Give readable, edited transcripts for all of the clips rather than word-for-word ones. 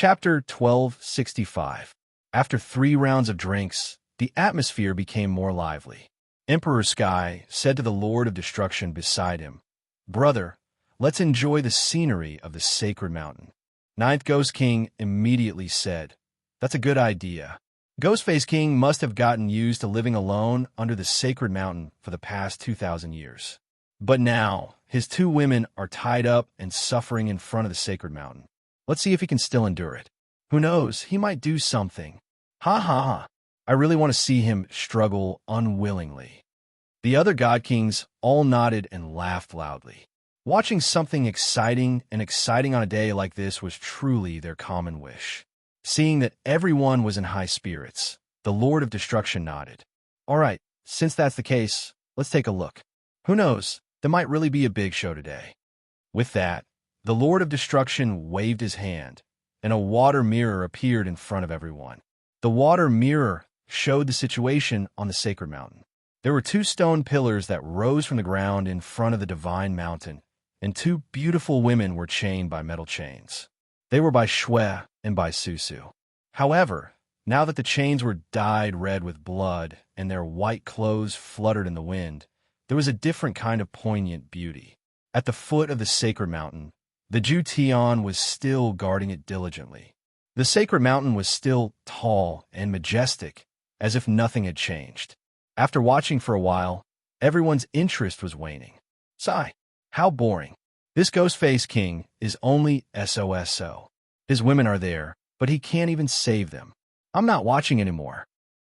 Chapter 1265. After 3 rounds of drinks, the atmosphere became more lively. Emperor Sky said to the Lord of Destruction beside him, "Brother, let's enjoy the scenery of the sacred mountain." Ninth Ghost King immediately said, "That's a good idea." Ghostface King must have gotten used to living alone under the sacred mountain for the past 2,000 years. But now, his 2 women are tied up and suffering in front of the sacred mountain. Let's see if he can still endure it. Who knows, he might do something. Ha ha ha. I really want to see him struggle unwillingly. The other God Kings all nodded and laughed loudly. Watching something exciting on a day like this was truly their common wish. Seeing that everyone was in high spirits, the Lord of Destruction nodded. All right, since that's the case, let's take a look. Who knows, there might really be a big show today. With that, the Lord of Destruction waved his hand, and a water mirror appeared in front of everyone. The water mirror showed the situation on the sacred mountain. There were 2 stone pillars that rose from the ground in front of the divine mountain, and 2 beautiful women were chained by metal chains. They were by Shui and by Susu. However, now that the chains were dyed red with blood and their white clothes fluttered in the wind, there was a different kind of poignant beauty. At the foot of the sacred mountain, the Ju Tian was still guarding it diligently. The sacred mountain was still tall and majestic, as if nothing had changed. After watching for a while, everyone's interest was waning. Sigh, how boring. This Ghostface King is only SOSO. His women are there, but he can't even save them. I'm not watching anymore.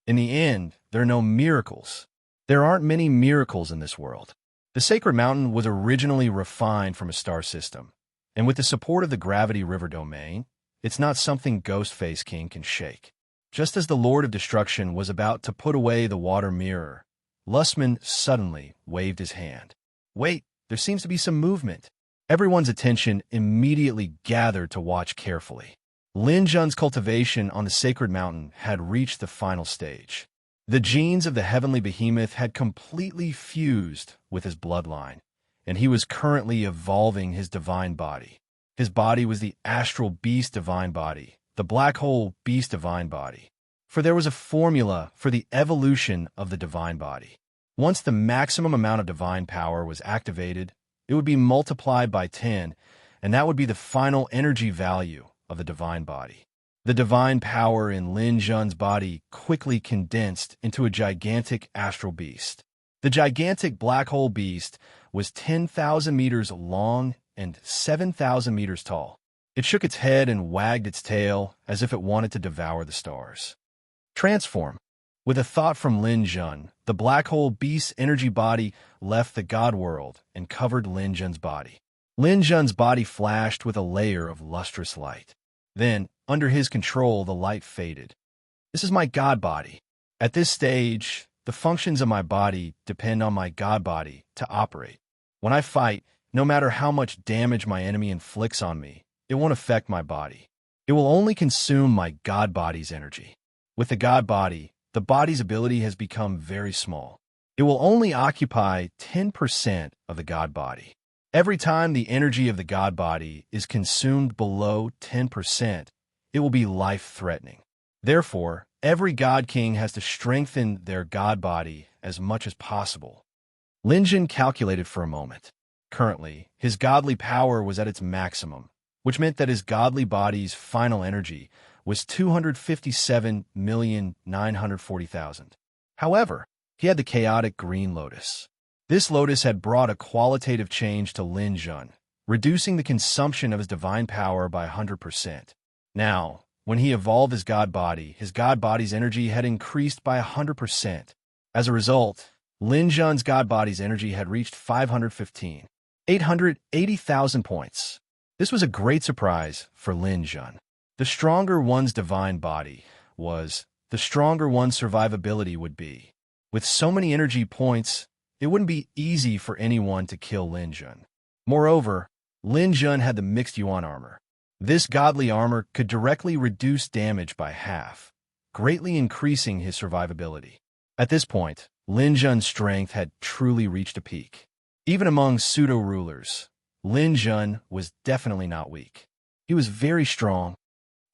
In the end, there are no miracles. There aren't many miracles in this world. The sacred mountain was originally refined from a star system, and with the support of the Gravity River domain, it's not something Ghostface King can shake. Just as the Lord of Destruction was about to put away the water mirror, Lustman suddenly waved his hand. Wait, there seems to be some movement. Everyone's attention immediately gathered to watch carefully. Lin Jun's cultivation on the sacred mountain had reached the final stage. The genes of the heavenly behemoth had completely fused with his bloodline, and he was currently evolving his divine body. His body was the astral beast divine body, the black hole beast divine body. For there was a formula for the evolution of the divine body. Once the maximum amount of divine power was activated, it would be multiplied by 10, and that would be the final energy value of the divine body. The divine power in Lin Jun's body quickly condensed into a gigantic astral beast. The gigantic black hole beast was 10,000 meters long and 7,000 meters tall. It shook its head and wagged its tail as if it wanted to devour the stars. Transform. With a thought from Lin Jun, the black hole beast's energy body left the God world and covered Lin Jun's body. Lin Jun's body flashed with a layer of lustrous light. Then, under his control, the light faded. This is my God body. At this stage, the functions of my body depend on my God body to operate. When I fight, no matter how much damage my enemy inflicts on me, it won't affect my body. It will only consume my God body's energy. With the God body, the body's ability has become very small. It will only occupy 10% of the God body. Every time the energy of the God body is consumed below 10%, it will be life-threatening. Therefore, every God King has to strengthen their God body as much as possible. Lin Jun calculated for a moment. Currently, his godly power was at its maximum, which meant that his godly body's final energy was 257,940,000. However, he had the chaotic green lotus. This lotus had brought a qualitative change to Lin Jun, reducing the consumption of his divine power by 100%. Now, when he evolved his God body's energy had increased by 100%. As a result, Lin Jun's God body's energy had reached 880,000 points. This was a great surprise for Lin Jun. The stronger one's divine body was, the stronger one's survivability would be. With so many energy points, it wouldn't be easy for anyone to kill Lin Jun. Moreover, Lin Jun had the mixed yuan armor. This godly armor could directly reduce damage by half, greatly increasing his survivability. At this point, Lin Jun's strength had truly reached a peak. Even among pseudo-rulers, Lin Jun was definitely not weak. He was very strong.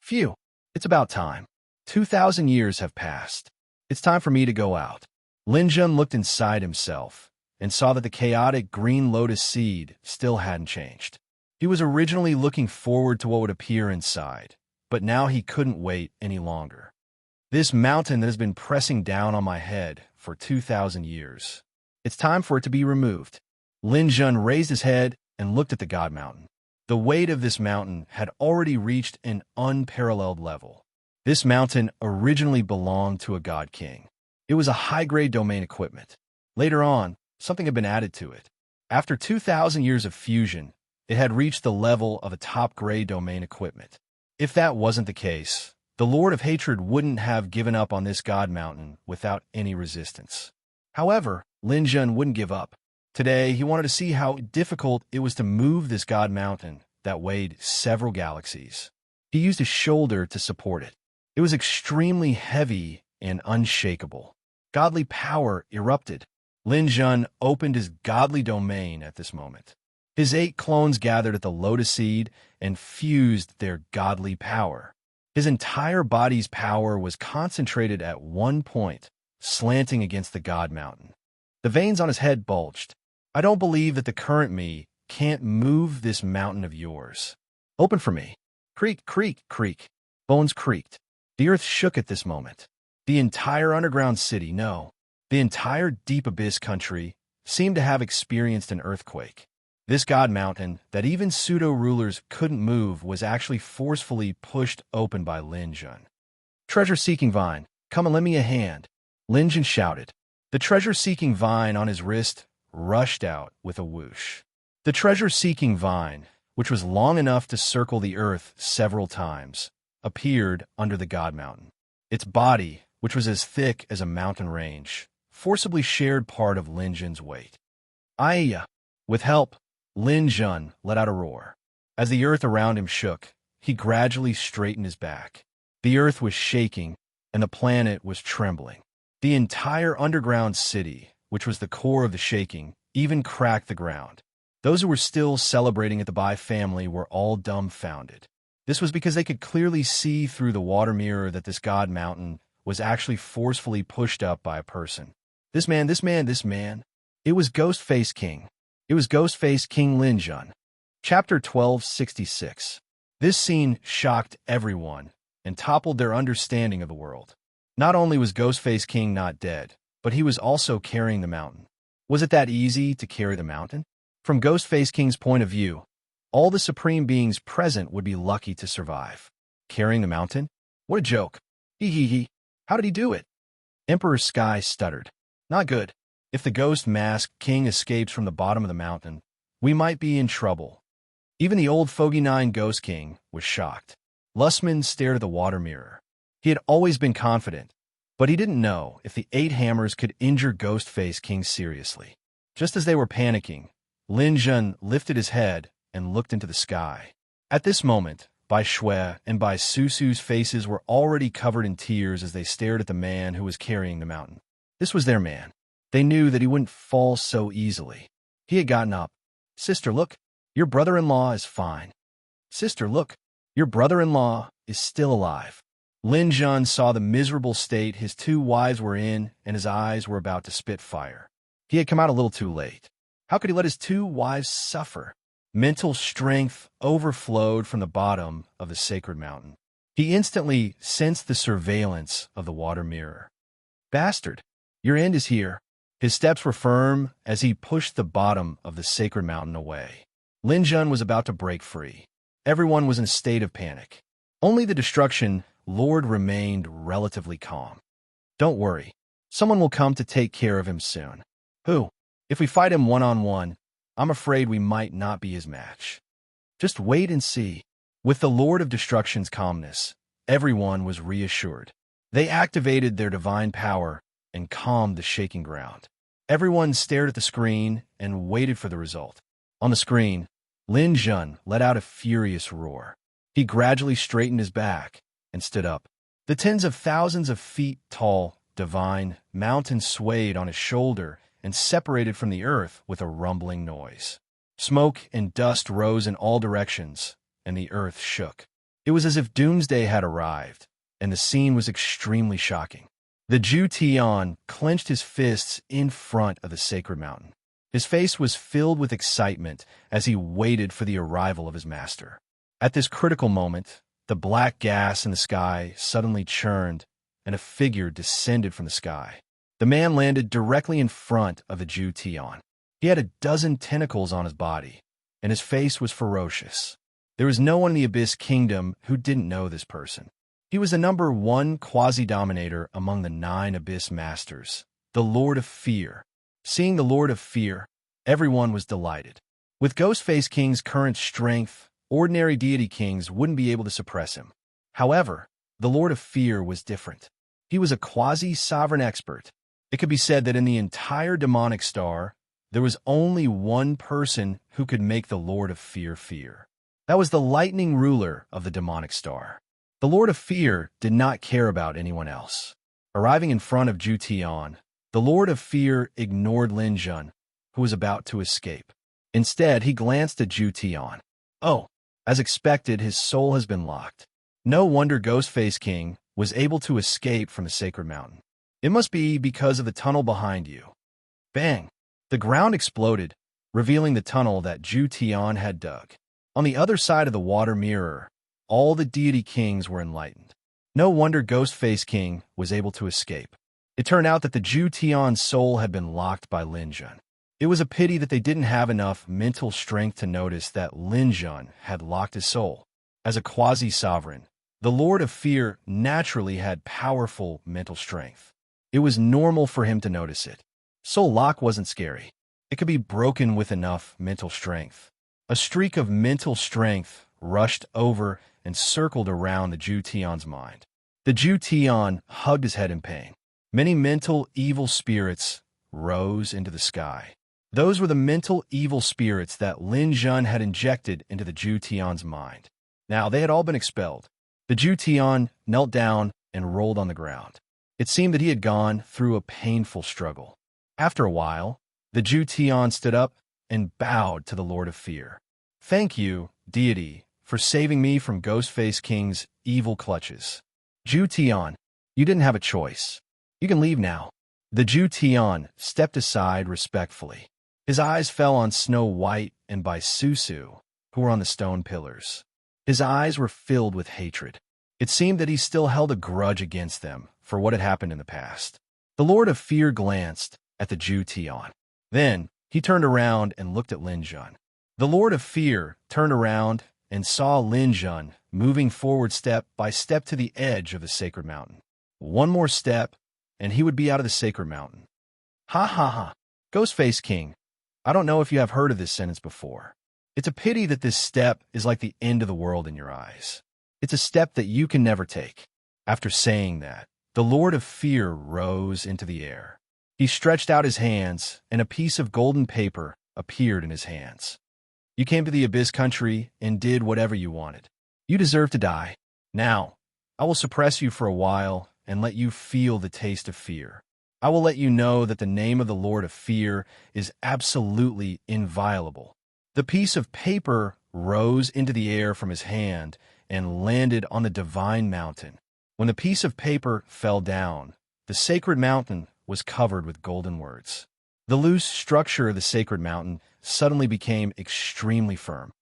Phew, it's about time. 2,000 years have passed. It's time for me to go out. Lin Jun looked inside himself and saw that the chaotic green lotus seed still hadn't changed. He was originally looking forward to what would appear inside, but now he couldn't wait any longer. This mountain that has been pressing down on my head for 2,000 years. It's time for it to be removed. Lin Jun raised his head and looked at the God Mountain. The weight of this mountain had already reached an unparalleled level. This mountain originally belonged to a god king. It was a high-grade domain equipment. Later on, something had been added to it. After 2,000 years of fusion, it had reached the level of a top-grade domain equipment. If that wasn't the case, the Lord of Hatred wouldn't have given up on this god mountain without any resistance. However, Lin Jun wouldn't give up. Today, he wanted to see how difficult it was to move this god mountain that weighed several galaxies. He used his shoulder to support it. It was extremely heavy and unshakable. Godly power erupted. Lin Jun opened his godly domain at this moment. His 8 clones gathered at the lotus seed and fused their godly power. His entire body's power was concentrated at one point, slanting against the god mountain. The veins on his head bulged. I don't believe that the current me can't move this mountain of yours. Open for me. Creak, creak, creak. Bones creaked. The earth shook at this moment. The entire underground city, no, the entire deep abyss country, seemed to have experienced an earthquake. This god mountain that even pseudo-rulers couldn't move was actually forcefully pushed open by Lin Jun. Treasure-seeking vine, come and lend me a hand, Lin Jun shouted. The treasure-seeking vine on his wrist rushed out with a whoosh. The treasure-seeking vine, which was long enough to circle the earth several times, appeared under the god mountain. Its body, which was as thick as a mountain range, forcibly shared part of Lin Jun's weight. Aiya! With help, Lin Jun let out a roar. As the earth around him shook, he gradually straightened his back. The earth was shaking, and the planet was trembling. The entire underground city, which was the core of the shaking, even cracked the ground. Those who were still celebrating at the Bai family were all dumbfounded. This was because they could clearly see through the water mirror that this god mountain was actually forcefully pushed up by a person. This man. It was Ghostface King. It was Ghostface King Lin Jun. Chapter 1266. This scene shocked everyone and toppled their understanding of the world. Not only was Ghostface King not dead, but he was also carrying the mountain. Was it that easy to carry the mountain? From Ghostface King's point of view, all the supreme beings present would be lucky to survive. Carrying the mountain? What a joke. Hee. How did he do it? Emperor Sky stuttered. Not good. If the Ghost Mask King escapes from the bottom of the mountain, we might be in trouble. Even the old Fogey 9 Ghost King was shocked. Lustman stared at the water mirror. He had always been confident, but he didn't know if the 8 hammers could injure Ghostface King seriously. Just as they were panicking, Lin Jun lifted his head and looked into the sky. At this moment, Bai Shui and Bai Susu's faces were already covered in tears as they stared at the man who was carrying the mountain. This was their man. They knew that he wouldn't fall so easily. He had gotten up. Sister, look, your brother-in-law is fine. Sister, look, your brother-in-law is still alive. Lin Jun saw the miserable state his 2 wives were in, and his eyes were about to spit fire. He had come out a little too late. How could he let his 2 wives suffer? Mental strength overflowed from the bottom of the sacred mountain. He instantly sensed the surveillance of the water mirror. Bastard, your end is here. His steps were firm as he pushed the bottom of the sacred mountain away. Lin Jun was about to break free. Everyone was in a state of panic. Only the destruction Lord remained relatively calm. Don't worry. Someone will come to take care of him soon. Who? If we fight him one-on-one, I'm afraid we might not be his match. Just wait and see. With the Lord of Destruction's calmness, everyone was reassured. They activated their divine power and calmed the shaking ground. Everyone stared at the screen and waited for the result. On the screen, Lin Jun let out a furious roar. He gradually straightened his back and stood up. The tens of thousands of feet tall, divine mountain swayed on his shoulder and separated from the earth with a rumbling noise. Smoke and dust rose in all directions, and the earth shook. It was as if doomsday had arrived, and the scene was extremely shocking. The Jew Tion clenched his fists in front of the sacred mountain. His face was filled with excitement as he waited for the arrival of his master. At this critical moment, the black gas in the sky suddenly churned, and a figure descended from the sky. The man landed directly in front of the Jew Tion. He had a dozen tentacles on his body, and his face was ferocious. There was no one in the Abyss Kingdom who didn't know this person. He was the number one quasi-dominator among the 9 Abyss Masters, the Lord of Fear. Seeing the Lord of Fear, everyone was delighted. With Ghostface King's current strength, ordinary deity kings wouldn't be able to suppress him. However, the Lord of Fear was different. He was a quasi-sovereign expert. It could be said that in the entire demonic star, there was only one person who could make the Lord of Fear fear. That was the lightning ruler of the demonic star. The Lord of Fear did not care about anyone else. Arriving in front of Ju Tian, the Lord of Fear ignored Lin Jun, who was about to escape. Instead, he glanced at Ju Tian. Oh, as expected, his soul has been locked. No wonder Ghostface King was able to escape from the sacred mountain. It must be because of the tunnel behind you. Bang! The ground exploded, revealing the tunnel that Ju Tian had dug. On the other side of the water mirror, all the deity kings were enlightened. No wonder Ghostface King was able to escape. It turned out that the Ju Tian's soul had been locked by Lin Jun. It was a pity that they didn't have enough mental strength to notice that Lin Jun had locked his soul. As a quasi-sovereign, the Lord of Fear naturally had powerful mental strength. It was normal for him to notice it. Soul lock wasn't scary. It could be broken with enough mental strength. A streak of mental strength rushed over and circled around the Ju Tian's mind. The Ju Tian hugged his head in pain. Many mental evil spirits rose into the sky. Those were the mental evil spirits that Lin Jun had injected into the Ju Tian's mind. Now they had all been expelled. The Ju Tian knelt down and rolled on the ground. It seemed that he had gone through a painful struggle. After a while, the Ju Tian stood up and bowed to the Lord of Fear. Thank you, deity, for saving me from Ghostface King's evil clutches. Ju Tian, you didn't have a choice. You can leave now. The Ju Tian stepped aside respectfully. His eyes fell on Snow White and Bai Susu, who were on the stone pillars. His eyes were filled with hatred. It seemed that he still held a grudge against them for what had happened in the past. The Lord of Fear glanced at the Ju Tian. Then he turned around and looked at Lin Jun. The Lord of Fear turned around and saw Lin Jun moving forward step by step to the edge of the sacred mountain. One more step, and he would be out of the sacred mountain. Ha ha ha. Ghostface King, I don't know if you have heard of this sentence before. It's a pity that this step is like the end of the world in your eyes. It's a step that you can never take. After saying that, the Lord of Fear rose into the air. He stretched out his hands, and a piece of golden paper appeared in his hands. You came to the Abyss Country and did whatever you wanted. You deserve to die. Now, I will suppress you for a while and let you feel the taste of fear. I will let you know that the name of the Lord of Fear is absolutely inviolable. The piece of paper rose into the air from his hand and landed on the divine mountain. When the piece of paper fell down, the sacred mountain was covered with golden words. The loose structure of the sacred mountain suddenly became extremely firm.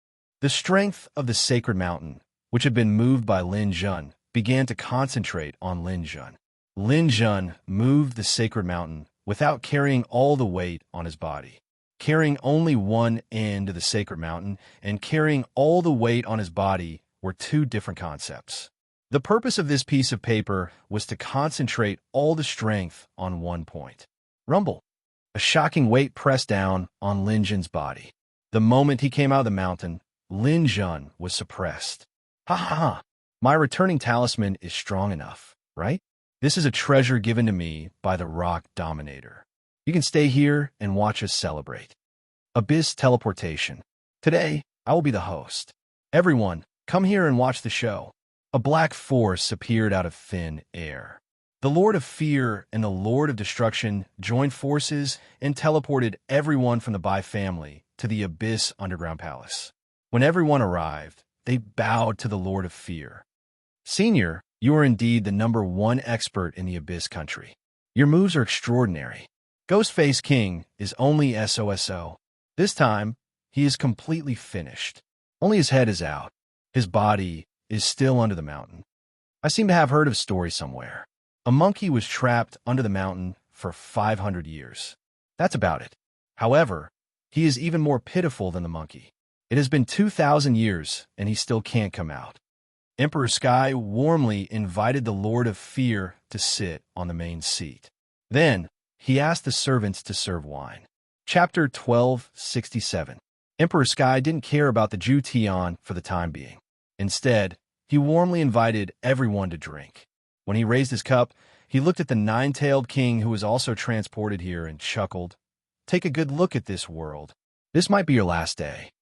The strength of the sacred mountain, which had been moved by Lin Jun, began to concentrate on Lin Jun. Lin Jun moved the sacred mountain without carrying all the weight on his body. Carrying only one end of the sacred mountain and carrying all the weight on his body were two different concepts. The purpose of this piece of paper was to concentrate all the strength on one point. Rumble. A shocking weight pressed down on Lin Jun's body. The moment he came out of the mountain, Lin Jun was suppressed. Ha ha ha. My returning talisman is strong enough, right? This is a treasure given to me by the Rock Dominator. You can stay here and watch us celebrate. Abyss Teleportation. Today, I will be the host. Everyone, come here and watch the show. A black force appeared out of thin air. The Lord of Fear and the Lord of Destruction joined forces and teleported everyone from the Bai family to the Abyss Underground Palace. When everyone arrived, they bowed to the Lord of Fear. Senior, you are indeed the #1 expert in the Abyss country. Your moves are extraordinary. Ghostface King is only SOSO. This time, he is completely finished. Only his head is out. His body is still under the mountain. I seem to have heard of a story somewhere. A monkey was trapped under the mountain for 500 years. That's about it. However, he is even more pitiful than the monkey. It has been 2,000 years, and he still can't come out. Emperor Sky warmly invited the Lord of Fear to sit on the main seat. Then, he asked the servants to serve wine. Chapter 1267. Emperor Sky didn't care about the Jution for the time being. Instead, he warmly invited everyone to drink. When he raised his cup, he looked at the nine-tailed king who was also transported here and chuckled. Take a good look at this world. This might be your last day.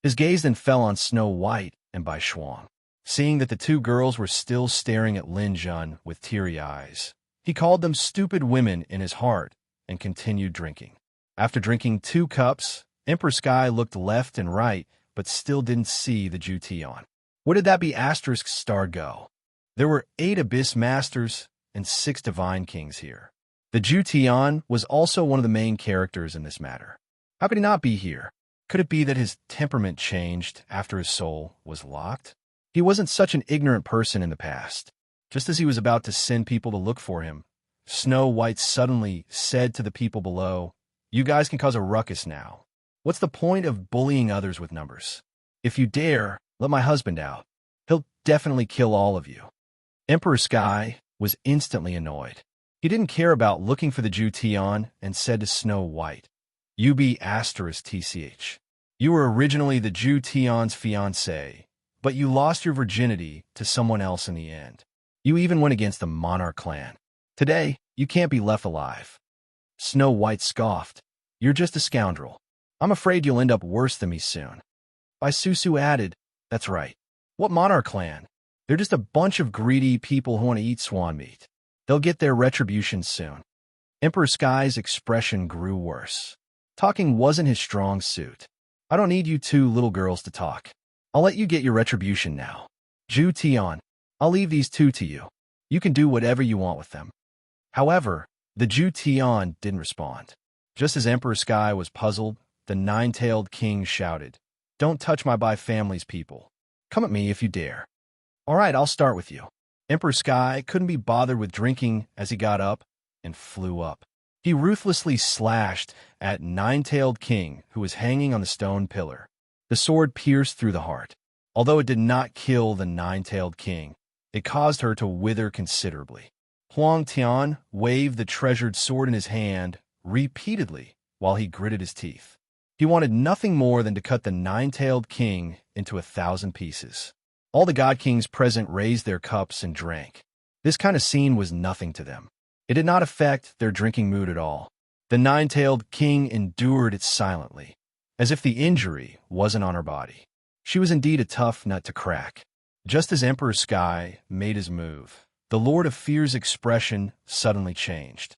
His gaze then fell on Snow White and Bai Shuang. Seeing that the two girls were still staring at Lin Jun with teary eyes, he called them stupid women in his heart and continued drinking. After drinking 2 cups, Emperor Sky looked left and right, but still didn't see the Jution. Where did that be asterisk star go? There were 8 Abyss Masters and 6 Divine Kings here. The Jution was also one of the main characters in this matter. How could he not be here? Could it be that his temperament changed after his soul was locked? He wasn't such an ignorant person in the past. Just as he was about to send people to look for him, Snow White suddenly said to the people below, "You guys can cause a ruckus now. What's the point of bullying others with numbers? If you dare, let my husband out. He'll definitely kill all of you." Emperor Sky was instantly annoyed. He didn't care about looking for the Jution and said to Snow White, "You be asterisk TCH. You were originally the Jution's fiancé, but you lost your virginity to someone else in the end. You even went against the Monarch clan. Today, you can't be left alive." Snow White scoffed. "You're just a scoundrel. I'm afraid you'll end up worse than me soon." Bai Susu added, "That's right. What Monarch clan? They're just a bunch of greedy people who want to eat swan meat. They'll get their retribution soon." Emperor Sky's expression grew worse. Talking wasn't his strong suit. "I don't need you 2 little girls to talk. I'll let you get your retribution now. Jution, I'll leave these 2 to you. You can do whatever you want with them." However, the Jution didn't respond. Just as Emperor Sky was puzzled, the nine-tailed king shouted, "Don't touch my Bai family's people. Come at me if you dare." "All right, I'll start with you." Emperor Sky couldn't be bothered with drinking as he got up and flew up. He ruthlessly slashed at Nine-Tailed King, who was hanging on the stone pillar. The sword pierced through the heart. Although it did not kill the Nine-Tailed King, it caused her to wither considerably. Huang Tian waved the treasured sword in his hand repeatedly while he gritted his teeth. He wanted nothing more than to cut the Nine-Tailed King into 1,000 pieces. All the god kings present raised their cups and drank. This kind of scene was nothing to them. It did not affect their drinking mood at all. The Nine-Tailed King endured it silently, as if the injury wasn't on her body. She was indeed a tough nut to crack. Just as Emperor Sky made his move, the Lord of Fear's expression suddenly changed.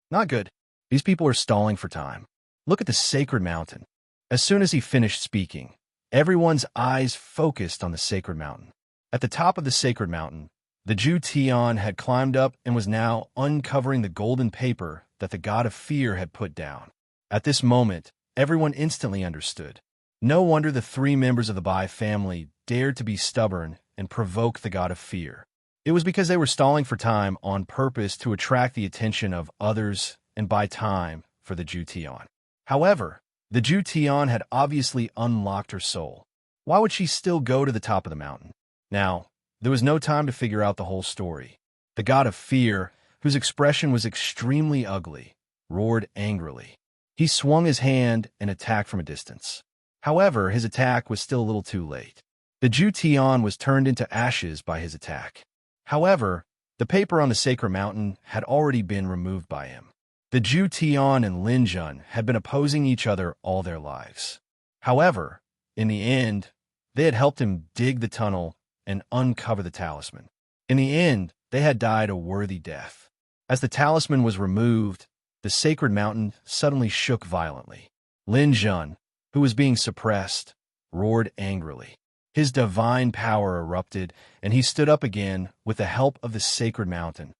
"Not good. These people are stalling for time. Look at the sacred mountain." As soon as he finished speaking, everyone's eyes focused on the sacred mountain. At the top of the sacred mountain, the Jution had climbed up and was now uncovering the golden paper that the god of fear had put down. At this moment, everyone instantly understood. No wonder the 3 members of the Bai family dared to be stubborn and provoke the god of fear. It was because they were stalling for time on purpose to attract the attention of others and buy time for the Jution. However, the Jution had obviously unlocked her soul. Why would she still go to the top of the mountain? Now, there was no time to figure out the whole story. The god of fear, whose expression was extremely ugly, roared angrily. He swung his hand and attacked from a distance. However, his attack was still a little too late. The Jution was turned into ashes by his attack. However, the paper on the sacred mountain had already been removed by him. The Jution and Lin Jun had been opposing each other all their lives. However, in the end, they had helped him dig the tunnel and uncover the talisman. In the end, they had died a worthy death. As the talisman was removed, the sacred mountain suddenly shook violently. Lin Jun, who was being suppressed, roared angrily. His divine power erupted, and he stood up again with the help of the sacred mountain.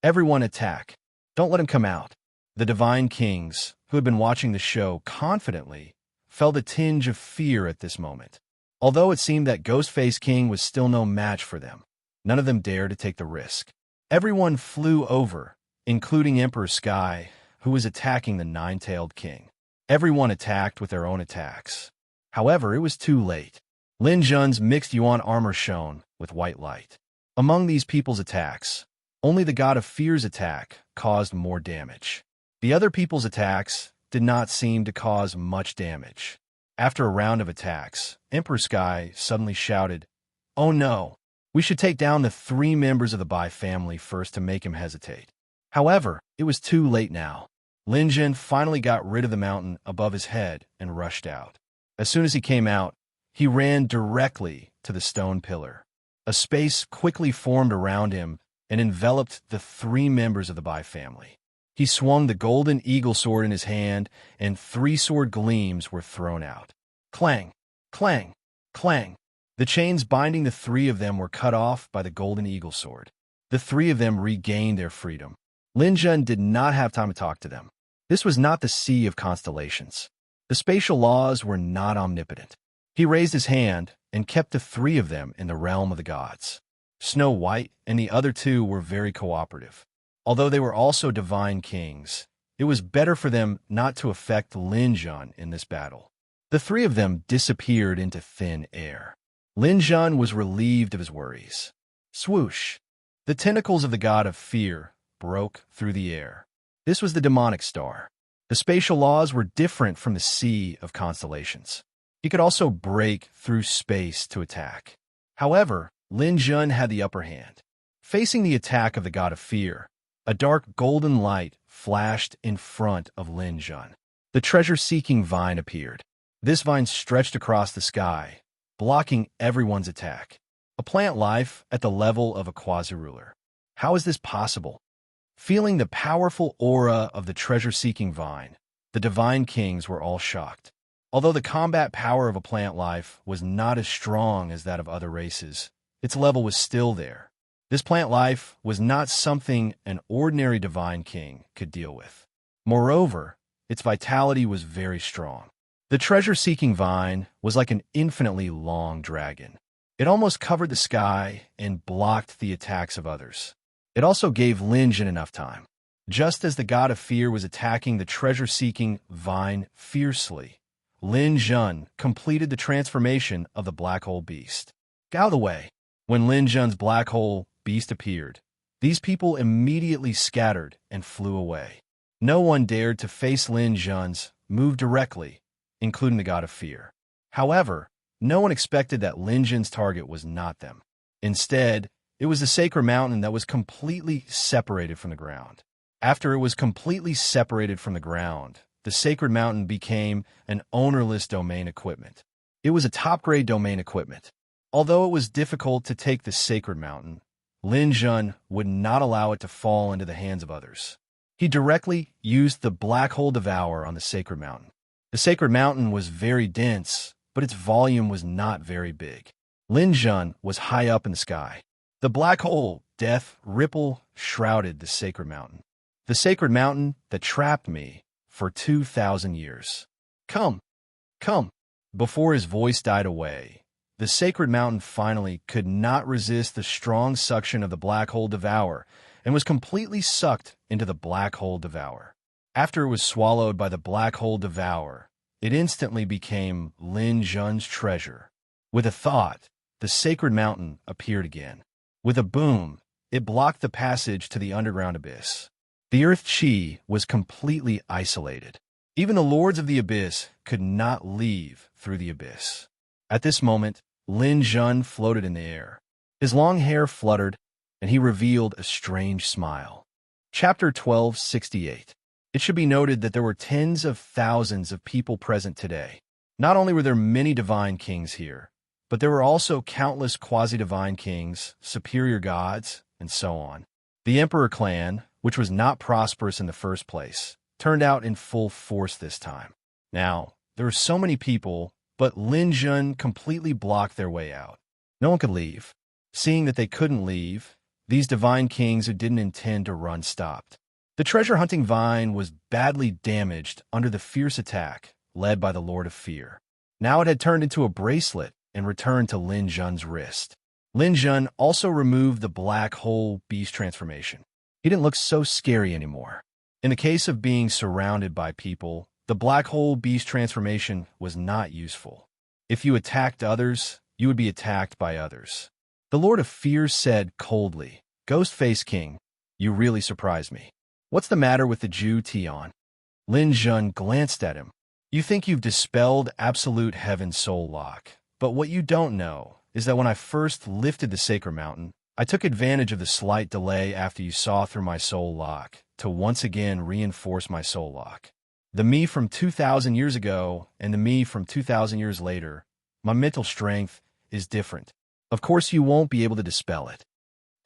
Everyone attack. Don't let him come out. The divine kings, who had been watching the show confidently, felt a tinge of fear at this moment. Although it seemed that Ghostface King was still no match for them, none of them dared to take the risk. Everyone flew over, including Emperor Sky, who was attacking the nine-tailed king. Everyone attacked with their own attacks. However, it was too late. Lin Jun's mixed yuan armor shone with white light. Among these people's attacks, only the God of Fear's attack caused more damage. The other people's attacks did not seem to cause much damage. After a round of attacks, Emperor Sky suddenly shouted, "Oh no! We should take down the 3 members of the Bai family first to make him hesitate." However, it was too late now. Lin Jun finally got rid of the mountain above his head and rushed out. As soon as he came out, he ran directly to the stone pillar. A space quickly formed around him and enveloped the 3 members of the Bai family. He swung the golden eagle sword in his hand, and 3 sword gleams were thrown out. Clang! Clang! Clang! The chains binding the 3 of them were cut off by the golden eagle sword. The 3 of them regained their freedom. Lin Jun did not have time to talk to them. This was not the sea of constellations. The spatial laws were not omnipotent. He raised his hand and kept the 3 of them in the realm of the gods. Snow White and the other 2 were very cooperative. Although they were also divine kings, it was better for them not to affect Lin Jun in this battle. The 3 of them disappeared into thin air. Lin Jun was relieved of his worries. Swoosh! The tentacles of the God of Fear broke through the air. This was the demonic star. The spatial laws were different from the sea of constellations. He could also break through space to attack. However, Lin Jun had the upper hand. Facing the attack of the God of Fear, a dark golden light flashed in front of Lin Jun. The treasure-seeking vine appeared. This vine stretched across the sky, blocking everyone's attack. A plant life at the level of a quasi-ruler. How is this possible? Feeling the powerful aura of the treasure-seeking vine, the divine kings were all shocked. Although the combat power of a plant life was not as strong as that of other races, its level was still there. This plant life was not something an ordinary divine king could deal with. Moreover, its vitality was very strong. The treasure-seeking vine was like an infinitely long dragon. It almost covered the sky and blocked the attacks of others. It also gave Lin Jun enough time. Just as the God of Fear was attacking the treasure-seeking vine fiercely, Lin Jun completed the transformation of the black hole beast. Out of the way. When Lin Jun's black hole beast appeared, these people immediately scattered and flew away. No one dared to face Lin Jun's move directly, including the God of Fear. However, no one expected that Lin Jun's target was not them. Instead, it was the sacred mountain that was completely separated from the ground. After it was completely separated from the ground, the sacred mountain became an ownerless domain equipment. It was a top-grade domain equipment. Although it was difficult to take the sacred mountain, Lin Jun would not allow it to fall into the hands of others. He directly used the black hole devour on the sacred mountain. The sacred mountain was very dense, but its volume was not very big. Lin Jun was high up in the sky. The black hole, death, ripple, shrouded the sacred mountain. The sacred mountain that trapped me for 2,000 years. Come, come. Before his voice died away, the sacred mountain finally could not resist the strong suction of the black hole devour and was completely sucked into the black hole devour. After it was swallowed by the black hole devour, it instantly became Lin Jun's treasure. With a thought, the sacred mountain appeared again. With a boom, it blocked the passage to the underground abyss. The earth chi was completely isolated. Even the lords of the abyss could not leave through the abyss. At this moment, Lin Jun floated in the air. His long hair fluttered, and he revealed a strange smile. Chapter 1268. It should be noted that there were tens of thousands of people present today. Not only were there many divine kings here, but there were also countless quasi-divine kings, superior gods, and so on. The Emperor clan, which was not prosperous in the first place, turned out in full force this time. Now, there were so many people, but Lin Jun completely blocked their way out. No one could leave. Seeing that they couldn't leave, these divine kings who didn't intend to run stopped. The treasure-hunting vine was badly damaged under the fierce attack led by the Lord of Fear. Now it had turned into a bracelet and returned to Lin Jun's wrist. Lin Jun also removed the black hole beast transformation. He didn't look so scary anymore. In the case of being surrounded by people, the black hole beast transformation was not useful. If you attacked others, you would be attacked by others. The Lord of Fear said coldly, "Ghostface King, you really surprised me. What's the matter with the Jew Tian?" Lin Jun glanced at him. "You think you've dispelled absolute heaven's soul lock, but what you don't know is that when I first lifted the sacred mountain, I took advantage of the slight delay after you saw through my soul lock to once again reinforce my soul lock. The me from 2,000 years ago and the me from 2,000 years later, my mental strength is different. Of course you won't be able to dispel it.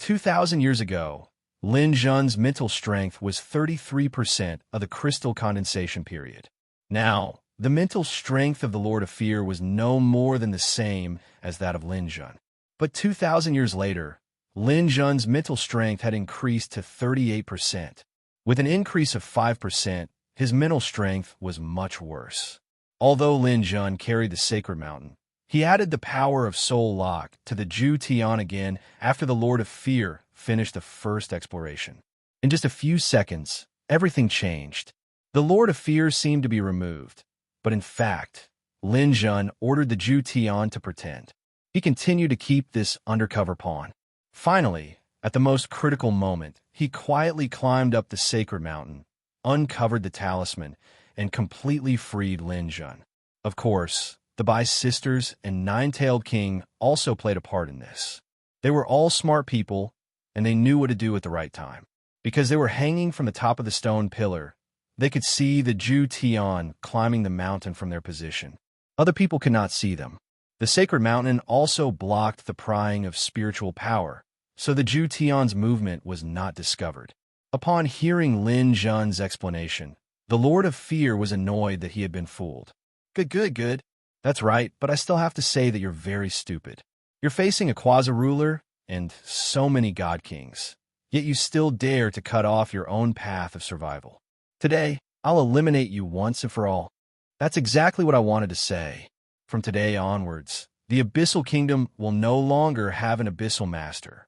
2,000 years ago, Lin Jun's mental strength was 33% of the crystal condensation period. Now, the mental strength of the Lord of Fear was no more than the same as that of Lin Jun. But 2,000 years later, Lin Jun's mental strength had increased to 38%. With an increase of 5%, his mental strength was much worse. Although Lin Jun carried the sacred mountain, he added the power of Soul Lock to the Ju Tian again after the Lord of Fear finished the first exploration. In just a few seconds, everything changed. The Lord of Fear seemed to be removed, but in fact, Lin Jun ordered the Ju Tian to pretend. He continued to keep this undercover pawn. Finally, at the most critical moment, he quietly climbed up the sacred mountain, uncovered the talisman, and completely freed Lin Jun. Of course, the Bai sisters and Nine-Tailed King also played a part in this. They were all smart people, and they knew what to do at the right time. Because they were hanging from the top of the stone pillar, they could see the Ju Tian climbing the mountain from their position. Other people could not see them. The sacred mountain also blocked the prying of spiritual power, so the Ju Tian's movement was not discovered. Upon hearing Lin Jun's explanation, the Lord of Fear was annoyed that he had been fooled. Good. That's right, but I still have to say that you're very stupid. You're facing a quasi-ruler and so many god kings, yet you still dare to cut off your own path of survival. Today, I'll eliminate you once and for all. That's exactly what I wanted to say. From today onwards, the Abyssal Kingdom will no longer have an Abyssal Master.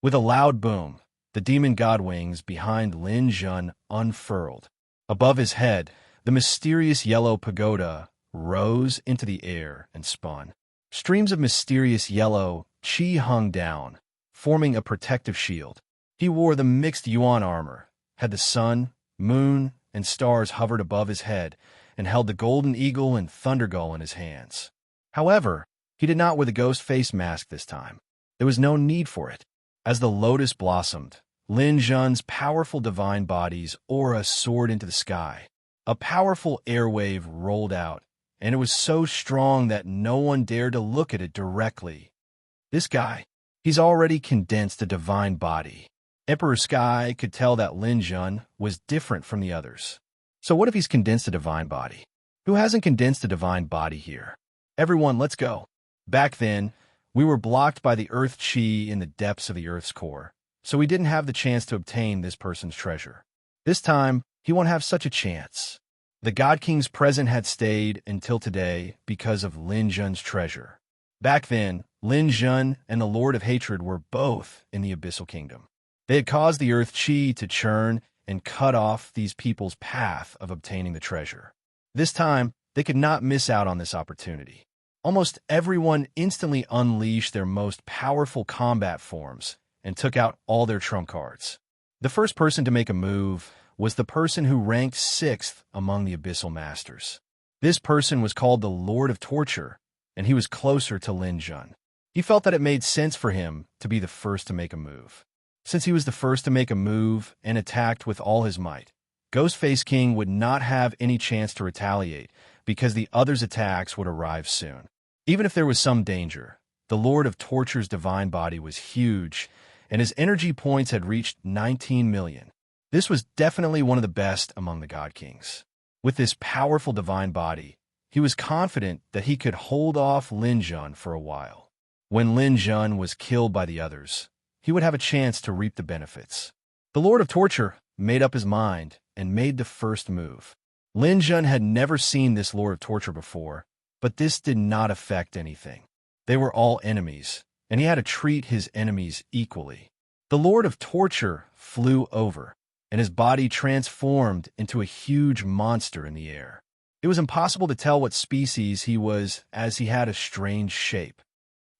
With a loud boom, the demon god wings behind Lin Jun unfurled. Above his head, the mysterious yellow pagoda rose into the air and spun. Streams of mysterious yellow chi hung down, forming a protective shield. He wore the mixed yuan armor, had the sun, moon, and stars hovered above his head, and held the golden eagle and thunder gull in his hands. However, he did not wear the ghost face mask this time. There was no need for it. As the lotus blossomed, Lin Jun's powerful divine body's aura soared into the sky. A powerful airwave rolled out, and it was so strong that no one dared to look at it directly. This guy, he's already condensed a divine body. Emperor Sky could tell that Lin Jun was different from the others. So what if he's condensed a divine body? Who hasn't condensed a divine body here? Everyone, let's go. Back then, we were blocked by the earth chi in the depths of the earth's core, so we didn't have the chance to obtain this person's treasure. This time, he won't have such a chance. The God Kings present had stayed until today because of Lin Jun's treasure. Back then, Lin Jun and the Lord of Hatred were both in the Abyssal Kingdom. They had caused the earth chi to churn and cut off these people's path of obtaining the treasure. This time, they could not miss out on this opportunity. Almost everyone instantly unleashed their most powerful combat forms and took out all their trump cards. The first person to make a move was the person who ranked 6th among the Abyssal Masters. This person was called the Lord of Torture, and he was closer to Lin Jun. He felt that it made sense for him to be the first to make a move. Since he was the first to make a move and attacked with all his might, Ghostface King would not have any chance to retaliate because the others' attacks would arrive soon. Even if there was some danger, the Lord of Torture's divine body was huge, and his energy points had reached 19 million. This was definitely one of the best among the God Kings. With this powerful divine body, he was confident that he could hold off Lin Jun for a while. When Lin Jun was killed by the others, he would have a chance to reap the benefits. The Lord of Torture made up his mind and made the first move. Lin Jun had never seen this Lord of Torture before, but this did not affect anything. They were all enemies, and he had to treat his enemies equally. The Lord of Torture flew over, and his body transformed into a huge monster in the air. It was impossible to tell what species he was, as he had a strange shape.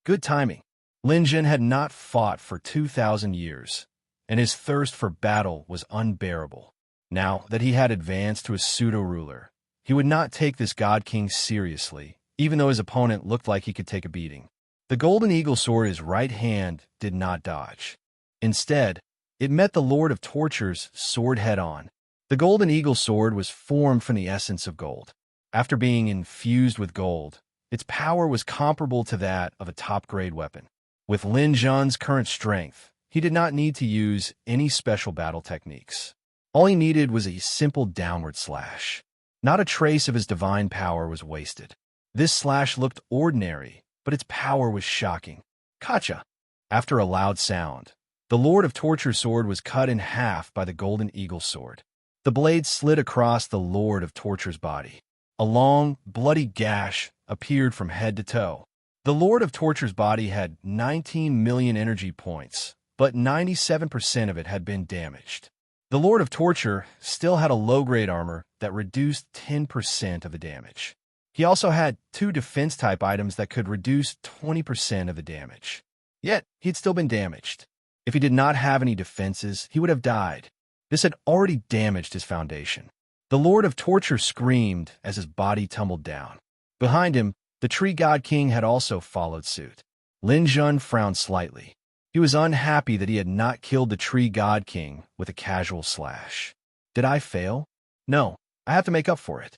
Good timing. Lin Jun had not fought for 2,000 years, and his thirst for battle was unbearable. Now that he had advanced to a pseudo-ruler, he would not take this God King seriously, even though his opponent looked like he could take a beating. The golden eagle sword in his right hand did not dodge. Instead, it met the Lord of Torture's sword head-on. The golden eagle sword was formed from the essence of gold. After being infused with gold, its power was comparable to that of a top-grade weapon. With Lin Jun's current strength, he did not need to use any special battle techniques. All he needed was a simple downward slash. Not a trace of his divine power was wasted. This slash looked ordinary, but its power was shocking. Kacha! After a loud sound, the Lord of Torture's sword was cut in half by the golden eagle sword. The blade slid across the Lord of Torture's body. A long, bloody gash appeared from head to toe. The Lord of Torture's body had 19 million energy points, but 97% of it had been damaged. The Lord of Torture still had a low-grade armor that reduced 10% of the damage. He also had 2 defense-type items that could reduce 20% of the damage. Yet, he had still been damaged. If he did not have any defenses, he would have died. This had already damaged his foundation. The Lord of Torture screamed as his body tumbled down. Behind him, the Tree God King had also followed suit. Lin Jun frowned slightly. He was unhappy that he had not killed the Tree God King with a casual slash. Did I fail? No, I have to make up for it.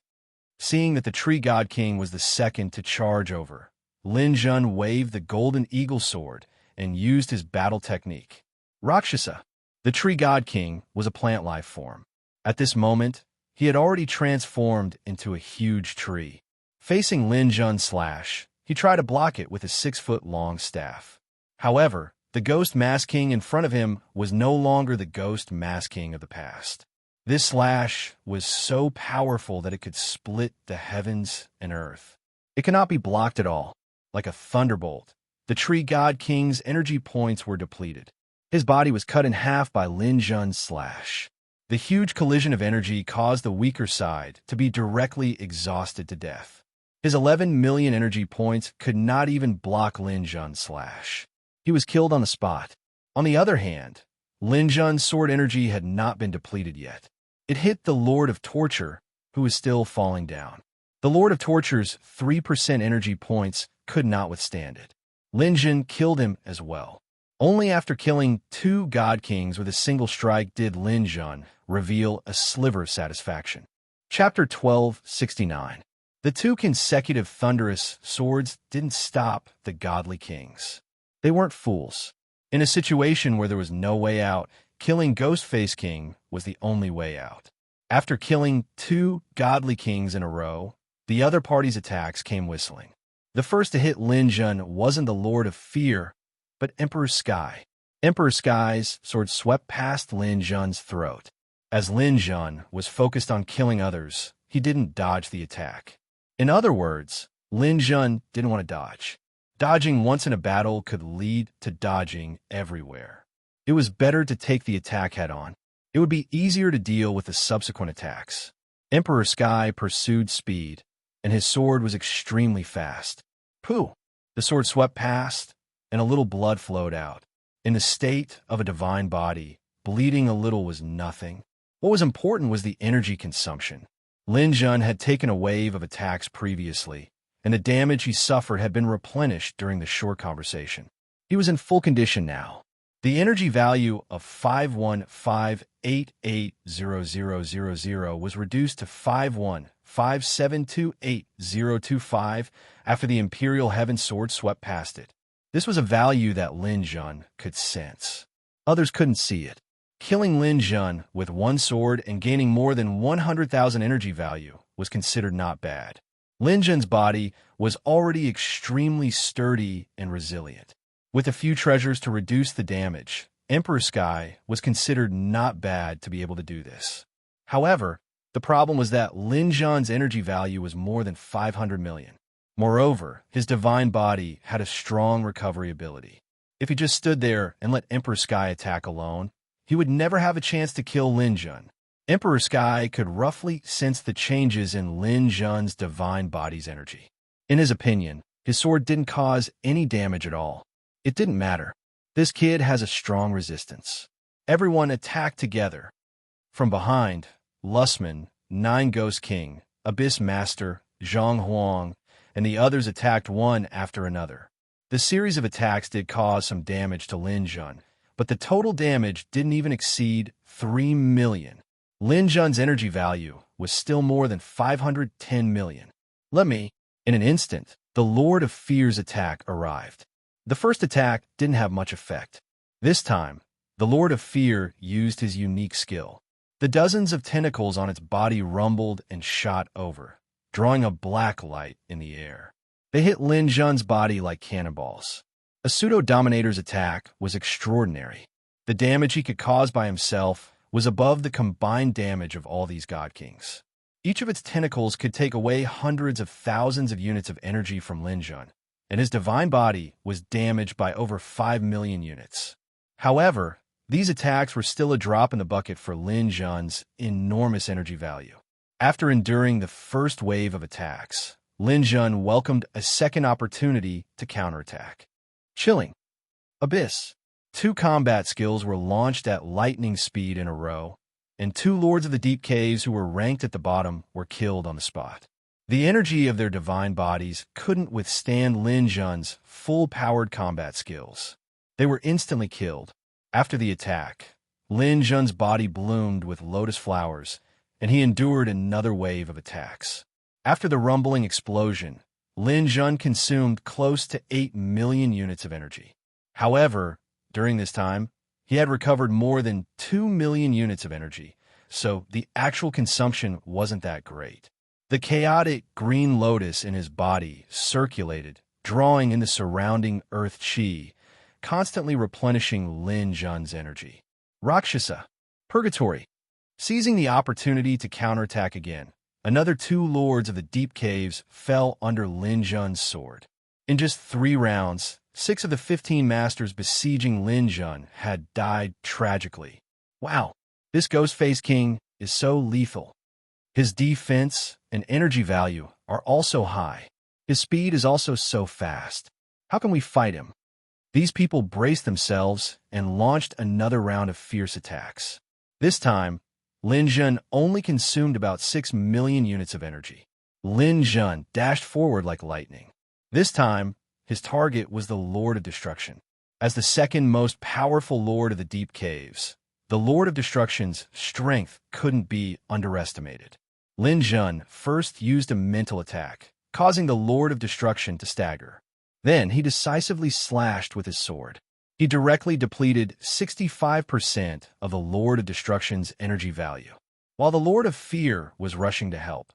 Seeing that the Tree God King was the second to charge over, Lin Jun waved the golden eagle sword and used his battle technique. Rakshasa. The Tree God King was a plant life form. At this moment, he had already transformed into a huge tree. Facing Lin Jun's slash, he tried to block it with a 6-foot-long staff. However, the Ghost Mask King in front of him was no longer the Ghost Mask King of the past. This slash was so powerful that it could split the heavens and earth. It could not be blocked at all. Like a thunderbolt, the Tree God King's energy points were depleted. His body was cut in half by Lin Jun's slash. The huge collision of energy caused the weaker side to be directly exhausted to death. His 11 million energy points could not even block Lin Jun's slash. He was killed on the spot. On the other hand, Lin Jun's sword energy had not been depleted yet. It hit the Lord of Torture, who was still falling down. The Lord of Torture's 3% energy points could not withstand it. Lin Jun killed him as well. Only after killing 2 God Kings with a single strike did Lin Jun reveal a sliver of satisfaction. Chapter 1269. The 2 consecutive thunderous swords didn't stop the godly kings. They weren't fools. In a situation where there was no way out, killing Ghostface King was the only way out. After killing 2 godly kings in a row, the other party's attacks came whistling. The first to hit Lin Jun wasn't the Lord of Fear, but Emperor Sky. Emperor Sky's sword swept past Lin Jun's throat. As Lin Jun was focused on killing others, he didn't dodge the attack. In other words, Lin Jun didn't want to dodge. Dodging once in a battle could lead to dodging everywhere. It was better to take the attack head-on. It would be easier to deal with the subsequent attacks. Emperor Sky pursued speed, and his sword was extremely fast. Pooh! The sword swept past, and a little blood flowed out. In the state of a divine body, bleeding a little was nothing. What was important was the energy consumption. Lin Jun had taken a wave of attacks previously, and the damage he suffered had been replenished during the short conversation. He was in full condition now. The energy value of 515880000 was reduced to 515728025 after the Imperial Heaven Sword swept past it. This was a value that Lin Jun could sense. Others couldn't see it. Killing Lin Jun with 1 sword and gaining more than 100,000 energy value was considered not bad. Lin Jun's body was already extremely sturdy and resilient. With a few treasures to reduce the damage, Emperor Sky was considered not bad to be able to do this. However, the problem was that Lin Jun's energy value was more than 500 million. Moreover, his divine body had a strong recovery ability. If he just stood there and let Emperor Sky attack alone, he would never have a chance to kill Lin Jun. Emperor Sky could roughly sense the changes in Lin Jun's divine body's energy. In his opinion, his sword didn't cause any damage at all. It didn't matter. This kid has a strong resistance. Everyone attacked together. From behind, Lustman, Nine Ghost King, Abyss Master, Zhang Huang, and the others attacked one after another. The series of attacks did cause some damage to Lin Jun, but the total damage didn't even exceed 3 million. Lin Jun's energy value was still more than 510 million. In an instant, the Lord of Fear's attack arrived. The first attack didn't have much effect. This time, the Lord of Fear used his unique skill. The dozens of tentacles on its body rumbled and shot over, drawing a black light in the air. They hit Lin Jun's body like cannonballs. A pseudo-dominator's attack was extraordinary. The damage he could cause by himself was above the combined damage of all these God Kings. Each of its tentacles could take away hundreds of thousands of units of energy from Lin Jun, and his divine body was damaged by over 5 million units. However, these attacks were still a drop in the bucket for Lin Jun's enormous energy value. After enduring the first wave of attacks, Lin Jun welcomed a second opportunity to counterattack. Chilling. Abyss. 2 combat skills were launched at lightning speed in a row, and 2 Lords of the Deep Caves who were ranked at the bottom were killed on the spot. The energy of their divine bodies couldn't withstand Lin Jun's full-powered combat skills. They were instantly killed. After the attack, Lin Jun's body bloomed with lotus flowers, and he endured another wave of attacks. After the rumbling explosion, Lin Jun consumed close to 8 million units of energy. However, during this time, he had recovered more than 2 million units of energy, so the actual consumption wasn't that great. The chaotic green lotus in his body circulated, drawing in the surrounding earth chi, constantly replenishing Lin Jun's energy. Rakshasa. Purgatory. Seizing the opportunity to counterattack again, another 2 Lords of the Deep Caves fell under Lin Jun's sword. In just 3 rounds, 6 of the 15 masters besieging Lin Jun had died tragically. Wow, this Ghostface King is so lethal. His defense and energy value are also high. His speed is also so fast. How can we fight him? These people braced themselves and launched another round of fierce attacks. This time, Lin Jun only consumed about 6 million units of energy. Lin Jun dashed forward like lightning. This time, his target was the Lord of Destruction. As the second most powerful Lord of the Deep Caves, the Lord of Destruction's strength couldn't be underestimated. Lin Jun first used a mental attack, causing the Lord of Destruction to stagger. Then he decisively slashed with his sword. He directly depleted 65% of the Lord of Destruction's energy value. While the Lord of Fear was rushing to help,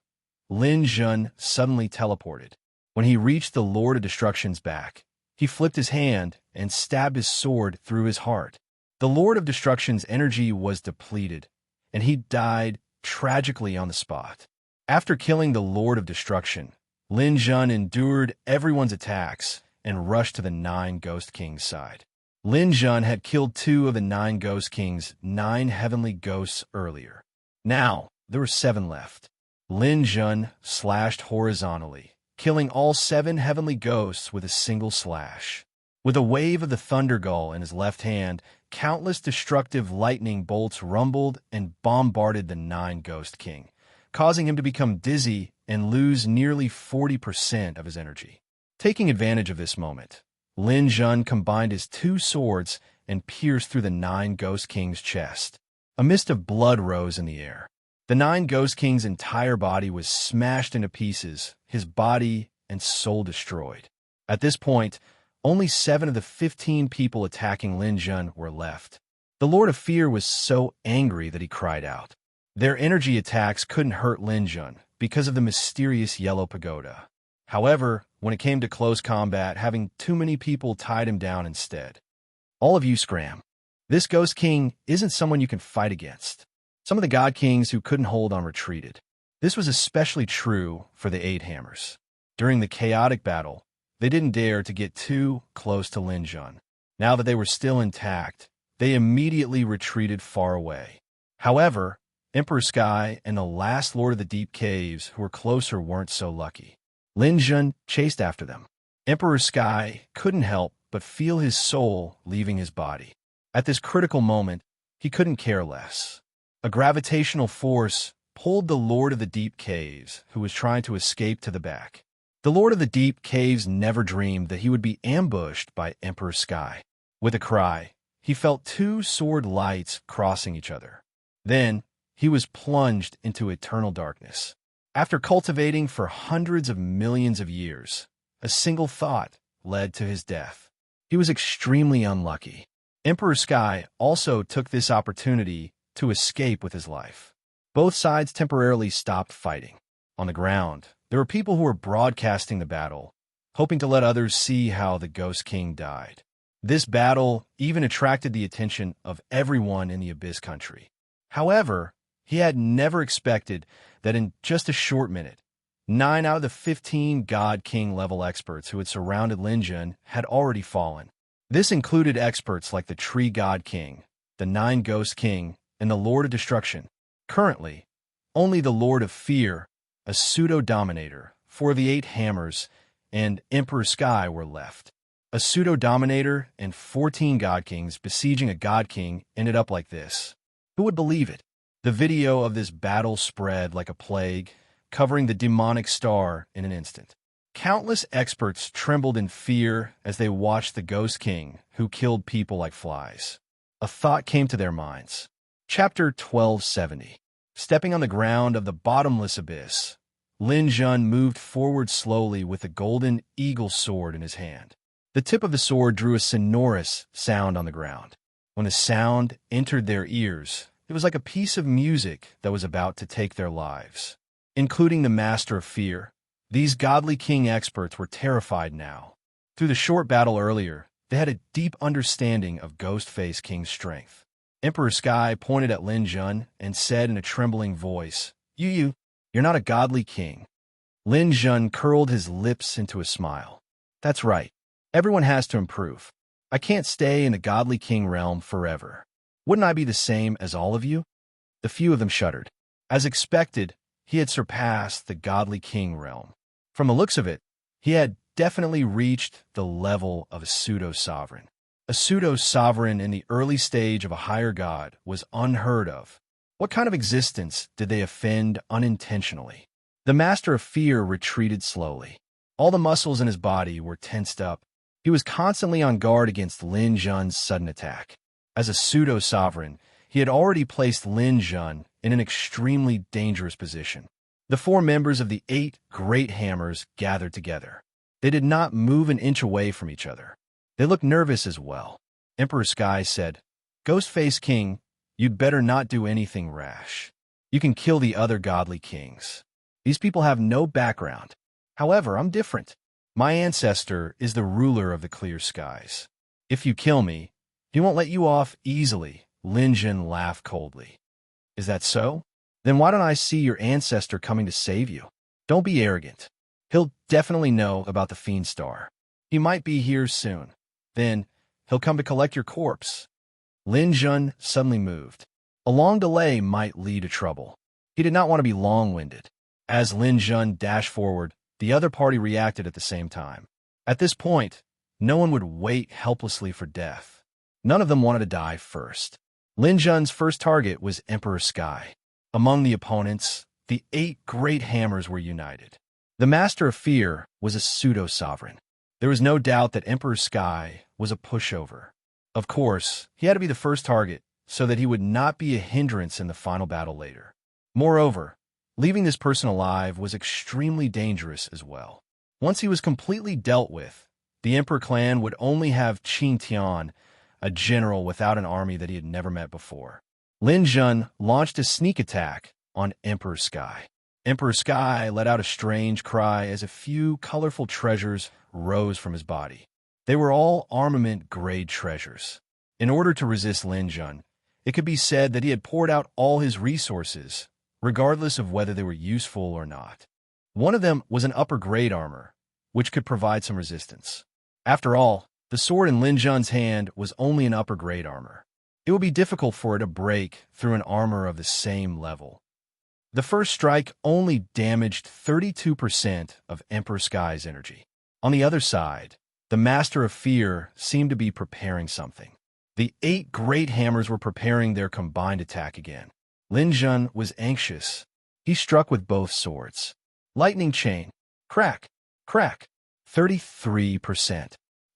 Lin Jun suddenly teleported. When he reached the Lord of Destruction's back, he flipped his hand and stabbed his sword through his heart. The Lord of Destruction's energy was depleted, and he died tragically on the spot. After killing the Lord of Destruction, Lin Jun endured everyone's attacks and rushed to the 9 Ghost Kings' side. Lin Jun had killed 2 of the 9 Ghost Kings' 9 heavenly ghosts earlier. Now, there were 7 left. Lin Jun slashed horizontally, killing all 7 heavenly ghosts with a single slash. With a wave of the Thunder Gull in his left hand, countless destructive lightning bolts rumbled and bombarded the 9 Ghost King, causing him to become dizzy and lose nearly 40% of his energy. Taking advantage of this moment, Lin Jun combined his 2 swords and pierced through the 9 Ghost King's chest. A mist of blood rose in the air. The 9 Ghost King's entire body was smashed into pieces, his body and soul destroyed. At this point, only 7 of the 15 people attacking Lin Jun were left. The Lord of Fear was so angry that he cried out. Their energy attacks couldn't hurt Lin Jun, because of the mysterious yellow pagoda. However, when it came to close combat, having too many people tied him down instead. All of you scram. This Ghost King isn't someone you can fight against. Some of the God Kings who couldn't hold on retreated. This was especially true for the Eight Hammers. During the chaotic battle, they didn't dare to get too close to Lin Jun. Now that they were still intact, they immediately retreated far away. However, Emperor Sky and the last Lord of the Deep Caves who were closer weren't so lucky. Lin Jun chased after them. Emperor Sky couldn't help but feel his soul leaving his body. At this critical moment, he couldn't care less. A gravitational force pulled the Lord of the Deep Caves, who was trying to escape, to the back. The Lord of the Deep Caves never dreamed that he would be ambushed by Emperor Sky. With a cry, he felt two sword lights crossing each other. Then, he was plunged into eternal darkness. After cultivating for hundreds of millions of years, a single thought led to his death. He was extremely unlucky. Emperor Sky also took this opportunity to escape with his life. Both sides temporarily stopped fighting. On the ground, there were people who were broadcasting the battle, hoping to let others see how the Ghost King died. This battle even attracted the attention of everyone in the Abyss country. However, he had never expected that in just a short minute, 9 out of the 15 God King level experts who had surrounded Lin Jun had already fallen. This included experts like the Tree God King, the Nine Ghost King, and the Lord of Destruction. Currently, only the Lord of Fear, a pseudo-dominator, 4 of the 8 hammers, and Emperor Sky were left. A pseudo-dominator and 14 God Kings besieging a God King ended up like this. Who would believe it? The video of this battle spread like a plague, covering the demonic star in an instant. Countless experts trembled in fear as they watched the Ghost King, who killed people like flies. A thought came to their minds. Chapter 1270. Stepping on the ground of the bottomless abyss, Lin Jun moved forward slowly with the golden eagle sword in his hand. The tip of the sword drew a sonorous sound on the ground. When the sound entered their ears, it was like a piece of music that was about to take their lives. Including the Master of Fear, these godly king experts were terrified now. Through the short battle earlier, they had a deep understanding of Ghostface King's strength. Emperor Sky pointed at Lin Jun and said in a trembling voice, You're not a godly king." Lin Jun curled his lips into a smile. "That's right. Everyone has to improve. I can't stay in the godly king realm forever. Wouldn't I be the same as all of you?" The few of them shuddered. As expected, he had surpassed the godly king realm. From the looks of it, he had definitely reached the level of a pseudo-sovereign. A pseudo-sovereign in the early stage of a higher god was unheard of. What kind of existence did they offend unintentionally? The Master of Fear retreated slowly. All the muscles in his body were tensed up. He was constantly on guard against Lin Jun's sudden attack. As a pseudo-sovereign, he had already placed Lin Jun in an extremely dangerous position. The 4 members of the 8 Great Hammers gathered together. They did not move an inch away from each other. They looked nervous as well. Emperor Sky said, "Ghostface King, you'd better not do anything rash. You can kill the other godly kings. These people have no background. However, I'm different. My ancestor is the ruler of the clear skies. If you kill me, he won't let you off easily." Lin Jun laughed coldly. "Is that so? Then why don't I see your ancestor coming to save you? Don't be arrogant. He'll definitely know about the Fiend Star. He might be here soon. Then he'll come to collect your corpse." Lin Jun suddenly moved. A long delay might lead to trouble. He did not want to be long-winded. As Lin Jun dashed forward, the other party reacted at the same time. At this point, no one would wait helplessly for death. None of them wanted to die first. Lin Jun's first target was Emperor Sky. Among the opponents, the 8 Great Hammers were united. The Master of Fear was a pseudo-sovereign. There was no doubt that Emperor Sky was a pushover. Of course, he had to be the first target so that he would not be a hindrance in the final battle later. Moreover, leaving this person alive was extremely dangerous as well. Once he was completely dealt with, the Emperor clan would only have Qin Tian, a general without an army that he had never met before. Lin Jun launched a sneak attack on Emperor Sky. Emperor Sky let out a strange cry as a few colorful treasures rose from his body. They were all armament-grade treasures. In order to resist Lin Jun, it could be said that he had poured out all his resources, regardless of whether they were useful or not. One of them was an upper-grade armor, which could provide some resistance. After all, the sword in Lin Jun's hand was only an upper-grade armor. It would be difficult for it to break through an armor of the same level. The first strike only damaged 32% of Emperor Sky's energy. On the other side, the Master of Fear seemed to be preparing something. The 8 great hammers were preparing their combined attack again. Lin Jun was anxious. He struck with both swords. Lightning chain. Crack. Crack. 33%.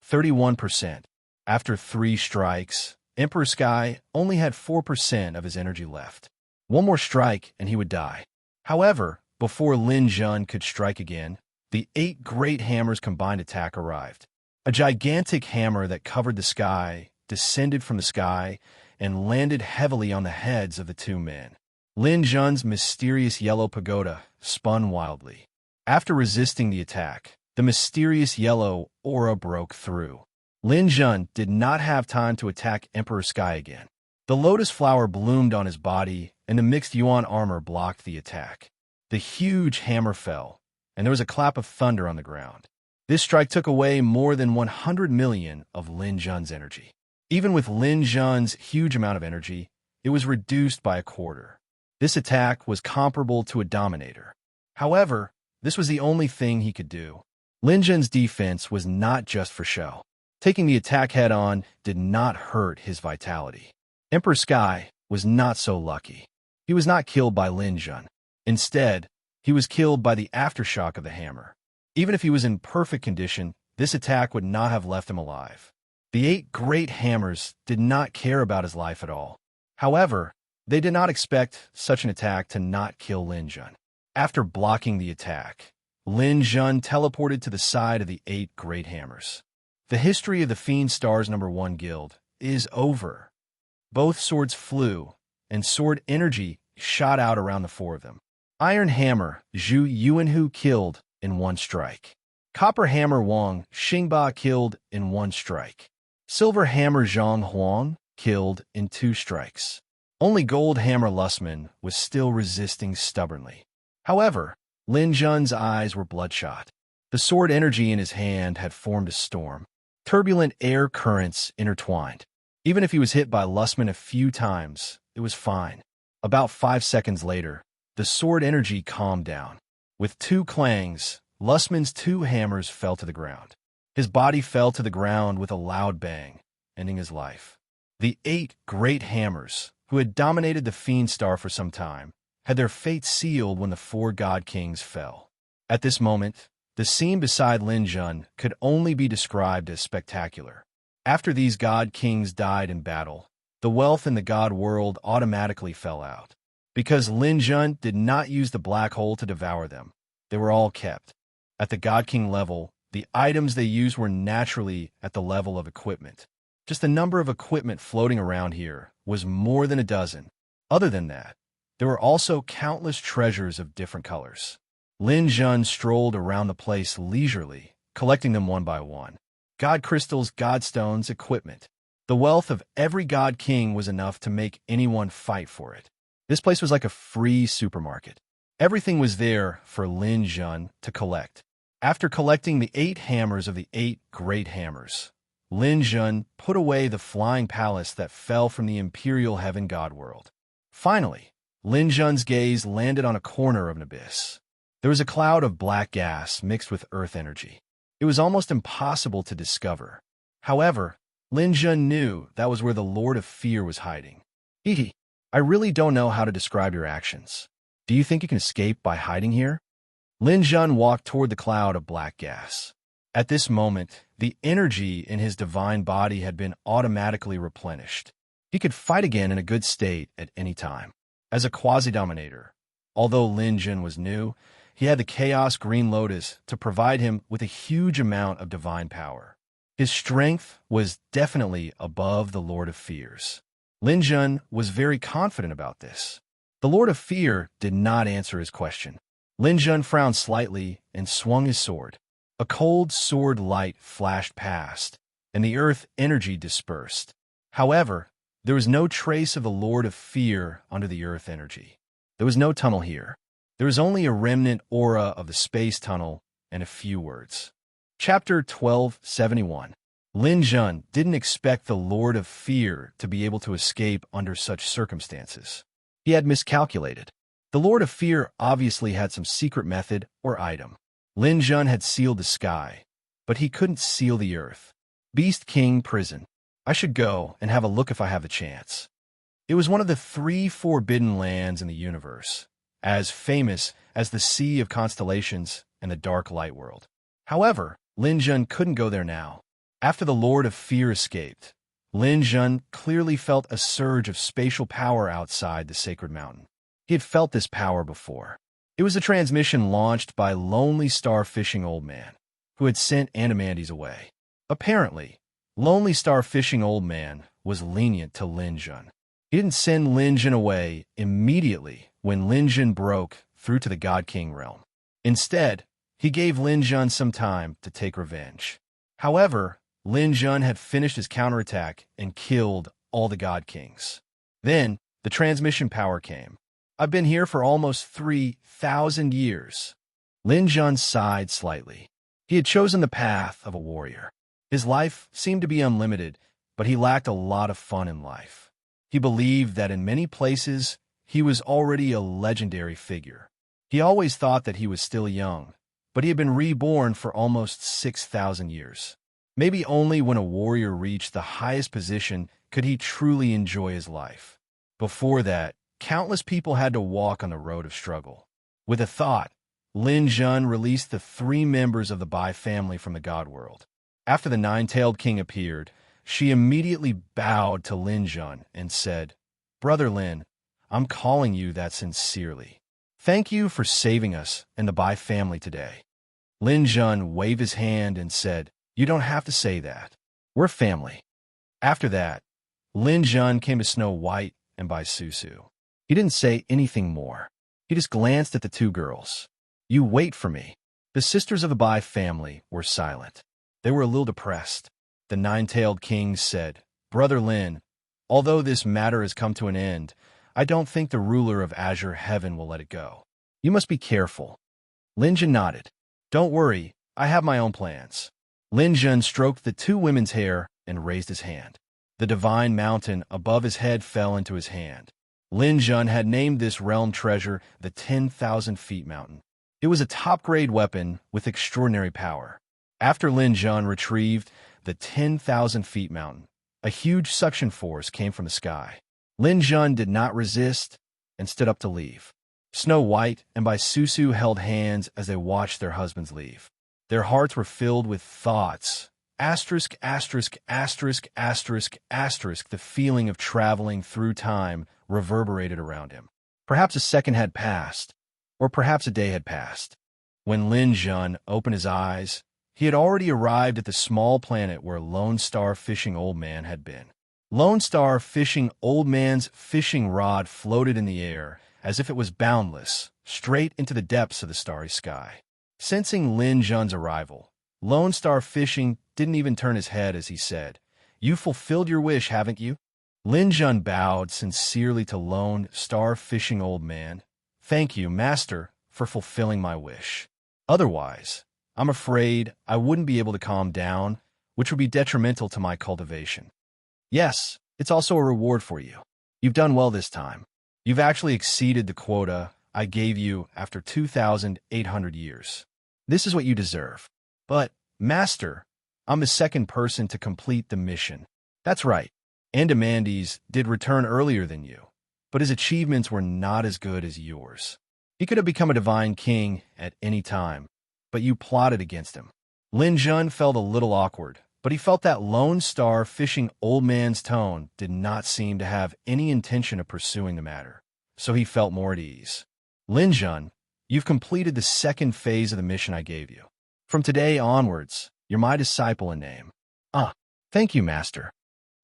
31%. After 3 strikes, Emperor Sky only had 4% of his energy left. One more strike and he would die. However, before Lin Jun could strike again, the 8 great hammers' combined attack arrived. A gigantic hammer that covered the sky descended from the sky and landed heavily on the heads of the 2 men. Lin Jun's mysterious yellow pagoda spun wildly. After resisting the attack, the mysterious yellow aura broke through. Lin Jun did not have time to attack Emperor Sky again. The lotus flower bloomed on his body, and the mixed yuan armor blocked the attack. The huge hammer fell, and there was a clap of thunder on the ground. This strike took away more than 100 million of Lin Jun's energy. Even with Lin Jun's huge amount of energy, it was reduced by a quarter. This attack was comparable to a dominator. However, this was the only thing he could do. Lin Jun's defense was not just for show. Taking the attack head-on did not hurt his vitality. Emperor Sky was not so lucky. He was not killed by Lin Jun. Instead, he was killed by the aftershock of the hammer. Even if he was in perfect condition, this attack would not have left him alive. The 8 great hammers did not care about his life at all. However, they did not expect such an attack to not kill Lin Jun. After blocking the attack, Lin Jun teleported to the side of the 8 great hammers. The history of the Fiend Stars No. 1 Guild is over. Both swords flew, and sword energy shot out around the 4 of them. Iron Hammer Zhu Yuanhu killed in 1 strike. Copper Hammer Wang Xingba killed in 1 strike. Silver Hammer Zhang Huang killed in 2 strikes. Only Gold Hammer Lustman was still resisting stubbornly. However, Lin Jun's eyes were bloodshot. The sword energy in his hand had formed a storm. Turbulent air currents intertwined. Even if he was hit by Lustman a few times, it was fine. About 5 seconds later, the sword energy calmed down. With 2 clangs, Lustman's 2 hammers fell to the ground. His body fell to the ground with a loud bang, ending his life. The 8 great hammers, who had dominated the Fiend Star for some time, had their fate sealed when the 4 God Kings fell. At this moment, the scene beside Lin Jun could only be described as spectacular. After these God Kings died in battle, the wealth in the God world automatically fell out. Because Lin Jun did not use the black hole to devour them, they were all kept. At the God King level, the items they used were naturally at the level of equipment. Just the number of equipment floating around here was more than a dozen. Other than that, there were also countless treasures of different colors. Lin Jun strolled around the place leisurely, collecting them one by one. God crystals, God stones, equipment. The wealth of every God King was enough to make anyone fight for it. This place was like a free supermarket. Everything was there for Lin Jun to collect. After collecting the 8 hammers of the 8 great hammers, Lin Jun put away the flying palace that fell from the Imperial Heaven God world. Finally, Lin Jun's gaze landed on a corner of an abyss. There was a cloud of black gas mixed with earth energy. It was almost impossible to discover. However, Lin Jun knew that was where the Lord of Fear was hiding. Hee, I really don't know how to describe your actions. Do you think you can escape by hiding here? Lin Jun walked toward the cloud of black gas. At this moment, the energy in his divine body had been automatically replenished. He could fight again in a good state at any time. As a quasi-dominator, although Lin Jun was new, he had the Chaos Green Lotus to provide him with a huge amount of divine power. His strength was definitely above the Lord of Fears. Lin Jun was very confident about this. The Lord of Fear did not answer his question. Lin Jun frowned slightly and swung his sword. A cold sword light flashed past, and the earth energy dispersed. However, there was no trace of the Lord of Fear under the earth energy. There was no tunnel here. There was only a remnant aura of the space tunnel and a few words. Chapter 1271. Lin Jun didn't expect the Lord of Fear to be able to escape under such circumstances. He had miscalculated. The Lord of Fear obviously had some secret method or item. Lin Jun had sealed the sky, but he couldn't seal the earth. Beast King Prison. I should go and have a look if I have the chance. It was one of the 3 forbidden lands in the universe, as famous as the Sea of Constellations and the Dark Light World. However, Lin Jun couldn't go there now. After the Lord of Fear escaped, Lin Jun clearly felt a surge of spatial power outside the sacred mountain. He had felt this power before. It was a transmission launched by Lonely Star Fishing Old Man, who had sent Animandes away. Apparently, Lonely Star Fishing Old Man was lenient to Lin Jun. He didn't send Lin Jun away immediately when Lin Jun broke through to the God King realm. Instead, he gave Lin Jun some time to take revenge. However, Lin Jun had finished his counterattack and killed all the God Kings. Then, the transmission power came. I've been here for almost 3,000 years. Lin Jun sighed slightly. He had chosen the path of a warrior. His life seemed to be unlimited, but he lacked a lot of fun in life. He believed that in many places, he was already a legendary figure. He always thought that he was still young, but he had been reborn for almost 6,000 years. Maybe only when a warrior reached the highest position could he truly enjoy his life. Before that, countless people had to walk on the road of struggle. With a thought, Lin Jun released the 3 members of the Bai family from the God world. After the 9-tailed king appeared, she immediately bowed to Lin Jun and said, "Brother Lin, I'm calling you that sincerely. Thank you for saving us and the Bai family today." Lin Jun waved his hand and said, "You don't have to say that. We're family." After that, Lin Jun came to Snow White and Bai Susu. He didn't say anything more. He just glanced at the 2 girls. "You wait for me." The sisters of the Bai family were silent. They were a little depressed. The 9-tailed king said, "Brother Lin, although this matter has come to an end, I don't think the ruler of Azure Heaven will let it go. You must be careful." Lin Jun nodded. "Don't worry, I have my own plans." Lin Jun stroked the 2 women's hair and raised his hand. The divine mountain above his head fell into his hand. Lin Jun had named this realm treasure the 10,000 Feet Mountain. It was a top-grade weapon with extraordinary power. After Lin Jun retrieved the 10,000 Feet Mountain, a huge suction force came from the sky. Lin Jun did not resist and stood up to leave. Snow White and Bai Susu held hands as they watched their husbands leave. Their hearts were filled with thoughts. Asterisk, asterisk, asterisk, asterisk, asterisk. The feeling of traveling through time reverberated around him. Perhaps a second had passed, or perhaps a day had passed. When Lin Jun opened his eyes, he had already arrived at the small planet where Lone Star Fishing Old Man had been. Lone Star Fishing Old Man's fishing rod floated in the air as if it was boundless, straight into the depths of the starry sky. Sensing Lin Jun's arrival, Lone Star Fishing didn't even turn his head as he said, "You fulfilled your wish, haven't you?" Lin Jun bowed sincerely to Lone Star Fishing Old Man. "Thank you, Master, for fulfilling my wish. Otherwise, I'm afraid I wouldn't be able to calm down, which would be detrimental to my cultivation. Yes, it's also a reward for you. You've done well this time. You've actually exceeded the quota I gave you after 2,800 years. This is what you deserve. But, Master, I'm the second person to complete the mission." "That's right. Animandes did return earlier than you, but his achievements were not as good as yours. He could have become a divine king at any time, but you plotted against him." Lin Jun felt a little awkward, but he felt that Lone Star Fishing Old Man's tone did not seem to have any intention of pursuing the matter, so he felt more at ease. "Lin Jun, you've completed the second phase of the mission I gave you. From today onwards, you're my disciple in name." "Ah, thank you, Master."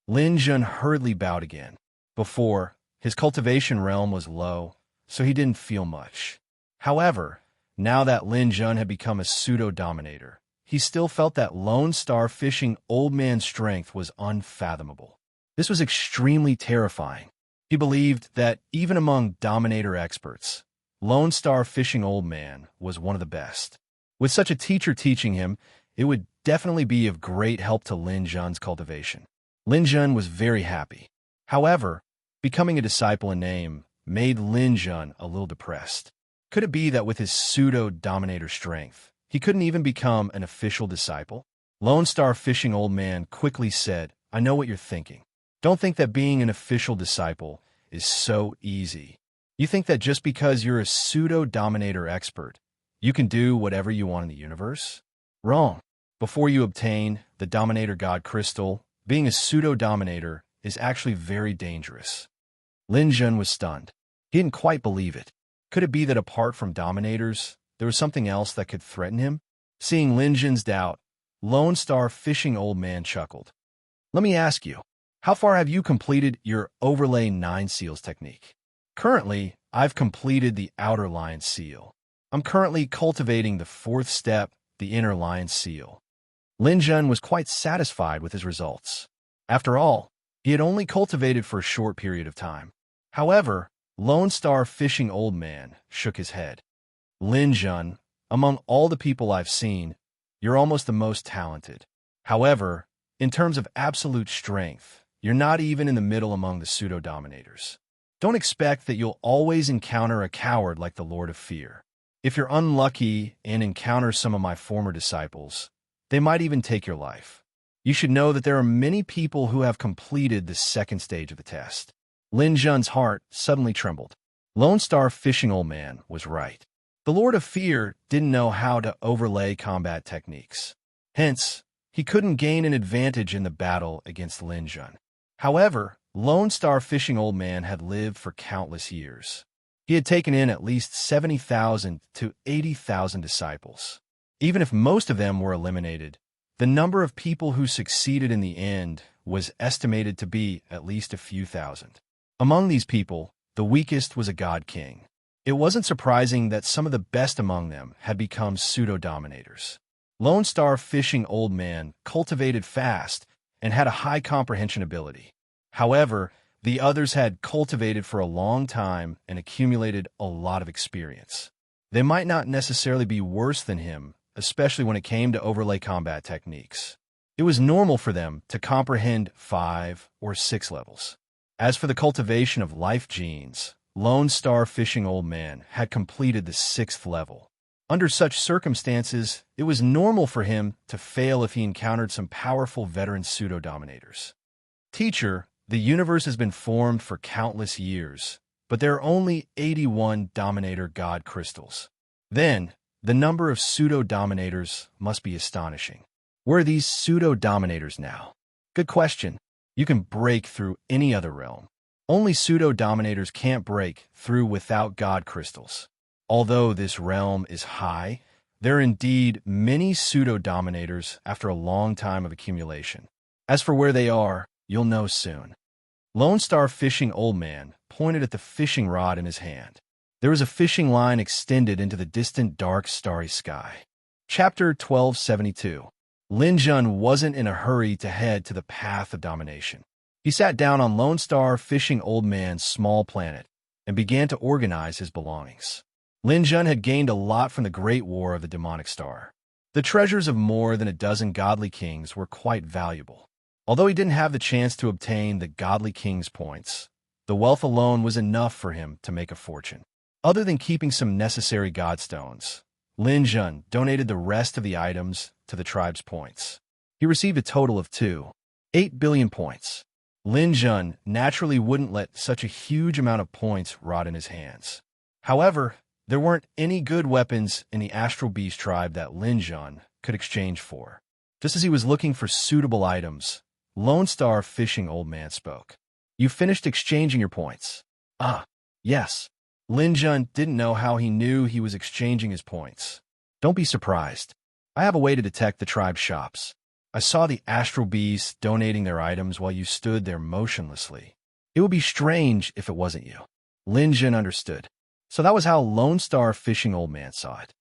Lin Jun hurriedly bowed again. Before, his cultivation realm was low, so he didn't feel much. However, Now that Lin Jun had become a pseudo-dominator, he still felt that Lone Star Fishing Old Man's strength was unfathomable. This was extremely terrifying. He believed that even among dominator experts, Lone Star Fishing Old Man was one of the best. With such a teacher teaching him, it would definitely be of great help to Lin Jun's cultivation. Lin Jun was very happy. However, becoming a disciple in name made Lin Jun a little depressed. Could it be that with his pseudo-dominator strength, he couldn't even become an official disciple? Lone Star Fishing Old Man quickly said, "I know what you're thinking. Don't think that being an official disciple is so easy. You think that just because you're a pseudo-dominator expert, you can do whatever you want in the universe? Wrong. Before you obtain the Dominator God Crystal, being a pseudo-dominator is actually very dangerous." Lin Jun was stunned. He didn't quite believe it. Could it be that apart from dominators, there was something else that could threaten him? Seeing Lin Jun's doubt, Lone Star Fishing Old Man chuckled. "Let me ask you, how far have you completed your overlay 9 seals technique?" "Currently, I've completed the outer lion seal. I'm currently cultivating the 4th step, the inner lion seal." Lin Jun was quite satisfied with his results. After all, he had only cultivated for a short period of time. However, Lone Star Fishing Old Man shook his head. "Lin Jun, among all the people I've seen, you're almost the most talented. However, in terms of absolute strength, you're not even in the middle among the pseudo-dominators. Don't expect that you'll always encounter a coward like the Lord of Fear. If you're unlucky and encounter some of my former disciples, they might even take your life. You should know that there are many people who have completed the 2nd stage of the test." Lin Jun's heart suddenly trembled. Lone Star Fishing Old Man was right. The Lord of Fear didn't know how to overlay combat techniques. Hence, he couldn't gain an advantage in the battle against Lin Jun. However, Lone Star Fishing Old Man had lived for countless years. He had taken in at least 70,000 to 80,000 disciples. Even if most of them were eliminated, the number of people who succeeded in the end was estimated to be at least a few thousand. Among these people, the weakest was a god king. It wasn't surprising that some of the best among them had become pseudo-dominators. Lone Star Fishing Old Man cultivated fast and had a high comprehension ability. However, the others had cultivated for a long time and accumulated a lot of experience. They might not necessarily be worse than him, especially when it came to overlay combat techniques. It was normal for them to comprehend 5 or 6 levels. As for the cultivation of life genes, Lone Star Fishing Old Man had completed the 6th level. Under such circumstances, it was normal for him to fail if he encountered some powerful veteran pseudo-dominators. "Teacher, the universe has been formed for countless years, but there are only 81 Dominator God crystals. Then, the number of pseudo-dominators must be astonishing. Where are these pseudo-dominators now?" "Good question. You can break through any other realm. Only pseudo-dominators can't break through without God crystals. Although this realm is high, there are indeed many pseudo-dominators after a long time of accumulation. As for where they are, you'll know soon." Lone Star Fishing Old Man pointed at the fishing rod in his hand. There was a fishing line extended into the distant dark starry sky. Chapter 1272. Lin Jun wasn't in a hurry to head to the path of domination. He sat down on Lone Star Fishing Old Man's small planet and began to organize his belongings. Lin Jun had gained a lot from the Great War of the Demonic Star. The treasures of more than a dozen godly kings were quite valuable. Although he didn't have the chance to obtain the godly king's points, the wealth alone was enough for him to make a fortune. Other than keeping some necessary godstones, Lin Jun donated the rest of the items to the tribe's points. He received a total of 2.8 billion points. Lin Jun naturally wouldn't let such a huge amount of points rot in his hands. However, there weren't any good weapons in the Astral Beast tribe that Lin Jun could exchange for. Just as he was looking for suitable items, Lone Star Fishing Old Man spoke. "You finished exchanging your points?" "Ah, yes." Lin Jun didn't know how he knew he was exchanging his points. "Don't be surprised. I have a way to detect the tribe shops. I saw the Astral Beasts donating their items while you stood there motionlessly. It would be strange if it wasn't you." Lin Jun understood. So that was how Lone Star Fishing Old Man saw it.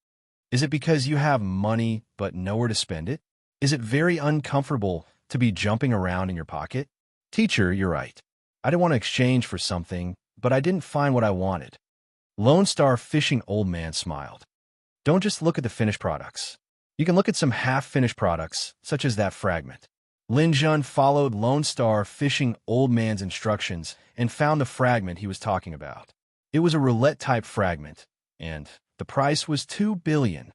Is it because you have money but nowhere to spend it? Is it very uncomfortable to be jumping around in your pocket? Teacher, you're right. I didn't want to exchange for something, but I didn't find what I wanted. Lone Star Fishing Old Man smiled. Don't just look at the finished products. You can look at some half-finished products, such as that fragment. Lin Jun followed Lone Star Fishing Old Man's instructions and found the fragment he was talking about. It was a roulette-type fragment, and the price was 2 billion.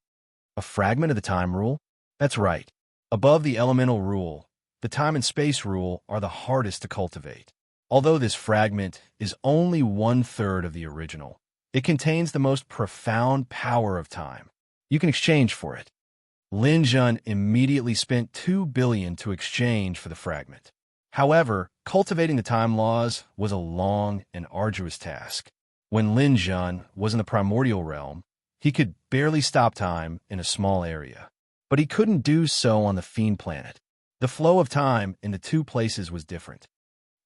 A fragment of the time rule? That's right. Above the elemental rule, the time and space rule are the hardest to cultivate. Although this fragment is only 1/3 of the original, it contains the most profound power of time. You can exchange for it. Lin Jun immediately spent 2 billion to exchange for the fragment. However, cultivating the time laws was a long and arduous task. When Lin Jun was in the primordial realm, he could barely stop time in a small area. But he couldn't do so on the Fiend planet. The flow of time in the two places was different.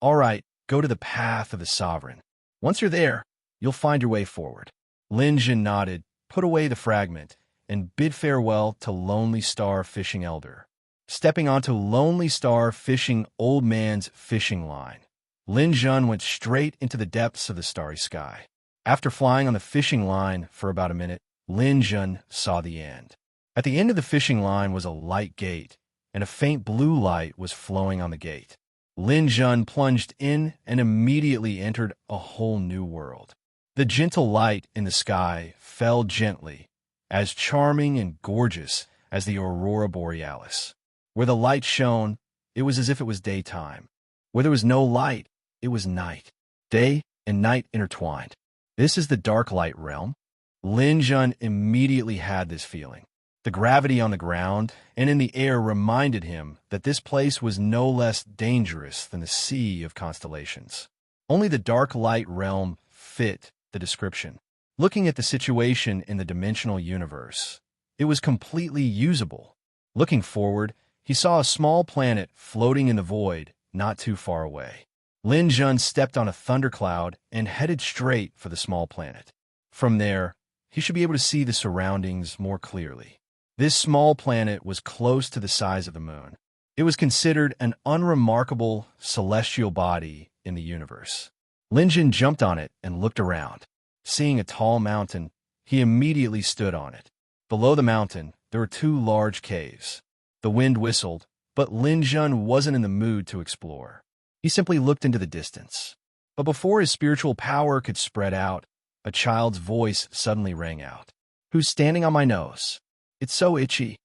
All right, go to the path of the Sovereign. Once you're there, you'll find your way forward. Lin Jun nodded, put away the fragment, and bid farewell to Lonely Star Fishing Elder. Stepping onto Lonely Star Fishing Old Man's fishing line, Lin Jun went straight into the depths of the starry sky. After flying on the fishing line for about a minute, Lin Jun saw the end. At the end of the fishing line was a light gate, and a faint blue light was flowing on the gate. Lin Jun plunged in and immediately entered a whole new world. The gentle light in the sky fell gently, as charming and gorgeous as the aurora borealis. Where the light shone, it was as if it was daytime. Where there was no light, it was night. Day and night intertwined. This is the dark light realm. Lin Jun immediately had this feeling. The gravity on the ground and in the air reminded him that this place was no less dangerous than the sea of constellations. Only the dark light realm fit the description. Looking at the situation in the dimensional universe, it was completely usable. Looking forward, he saw a small planet floating in the void not too far away. Lin Jun stepped on a thundercloud and headed straight for the small planet. From there, he should be able to see the surroundings more clearly. This small planet was close to the size of the moon. It was considered an unremarkable celestial body in the universe. Lin Jun jumped on it and looked around. Seeing a tall mountain, he immediately stood on it. Below the mountain, there were 2 large caves. The wind whistled, but Lin Jun wasn't in the mood to explore. He simply looked into the distance. But before his spiritual power could spread out, a child's voice suddenly rang out. "Who's standing on my nose? It's so itchy."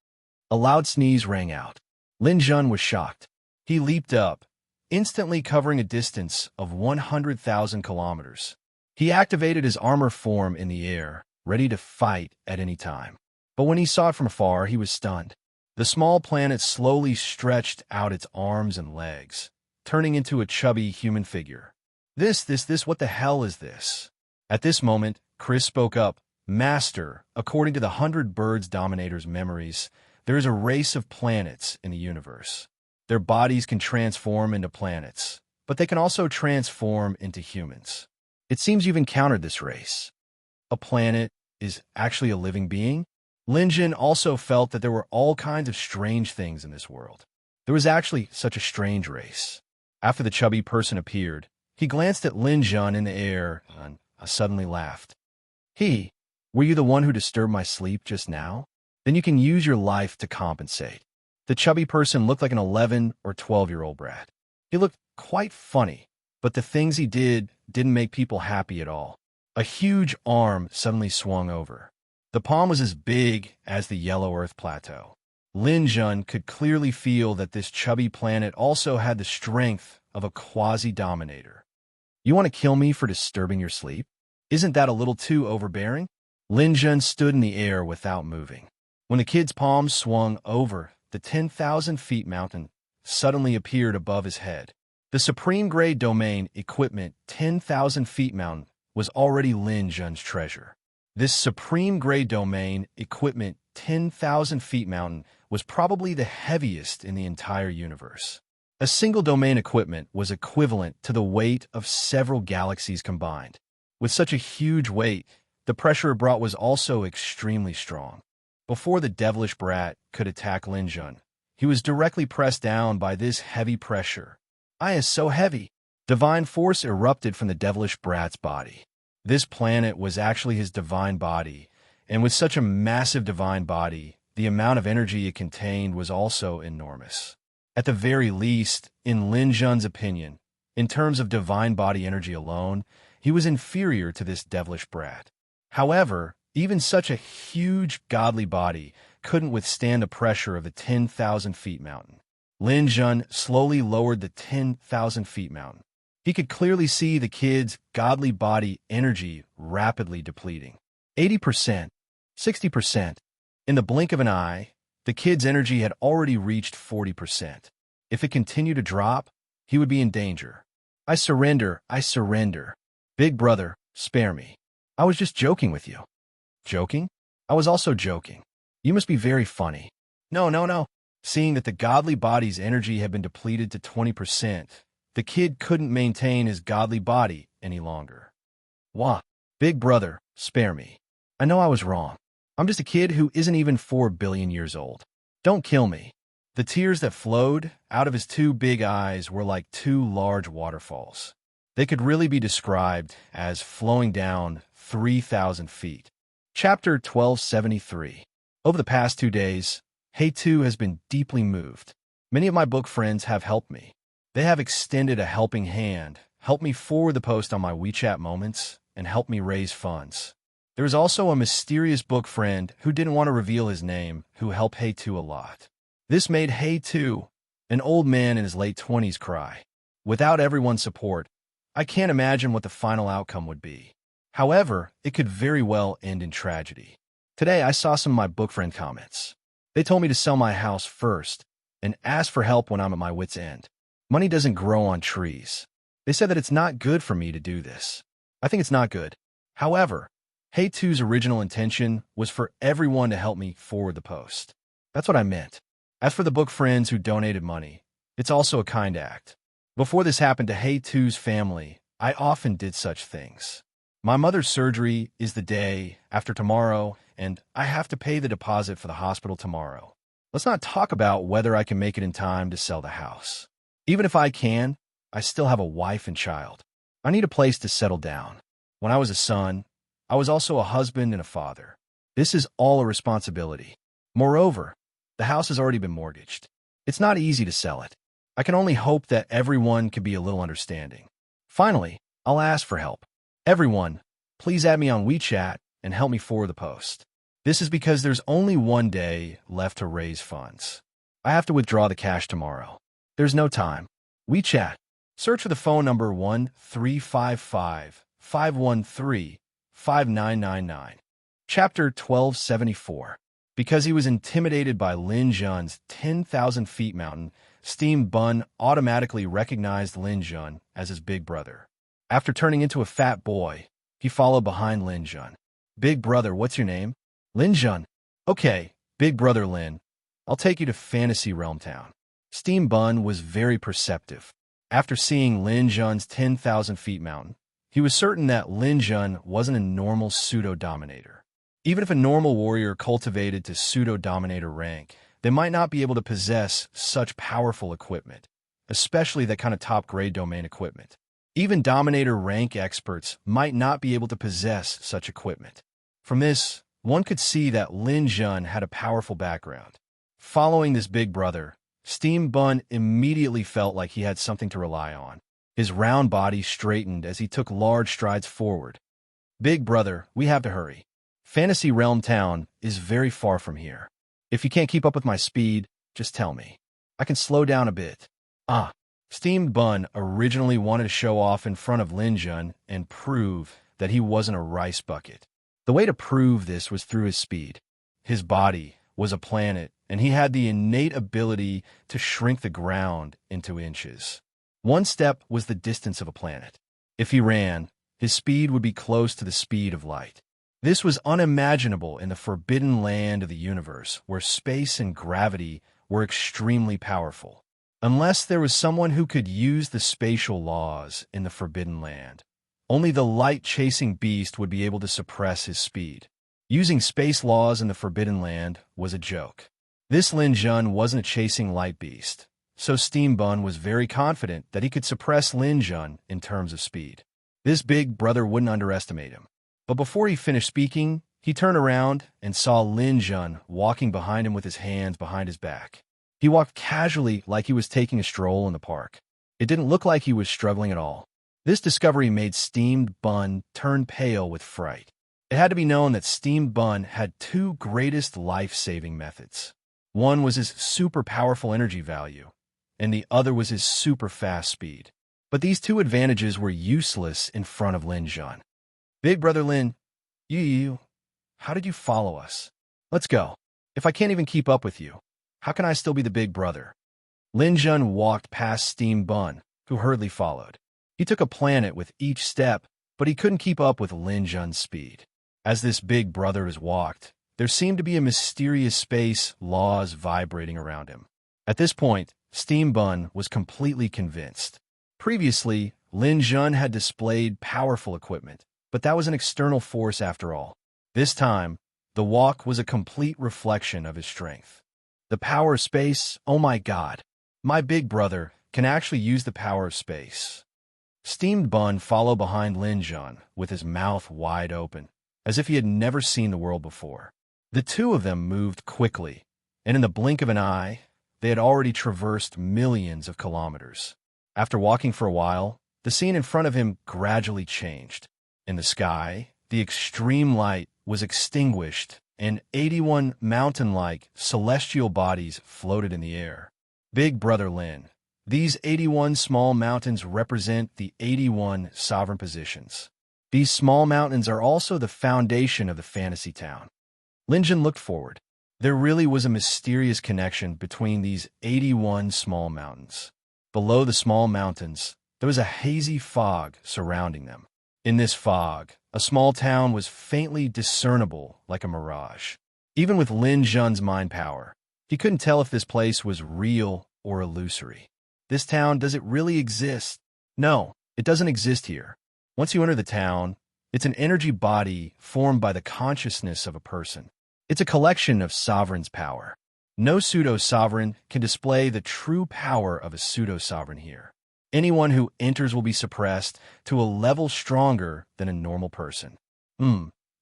A loud sneeze rang out. Lin Jun was shocked. He leaped up, instantly covering a distance of 100,000 kilometers. He activated his armor form in the air, ready to fight at any time. But when he saw it from afar, he was stunned. The small planet slowly stretched out its arms and legs, turning into a chubby human figure. This, what the hell is this? At this moment, Chris spoke up. "Master, according to the 100 Birds Dominator's memories, there is a race of planets in the universe. Their bodies can transform into planets, but they can also transform into humans. It seems you've encountered this race. A planet is actually a living being?" Lin Jun also felt that there were all kinds of strange things in this world. There was actually such a strange race. After the chubby person appeared, he glanced at Lin Jun in the air and suddenly laughed. "Were you the one who disturbed my sleep just now? Then you can use your life to compensate." The chubby person looked like an 11 or 12-year-old brat. He looked quite funny, but the things he didn't make people happy at all. A huge arm suddenly swung over. The palm was as big as the Yellow Earth Plateau. Lin Jun could clearly feel that this chubby planet also had the strength of a quasi-dominator. "You want to kill me for disturbing your sleep? Isn't that a little too overbearing?" Lin Jun stood in the air without moving. When the kid's palm swung over, the 10,000 feet mountain suddenly appeared above his head. The Supreme Grade Domain Equipment 10,000 feet mountain was already Lin Jun's treasure. This Supreme Grade Domain Equipment 10,000 feet mountain was probably the heaviest in the entire universe. A single domain equipment was equivalent to the weight of several galaxies combined. With such a huge weight, the pressure it brought was also extremely strong. Before the devilish brat could attack Lin Jun, he was directly pressed down by this heavy pressure. "I is so heavy." Divine force erupted from the devilish brat's body. This planet was actually his divine body, and with such a massive divine body, the amount of energy it contained was also enormous. At the very least, in Lin Jun's opinion, in terms of divine body energy alone, he was inferior to this devilish brat. However, even such a huge godly body couldn't withstand the pressure of the 10,000 feet mountain. Lin Jun slowly lowered the 10,000 feet mountain. He could clearly see the kid's godly body energy rapidly depleting. 80%, 60%. In the blink of an eye, the kid's energy had already reached 40%. If it continued to drop, he would be in danger. "I surrender, I surrender. Big brother, spare me. I was just joking with you." "Joking? I was also joking. You must be very funny." No, no, no. Seeing that the godly body's energy had been depleted to 20%, the kid couldn't maintain his godly body any longer. "Wah, big brother, spare me. I know I was wrong. I'm just a kid who isn't even 4 billion years old. Don't kill me." The tears that flowed out of his two big eyes were like two large waterfalls. They could really be described as flowing down 3,000 feet. Chapter 1273. Over the past 2 days, Hey2 has been deeply moved. Many of my book friends have helped me. They have extended a helping hand, helped me forward the post on my WeChat moments, and helped me raise funds. There is also a mysterious book friend who didn't want to reveal his name, who helped Hey2 a lot. This made Hey2, an old man in his late 20s, cry. Without everyone's support, I can't imagine what the final outcome would be. However, it could very well end in tragedy. Today, I saw some of my book friend comments. They told me to sell my house first and ask for help when I'm at my wit's end. Money doesn't grow on trees. They said that it's not good for me to do this. I think it's not good. However, Hey2's original intention was for everyone to help me forward the post. That's what I meant. As for the book friends who donated money, it's also a kind act. Before this happened to Hey2's family, I often did such things. My mother's surgery is the day after tomorrow, and I have to pay the deposit for the hospital tomorrow. Let's not talk about whether I can make it in time to sell the house. Even if I can, I still have a wife and child. I need a place to settle down. When I was a son, I was also a husband and a father. This is all a responsibility. Moreover, the house has already been mortgaged. It's not easy to sell it. I can only hope that everyone can be a little understanding. Finally, I'll ask for help. Everyone, please add me on WeChat and help me forward the post. This is because there's only 1 day left to raise funds. I have to withdraw the cash tomorrow. There's no time. WeChat. Search for the phone number 1-355-513-5999. Chapter 1274. Because he was intimidated by Lin Jun's 10,000 feet mountain, Steam Bun automatically recognized Lin Jun as his big brother. After turning into a fat boy, he followed behind Lin Jun. "Big brother, what's your name?" "Lin Jun." "Okay, big brother Lin. I'll take you to Fantasy Realm Town." Steam Bun was very perceptive. After seeing Lin Jun's 10,000 feet mountain, he was certain that Lin Jun wasn't a normal pseudo-dominator. Even if a normal warrior cultivated to pseudo-dominator rank, they might not be able to possess such powerful equipment, especially that kind of top-grade domain equipment. Even dominator rank experts might not be able to possess such equipment. From this, one could see that Lin Jun had a powerful background. Following this big brother, Steam Bun immediately felt like he had something to rely on. His round body straightened as he took large strides forward. "Big brother, we have to hurry. Fantasy Realm Town is very far from here. If you can't keep up with my speed, just tell me. I can slow down a bit." Steam Bun originally wanted to show off in front of Lin Jun and prove that he wasn't a rice bucket. The way to prove this was through his speed. His body was a planet, and he had the innate ability to shrink the ground into inches. 1 step was the distance of a planet. If he ran, his speed would be close to the speed of light. This was unimaginable in the forbidden land of the universe, where space and gravity were extremely powerful. Unless there was someone who could use the spatial laws in the forbidden land, only the light-chasing beast would be able to suppress his speed. Using space laws in the Forbidden Land was a joke. This Lin Jun wasn't a chasing light beast, so Steam Bun was very confident that he could suppress Lin Jun in terms of speed. This big brother wouldn't underestimate him. But before he finished speaking, he turned around and saw Lin Jun walking behind him with his hands behind his back. He walked casually like he was taking a stroll in the park. It didn't look like he was struggling at all. This discovery made Steamed Bun turn pale with fright. It had to be known that Steamed Bun had two greatest life-saving methods. One was his super powerful energy value, and the other was his super fast speed. But these two advantages were useless in front of Lin Jun. Big brother Lin, how did you follow us? Let's go. If I can't even keep up with you, how can I still be the big brother? Lin Jun walked past Steam Bun, who hurriedly followed. He took a planet with each step, but he couldn't keep up with Lin Jun's speed. As this big brother walked, there seemed to be a mysterious space laws vibrating around him. At this point, Steam Bun was completely convinced. Previously, Lin Jun had displayed powerful equipment, but that was an external force after all. This time, the walk was a complete reflection of his strength. The power of space, oh my god. My big brother can actually use the power of space. Steamed Bun followed behind Lin Jun with his mouth wide open, as if he had never seen the world before. The two of them moved quickly, and in the blink of an eye, they had already traversed millions of kilometers. After walking for a while, the scene in front of him gradually changed. In the sky, the extreme light was extinguished, and 81 mountain-like celestial bodies floated in the air. Big brother Lin, these 81 small mountains represent the 81 sovereign positions. These small mountains are also the foundation of the fantasy town. Lin Jun looked forward. There really was a mysterious connection between these 81 small mountains. Below the small mountains, there was a hazy fog surrounding them. In this fog, a small town was faintly discernible like a mirage. Even with Lin Jun's mind power, he couldn't tell if this place was real or illusory. This town, does it really exist? No, it doesn't exist here. Once you enter the town, it's an energy body formed by the consciousness of a person. It's a collection of sovereign's power. No pseudo-sovereign can display the true power of a pseudo-sovereign here. Anyone who enters will be suppressed to a level stronger than a normal person.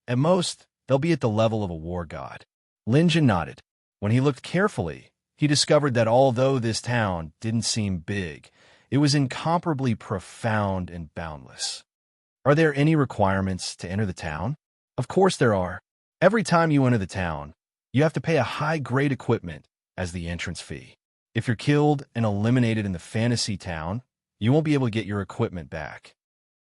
At most, they'll be at the level of a war god. Lin Jun nodded. When he looked carefully, he discovered that although this town didn't seem big, it was incomparably profound and boundless. Are there any requirements to enter the town? Of course there are. Every time you enter the town, you have to pay a high-grade equipment as the entrance fee. If you're killed and eliminated in the fantasy town, you won't be able to get your equipment back.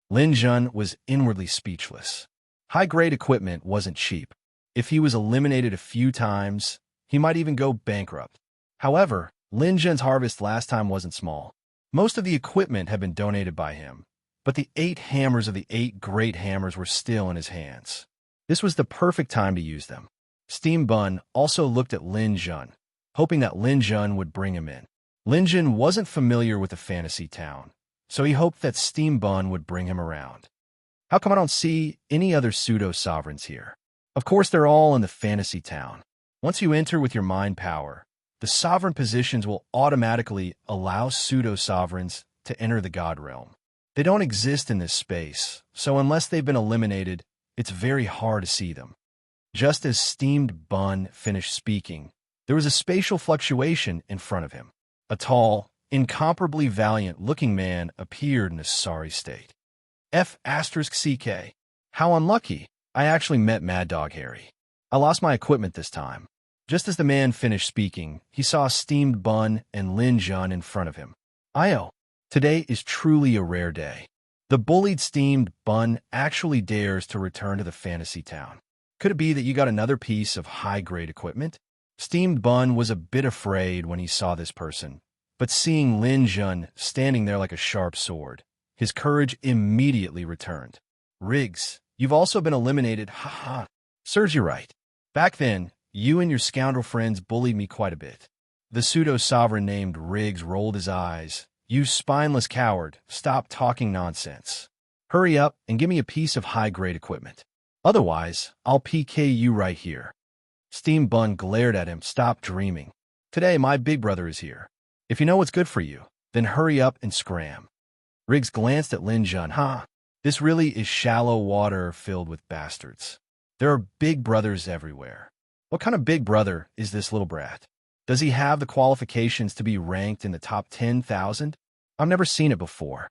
Lin Jun was inwardly speechless. High-grade equipment wasn't cheap. If he was eliminated a few times, he might even go bankrupt. However, Lin Jun's harvest last time wasn't small. Most of the equipment had been donated by him, but the 8 hammers of the 8 great hammers were still in his hands. This was the perfect time to use them. Steam Bun also looked at Lin Jun, hoping that Lin Jun would bring him in. Lin Jun wasn't familiar with the fantasy town, so he hoped that Steam Bun would bring him around. How come I don't see any other pseudo-sovereigns here? Of course they're all in the fantasy town. Once you enter with your mind power, the sovereign positions will automatically allow pseudo-sovereigns to enter the god realm. They don't exist in this space, so unless they've been eliminated, it's very hard to see them. Just as Steamed Bun finished speaking, there was a spatial fluctuation in front of him. A tall, incomparably valiant-looking man appeared in a sorry state. F***CK. How unlucky. I actually met Mad Dog Harry. I lost my equipment this time. Just as the man finished speaking, he saw Steamed Bun and Lin Jun in front of him. Io, today is truly a rare day. The bullied Steamed Bun actually dares to return to the fantasy town. Could it be that you got another piece of high-grade equipment? Steamed Bun was a bit afraid when he saw this person, but seeing Lin Jun standing there like a sharp sword, his courage immediately returned. Riggs, you've also been eliminated, haha. Serves you right. Back then, you and your scoundrel friends bullied me quite a bit. The pseudo-sovereign named Riggs rolled his eyes. You spineless coward, stop talking nonsense. Hurry up and give me a piece of high-grade equipment. Otherwise, I'll PK you right here. Steam Bun glared at him. Stop dreaming. Today, my big brother is here. If you know what's good for you, then hurry up and scram. Riggs glanced at Lin Jun. This really is shallow water filled with bastards. There are big brothers everywhere. What kind of big brother is this little brat? Does he have the qualifications to be ranked in the top 10,000? I've never seen it before.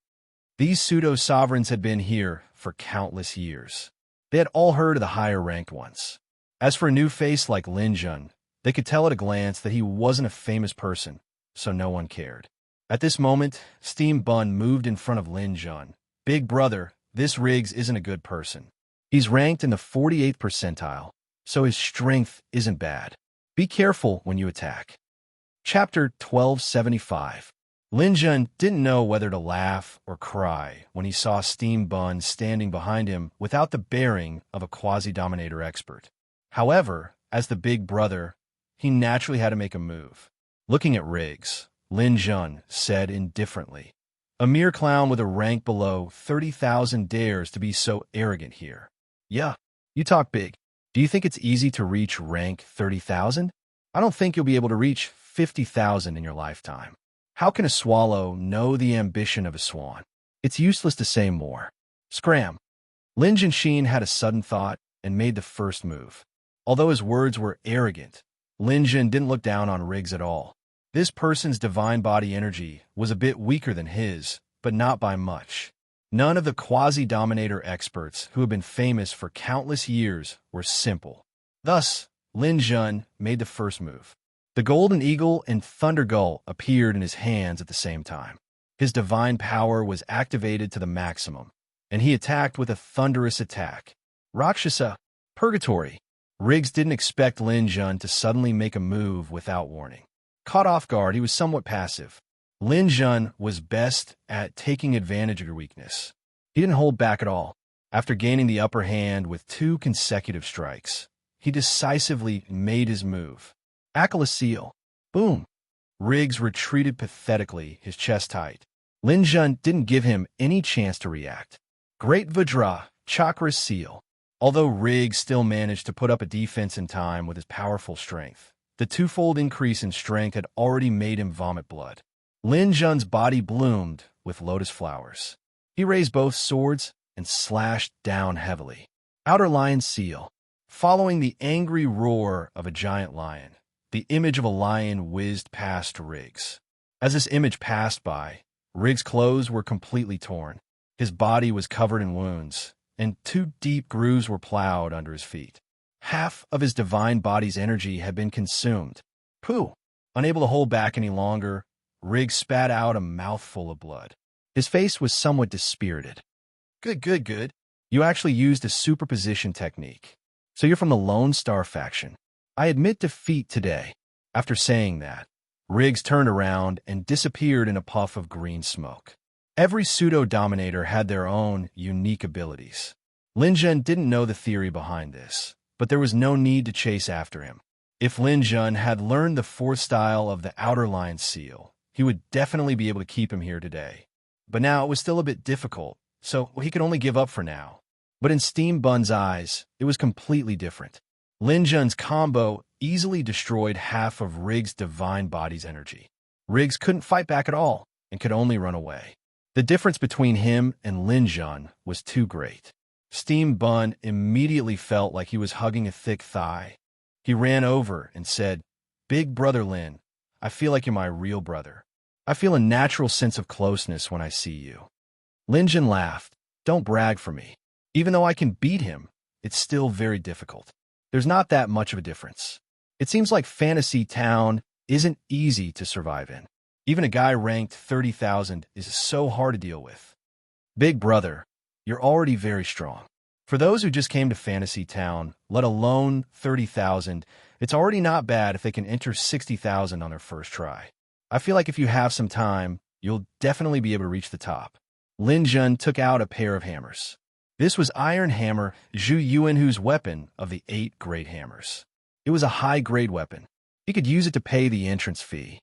These pseudo-sovereigns had been here for countless years. They had all heard of the higher-ranked ones. As for a new face like Lin Jun, they could tell at a glance that he wasn't a famous person, so no one cared. At this moment, Steam Bun moved in front of Lin Jun. Big brother, this Riggs isn't a good person. He's ranked in the 48th percentile, so his strength isn't bad. Be careful when you attack. Chapter 1275. Lin Jun didn't know whether to laugh or cry when he saw Steam Bun standing behind him without the bearing of a quasi-dominator expert. However, as the big brother, he naturally had to make a move. Looking at Riggs, Lin Jun said indifferently, "A mere clown with a rank below 30,000 dares to be so arrogant here. Yeah, you talk big. Do you think it's easy to reach rank 30,000? I don't think you'll be able to reach 50,000 in your lifetime. How can a swallow know the ambition of a swan? It's useless to say more. Scram." Lin Jinshin had a sudden thought and made the first move. Although his words were arrogant, Lin Jun didn't look down on Riggs at all. This person's divine body energy was a bit weaker than his, but not by much. None of the quasi-dominator experts who have been famous for countless years were simple. Thus, Lin Jun made the first move. The Golden Eagle and Thunder Gull appeared in his hands at the same time. His divine power was activated to the maximum, and he attacked with a thunderous attack. Rakshasa, Purgatory. Riggs didn't expect Lin Jun to suddenly make a move without warning. Caught off guard, he was somewhat passive. Lin Jun was best at taking advantage of your weakness. He didn't hold back at all. After gaining the upper hand with 2 consecutive strikes, he decisively made his move. Akala Seal. Boom. Riggs retreated pathetically, his chest tight. Lin Jun didn't give him any chance to react. Great Vajra, Chakra Seal. Although Riggs still managed to put up a defense in time with his powerful strength, the twofold increase in strength had already made him vomit blood. Lin Jun's body bloomed with lotus flowers. He raised both swords and slashed down heavily. Outer Lion Seal. Following the angry roar of a giant lion, the image of a lion whizzed past Riggs. As this image passed by, Riggs' clothes were completely torn. His body was covered in wounds, and 2 deep grooves were plowed under his feet. Half of his divine body's energy had been consumed. Pooh! Unable to hold back any longer, Riggs spat out a mouthful of blood. His face was somewhat dispirited. Good. You actually used a superposition technique. So you're from the Lone Star faction. I admit defeat today. After saying that, Riggs turned around and disappeared in a puff of green smoke. Every pseudo-dominator had their own unique abilities. Lin Jun didn't know the theory behind this, but there was no need to chase after him. If Lin Jun had learned the 4th style of the Outer Lion Seal, he would definitely be able to keep him here today. But now it was still a bit difficult, so he could only give up for now. But in Steam Bun's eyes, it was completely different. Lin Jun's combo easily destroyed half of Riggs' divine body's energy. Riggs couldn't fight back at all and could only run away. The difference between him and Lin Jun was too great. Steam Bun immediately felt like he was hugging a thick thigh. He ran over and said, "Big brother Lin, I feel like you're my real brother. I feel a natural sense of closeness when I see you." Lin Jun laughed. "Don't brag for me. Even though I can beat him, it's still very difficult. There's not that much of a difference. It seems like Fantasy Town isn't easy to survive in. Even a guy ranked 30,000 is so hard to deal with. Big brother, you're already very strong. For those who just came to Fantasy Town, let alone 30,000, it's already not bad if they can enter 60,000 on their first try. I feel like if you have some time, you'll definitely be able to reach the top." Lin Jun took out a pair of hammers. This was Iron Hammer, Zhu Yuanhu's weapon of the 8 great hammers. It was a high-grade weapon. He could use it to pay the entrance fee.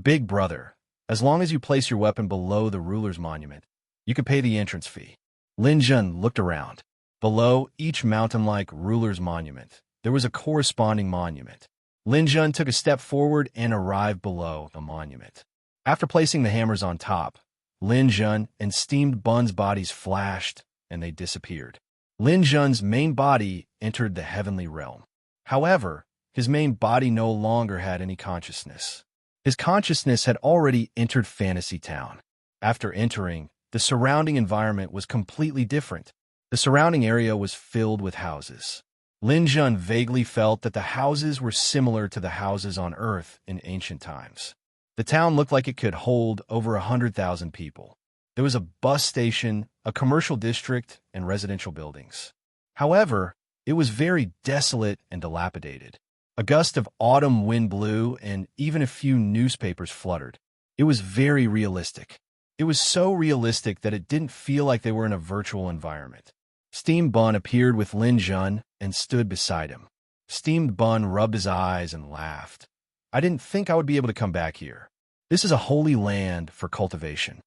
"Big brother, as long as you place your weapon below the ruler's monument, you could pay the entrance fee." Lin Jun looked around. Below each mountain-like ruler's monument, there was a corresponding monument. Lin Jun took a step forward and arrived below the monument. After placing the hammers on top, Lin Jun and Steamed Bun's bodies flashed, and they disappeared. Lin Jun's main body entered the heavenly realm. However, his main body no longer had any consciousness. His consciousness had already entered Fantasy Town. After entering, the surrounding environment was completely different. The surrounding area was filled with houses. Lin Jun vaguely felt that the houses were similar to the houses on Earth in ancient times. The town looked like it could hold over 100,000 people. There was a bus station, a commercial district, and residential buildings. However, it was very desolate and dilapidated. A gust of autumn wind blew, and even a few newspapers fluttered. It was very realistic. It was so realistic that it didn't feel like they were in a virtual environment. Steamed Bun appeared with Lin Jun and stood beside him. Steamed Bun rubbed his eyes and laughed. I didn't think I would be able to come back here. This is a holy land for cultivation.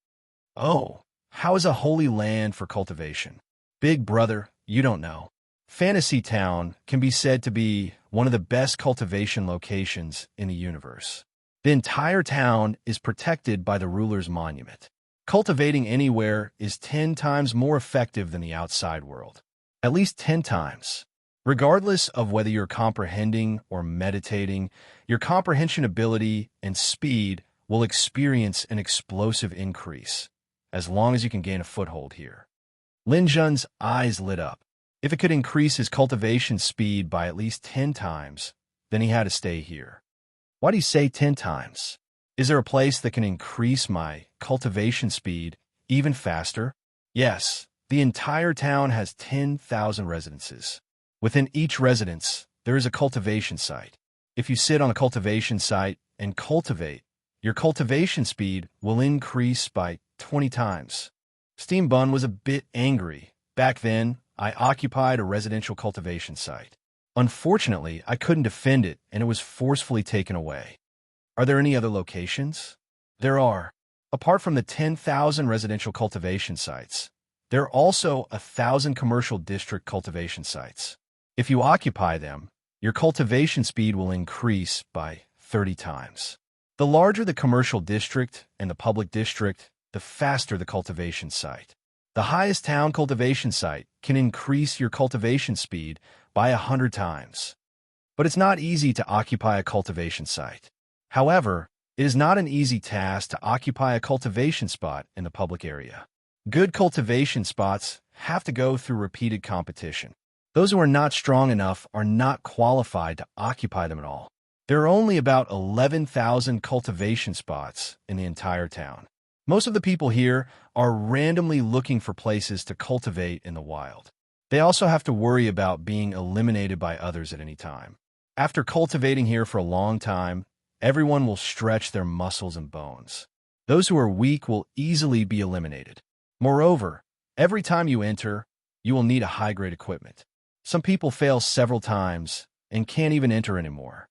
Oh, how is a holy land for cultivation? Big brother, you don't know. Fantasy Town can be said to be one of the best cultivation locations in the universe. The entire town is protected by the ruler's monument. Cultivating anywhere is 10 times more effective than the outside world. At least 10 times. Regardless of whether you're comprehending or meditating, your comprehension ability and speed will experience an explosive increase, as long as you can gain a foothold here. Lin Jun's eyes lit up. If it could increase his cultivation speed by at least 10 times, then he had to stay here. Why do you say 10 times? Is there a place that can increase my cultivation speed even faster? Yes, the entire town has 10,000 residences. Within each residence, there is a cultivation site. If you sit on a cultivation site and cultivate, your cultivation speed will increase by 20 times. Steamed Bun was a bit angry. Back then, I occupied a residential cultivation site. Unfortunately, I couldn't defend it, and it was forcefully taken away. Are there any other locations? There are. Apart from the 10,000 residential cultivation sites, there are also 1,000 commercial district cultivation sites. If you occupy them, your cultivation speed will increase by 30 times. The larger the commercial district and the public district, the faster the cultivation site. The highest town cultivation site can increase your cultivation speed by 100 times. But it's not easy to occupy a cultivation site. However, it is not an easy task to occupy a cultivation spot in the public area. Good cultivation spots have to go through repeated competition. Those who are not strong enough are not qualified to occupy them at all. There are only about 11,000 cultivation spots in the entire town. Most of the people here are randomly looking for places to cultivate in the wild. They also have to worry about being eliminated by others at any time. After cultivating here for a long time, everyone will stretch their muscles and bones. Those who are weak will easily be eliminated. Moreover, every time you enter, you will need a high-grade equipment. Some people fail several times and can't even enter anymore.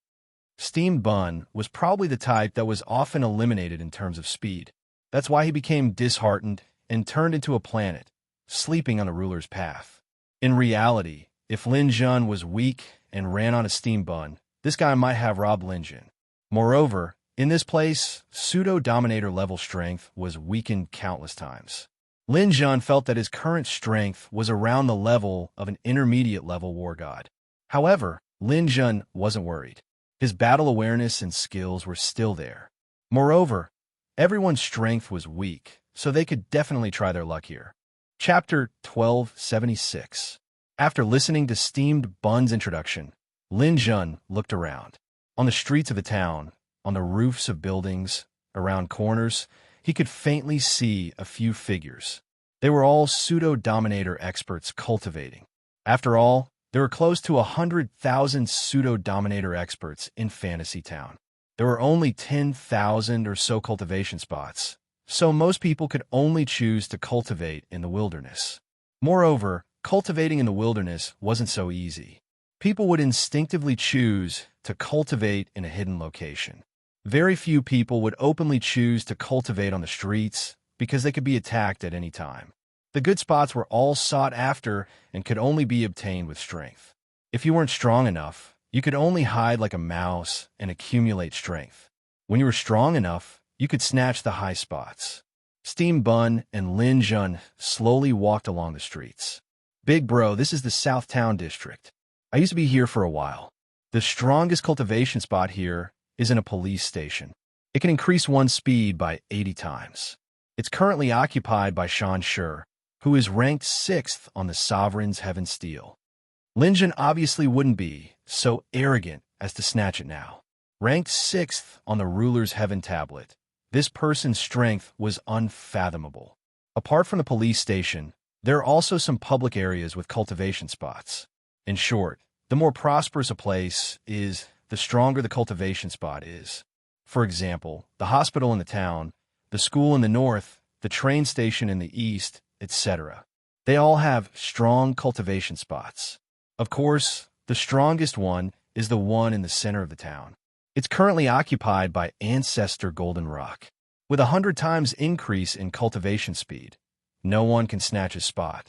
Steamed Bun was probably the type that was often eliminated in terms of speed. That's why he became disheartened and turned into a planet, sleeping on a ruler's path. In reality, if Lin Jun was weak and ran on a Steamed Bun, this guy might have robbed Lin Jun. Moreover, in this place, pseudo-dominator level strength was weakened countless times. Lin Jun felt that his current strength was around the level of an intermediate level war god. However, Lin Jun wasn't worried. His battle awareness and skills were still there. Moreover, everyone's strength was weak, so they could definitely try their luck here. Chapter 1276. After listening to Steamed Bun's introduction, Lin Jun looked around. On the streets of the town, on the roofs of buildings, around corners, he could faintly see a few figures. They were all pseudo-dominator experts cultivating. After all, there were close to 100,000 pseudo-dominator experts in Fantasy Town. There were only 10,000 or so cultivation spots, so most people could only choose to cultivate in the wilderness. Moreover, cultivating in the wilderness wasn't so easy. People would instinctively choose to cultivate in a hidden location. Very few people would openly choose to cultivate on the streets because they could be attacked at any time. The good spots were all sought after and could only be obtained with strength. If you weren't strong enough, you could only hide like a mouse and accumulate strength. When you were strong enough, you could snatch the high spots. Steam Bun and Lin Jun slowly walked along the streets. Big bro, this is the Southtown district. I used to be here for a while. The strongest cultivation spot here is in a police station. It can increase one's speed by 80 times. It's currently occupied by Sean Schur, who is ranked 6th on the Sovereign's Heaven Steel. Lin Jun obviously wouldn't be so arrogant as to snatch it now. Ranked 6th on the Ruler's Heaven Tablet, this person's strength was unfathomable. Apart from the police station, there are also some public areas with cultivation spots. In short, the more prosperous a place is, the stronger the cultivation spot is. For example, the hospital in the town, the school in the north, the train station in the east, etc. They all have strong cultivation spots. Of course, the strongest one is the one in the center of the town. It's currently occupied by Ancestor Golden Rock. With 100 times increase in cultivation speed, no one can snatch his spot.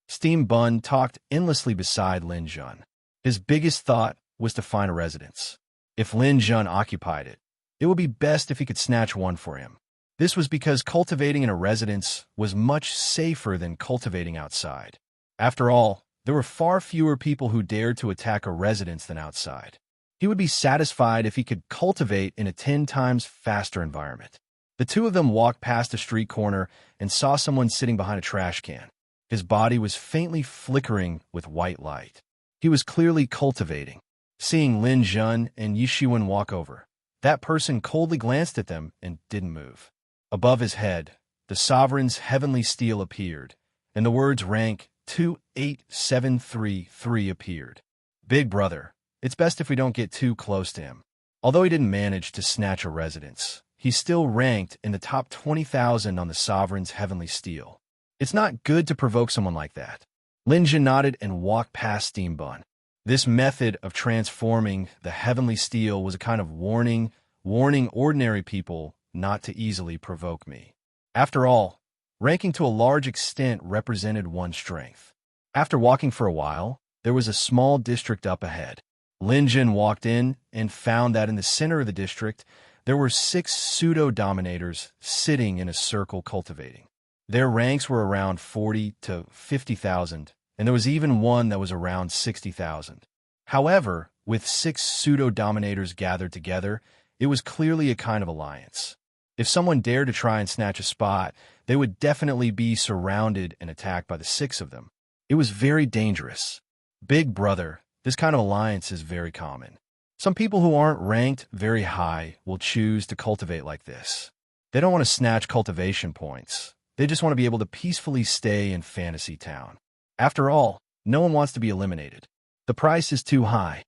Steam Bun talked endlessly beside Lin Jun. His biggest thought was to find a residence. If Lin Jun occupied it, it would be best if he could snatch one for him. This was because cultivating in a residence was much safer than cultivating outside. After all, there were far fewer people who dared to attack a residence than outside. He would be satisfied if he could cultivate in a 10 times faster environment. The two of them walked past a street corner and saw someone sitting behind a trash can. His body was faintly flickering with white light. He was clearly cultivating. Seeing Lin Jun and Yishuan walk over, that person coldly glanced at them and didn't move. Above his head, the Sovereign's heavenly steel appeared, and the words rank 28733 appeared. Big brother, it's best if we don't get too close to him. Although he didn't manage to snatch a residence, he's still ranked in the top 20,000 on the Sovereign's heavenly steel. It's not good to provoke someone like that. Lin Jun nodded and walked past Steam Bun. This method of transforming the heavenly steel was a kind of warning ordinary people not to easily provoke me. After all, ranking to a large extent represented one's strength. After walking for a while, there was a small district up ahead. Lin Jun walked in and found that in the center of the district, there were 6 pseudo-dominators sitting in a circle cultivating. Their ranks were around 40 to 50,000, and there was even one that was around 60,000. However, with 6 pseudo-dominators gathered together, it was clearly a kind of alliance. If someone dared to try and snatch a spot, they would definitely be surrounded and attacked by the 6 of them. It was very dangerous. Big brother, this kind of alliance is very common. Some people who aren't ranked very high will choose to cultivate like this. They don't want to snatch cultivation points. They just want to be able to peacefully stay in Fantasy Town. After all, no one wants to be eliminated. The price is too high.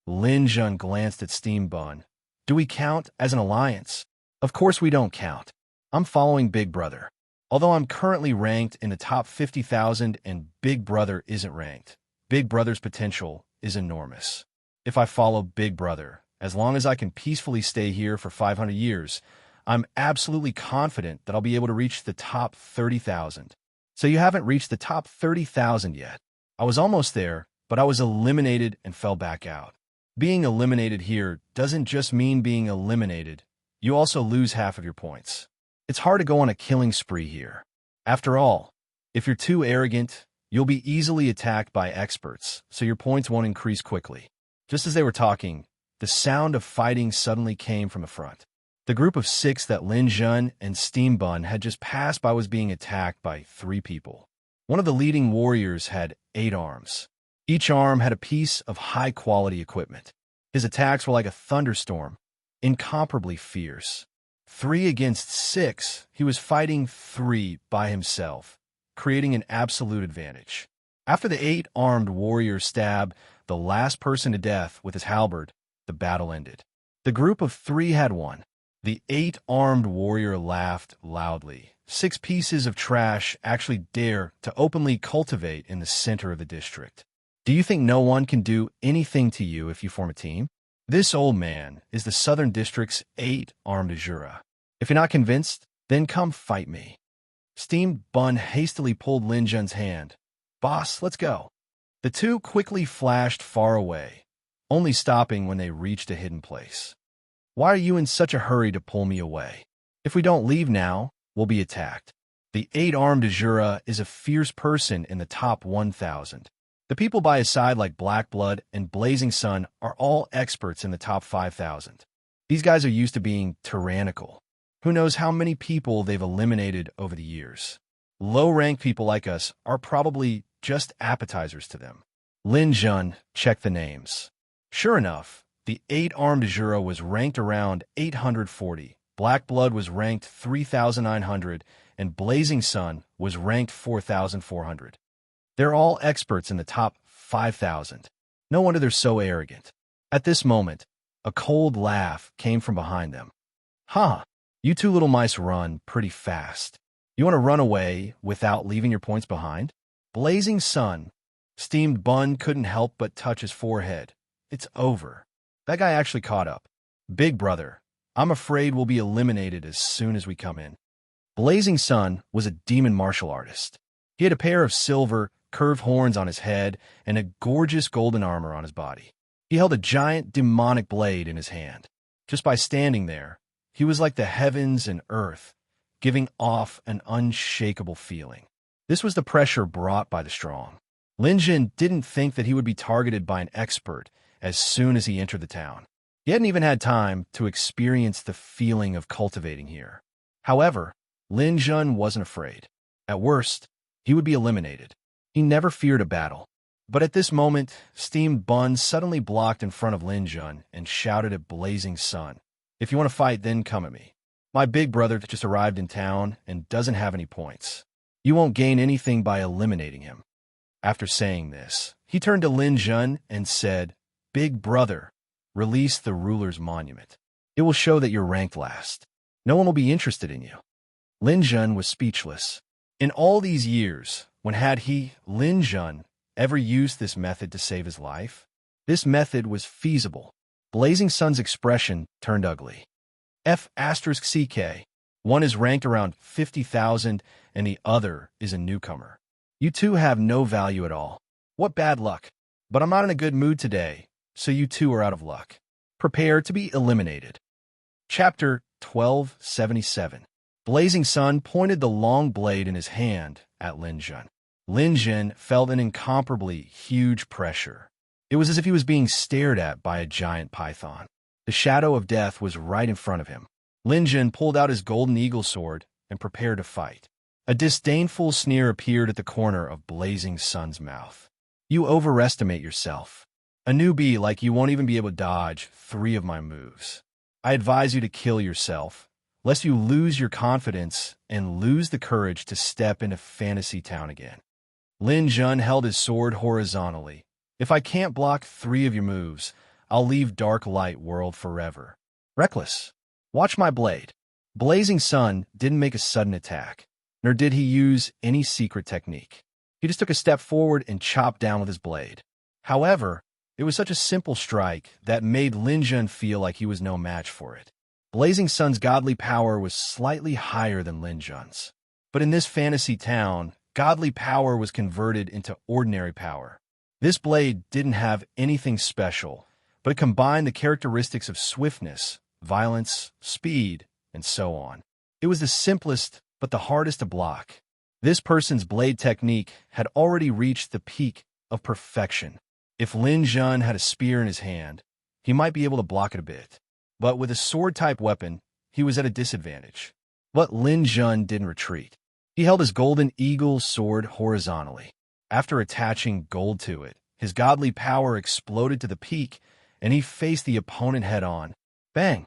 Lin Jun glanced at Steam Bun. Do we count as an alliance? Of course we don't count. I'm following Big Brother. Although I'm currently ranked in the top 50,000 and Big Brother isn't ranked, Big Brother's potential is enormous. If I follow Big Brother, as long as I can peacefully stay here for 500 years, I'm absolutely confident that I'll be able to reach the top 30,000. So you haven't reached the top 30,000 yet. I was almost there, but I was eliminated and fell back out. Being eliminated here doesn't just mean being eliminated. You also lose half of your points. It's hard to go on a killing spree here. After all, if you're too arrogant, you'll be easily attacked by experts, so your points won't increase quickly. Just as they were talking, the sound of fighting suddenly came from the front. The group of 6 that Lin Jun and Steam Bun had just passed by was being attacked by 3 people. One of the leading warriors had 8 arms. Each arm had a piece of high-quality equipment. His attacks were like a thunderstorm, incomparably fierce. 3 against 6, he was fighting 3 by himself, creating an absolute advantage. After the 8-armed warrior stabbed the last person to death with his halberd, the battle ended. The group of 3 had won. The 8-armed warrior laughed loudly. 6 pieces of trash actually dare to openly cultivate in the center of the district. Do you think no one can do anything to you if you form a team? This old man is the Southern District's 8-armed Azura. If you're not convinced, then come fight me. Steamed Bun hastily pulled Lin Jun's hand. "Boss, let's go." The two quickly flashed far away, only stopping when they reached a hidden place. "Why are you in such a hurry to pull me away? If we don't leave now, we'll be attacked." The eight-armed Azura is a fierce person in the top 1,000. The people by his side like Black Blood and Blazing Sun are all experts in the top 5,000. These guys are used to being tyrannical. Who knows how many people they've eliminated over the years. Low-ranked people like us are probably just appetizers to them. Lin Jun checked the names. Sure enough, the eight-armed Azura was ranked around 840, Black Blood was ranked 3,900, and Blazing Sun was ranked 4,400. They're all experts in the top 5,000. No wonder they're so arrogant. At this moment, a cold laugh came from behind them. "Huh, you two little mice run pretty fast. You want to run away without leaving your points behind?" Blazing Sun, Steamed Bun couldn't help but touch his forehead. "It's over. That guy actually caught up. Big brother, I'm afraid we'll be eliminated as soon as we come in." Blazing Sun was a demon martial artist. He had a pair of silver, curved horns on his head and a gorgeous golden armor on his body. He held a giant demonic blade in his hand. Just by standing there, he was like the heavens and earth, giving off an unshakable feeling. This was the pressure brought by the strong. Lin Jun didn't think that he would be targeted by an expert as soon as he entered the town. He hadn't even had time to experience the feeling of cultivating here. However, Lin Jun wasn't afraid. At worst, he would be eliminated. He never feared a battle. But at this moment, Steamed Bun suddenly blocked in front of Lin Jun and shouted at Blazing Sun, "If you want to fight, then come at me. My big brother just arrived in town and doesn't have any points. You won't gain anything by eliminating him." After saying this, he turned to Lin Jun and said, "Big brother, release the ruler's monument. It will show that you're ranked last. No one will be interested in you." Lin Jun was speechless. In all these years, when had he, Lin Jun, ever used this method to save his life? This method was feasible. Blazing Sun's expression turned ugly. F***CK. One is ranked around 50,000 and the other is a newcomer. You two have no value at all. What bad luck. But I'm not in a good mood today, so you two are out of luck. Prepare to be eliminated. Chapter 1277. Blazing Sun pointed the long blade in his hand at Lin Jun. Lin Jun felt an incomparably huge pressure. It was as if he was being stared at by a giant python. The shadow of death was right in front of him. Lin Jun pulled out his golden eagle sword and prepared to fight. A disdainful sneer appeared at the corner of Blazing Sun's mouth. "You overestimate yourself. A newbie like you won't even be able to dodge 3 of my moves. I advise you to kill yourself, lest you lose your confidence and lose the courage to step into Fantasy Town again." Lin Jun held his sword horizontally. "If I can't block 3 of your moves, I'll leave Dark Light World forever. Reckless, watch my blade." Blazing Sun didn't make a sudden attack, nor did he use any secret technique. He just took a step forward and chopped down with his blade. However, it was such a simple strike that made Lin Jun feel like he was no match for it. Blazing Sun's godly power was slightly higher than Lin Jun's. But in this fantasy town, godly power was converted into ordinary power. This blade didn't have anything special, but it combined the characteristics of swiftness, violence, speed, and so on. It was the simplest, but the hardest to block. This person's blade technique had already reached the peak of perfection. If Lin Jun had a spear in his hand, he might be able to block it a bit. But with a sword-type weapon, he was at a disadvantage. But Lin Jun didn't retreat. He held his golden eagle sword horizontally. After attaching gold to it, his godly power exploded to the peak, and he faced the opponent head-on. Bang!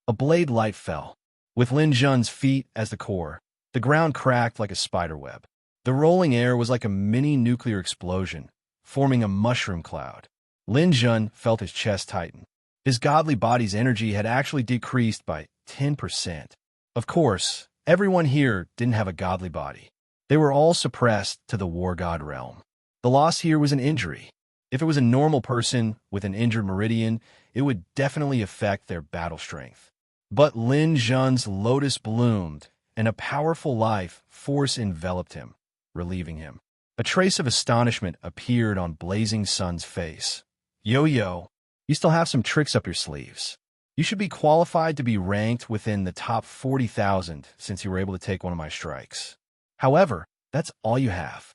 A blade light fell. With Lin Jun's feet as the core, the ground cracked like a spiderweb. The rolling air was like a mini nuclear explosion, forming a mushroom cloud. Lin Jun felt his chest tighten. His godly body's energy had actually decreased by 10%. Of course, everyone here didn't have a godly body. They were all suppressed to the war god realm. The loss here was an injury. If it was a normal person with an injured meridian, it would definitely affect their battle strength. But Lin Jun's lotus bloomed, and a powerful life force enveloped him, relieving him. A trace of astonishment appeared on Blazing Sun's face. Yo, you still have some tricks up your sleeves. You should be qualified to be ranked within the top 40,000 since you were able to take one of my strikes. However, that's all you have.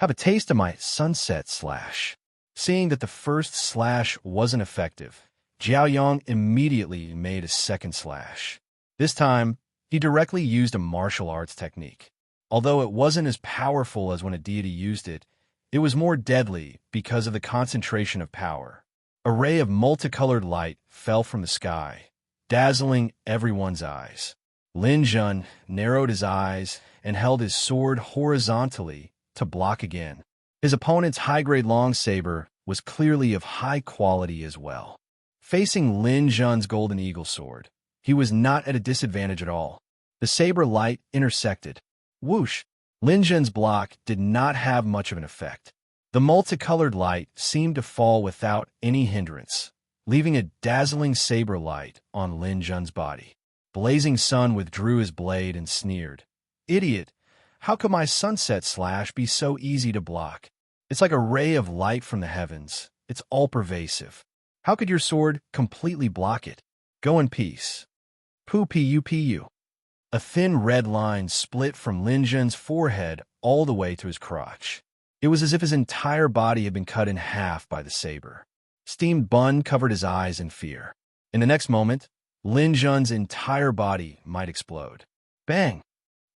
Have a taste of my sunset slash. Seeing that the first slash wasn't effective, Jiao Yang immediately made a second slash. This time, he directly used a martial arts technique. Although it wasn't as powerful as when a deity used it, it was more deadly because of the concentration of power. A ray of multicolored light fell from the sky, dazzling everyone's eyes. Lin Jun narrowed his eyes and held his sword horizontally to block again. His opponent's high-grade long saber was clearly of high quality as well. Facing Lin Jun's golden eagle sword, he was not at a disadvantage at all. The saber light intersected. Whoosh! Lin Jun's block did not have much of an effect. The multicolored light seemed to fall without any hindrance, leaving a dazzling saber light on Lin Jun's body. Blazing Sun withdrew his blade and sneered. Idiot! How could my sunset slash be so easy to block? It's like a ray of light from the heavens. It's all-pervasive. How could your sword completely block it? Go in peace. Pu. A thin red line split from Lin Jun's forehead all the way to his crotch. It was as if his entire body had been cut in half by the saber. Steamed bun covered his eyes in fear. In the next moment, Lin Jun's entire body might explode. Bang!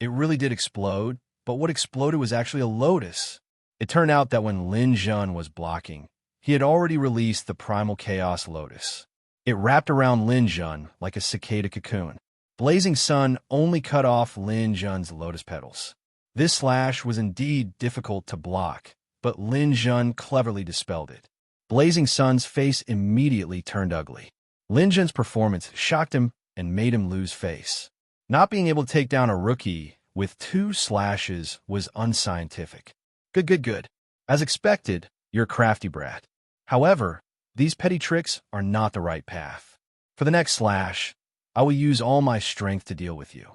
It really did explode, but what exploded was actually a lotus. It turned out that when Lin Jun was blocking, he had already released the primal chaos lotus. It wrapped around Lin Jun like a cicada cocoon. Blazing Sun only cut off Lin Jun's lotus petals. This slash was indeed difficult to block, but Lin Jun cleverly dispelled it. Blazing Sun's face immediately turned ugly. Lin Jun's performance shocked him and made him lose face. Not being able to take down a rookie with 2 slashes was unscientific. Good. As expected, you're a crafty brat. However, these petty tricks are not the right path. For the next slash, I will use all my strength to deal with you.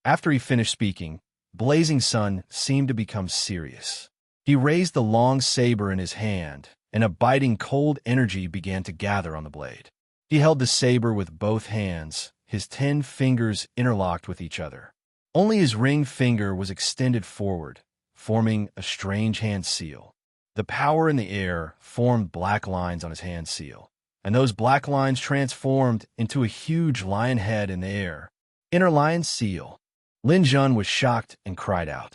After he finished speaking, Blazing Sun seemed to become serious. He raised the long saber in his hand, and a biting cold energy began to gather on the blade. He held the saber with both hands, his 10 fingers interlocked with each other. Only his ring finger was extended forward, forming a strange hand seal. The power in the air formed black lines on his hand seal, and those black lines transformed into a huge lion head in the air. Inner lion seal. Lin Jun was shocked and cried out.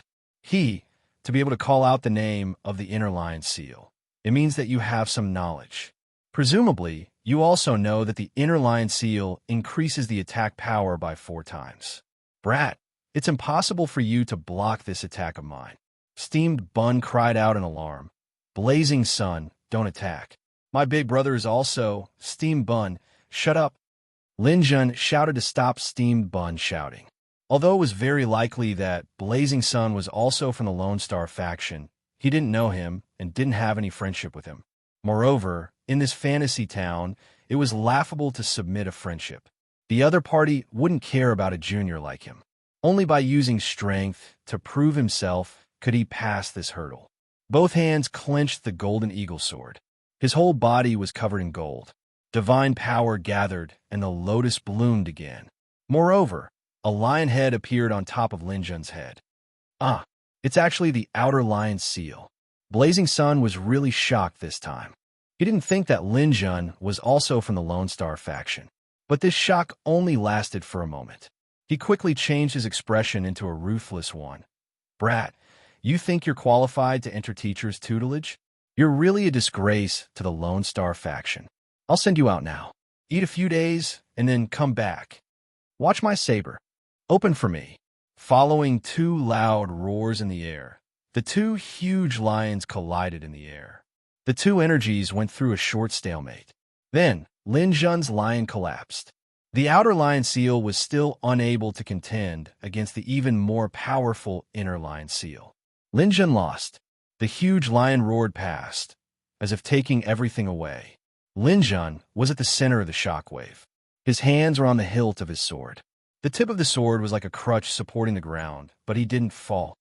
To be able to call out the name of the inner lion seal. It means that you have some knowledge. Presumably, you also know that the inner lion seal increases the attack power by 4 times. Brat, it's impossible for you to block this attack of mine. Steamed Bun cried out in alarm. Blazing Sun, don't attack. My big brother is also Steamed Bun. Shut up. Lin Jun shouted to stop Steamed Bun shouting. Although it was very likely that Blazing Sun was also from the Lone Star faction, he didn't know him and didn't have any friendship with him. Moreover, in this fantasy town, it was laughable to submit a friendship. The other party wouldn't care about a junior like him. Only by using strength to prove himself could he pass this hurdle. Both hands clenched the golden eagle sword. His whole body was covered in gold. Divine power gathered, and the lotus bloomed again. Moreover, a lion head appeared on top of Lin Jun's head. It's actually the outer lion seal. Blazing Sun was really shocked this time. He didn't think that Lin Jun was also from the Lone Star faction. But this shock only lasted for a moment. He quickly changed his expression into a ruthless one. Brat, you think you're qualified to enter teacher's tutelage? You're really a disgrace to the Lone Star faction. I'll send you out now. Eat a few days, and then come back. Watch my saber. Open for me. Following 2 loud roars in the air, the 2 huge lions collided in the air. The 2 energies went through a short stalemate. Then, Lin Jun's lion collapsed. The outer lion seal was still unable to contend against the even more powerful inner lion seal. Lin Jun lost. The huge lion roared past, as if taking everything away. Lin Jun was at the center of the shockwave. His hands were on the hilt of his sword. The tip of the sword was like a crutch supporting the ground, but he didn't fall.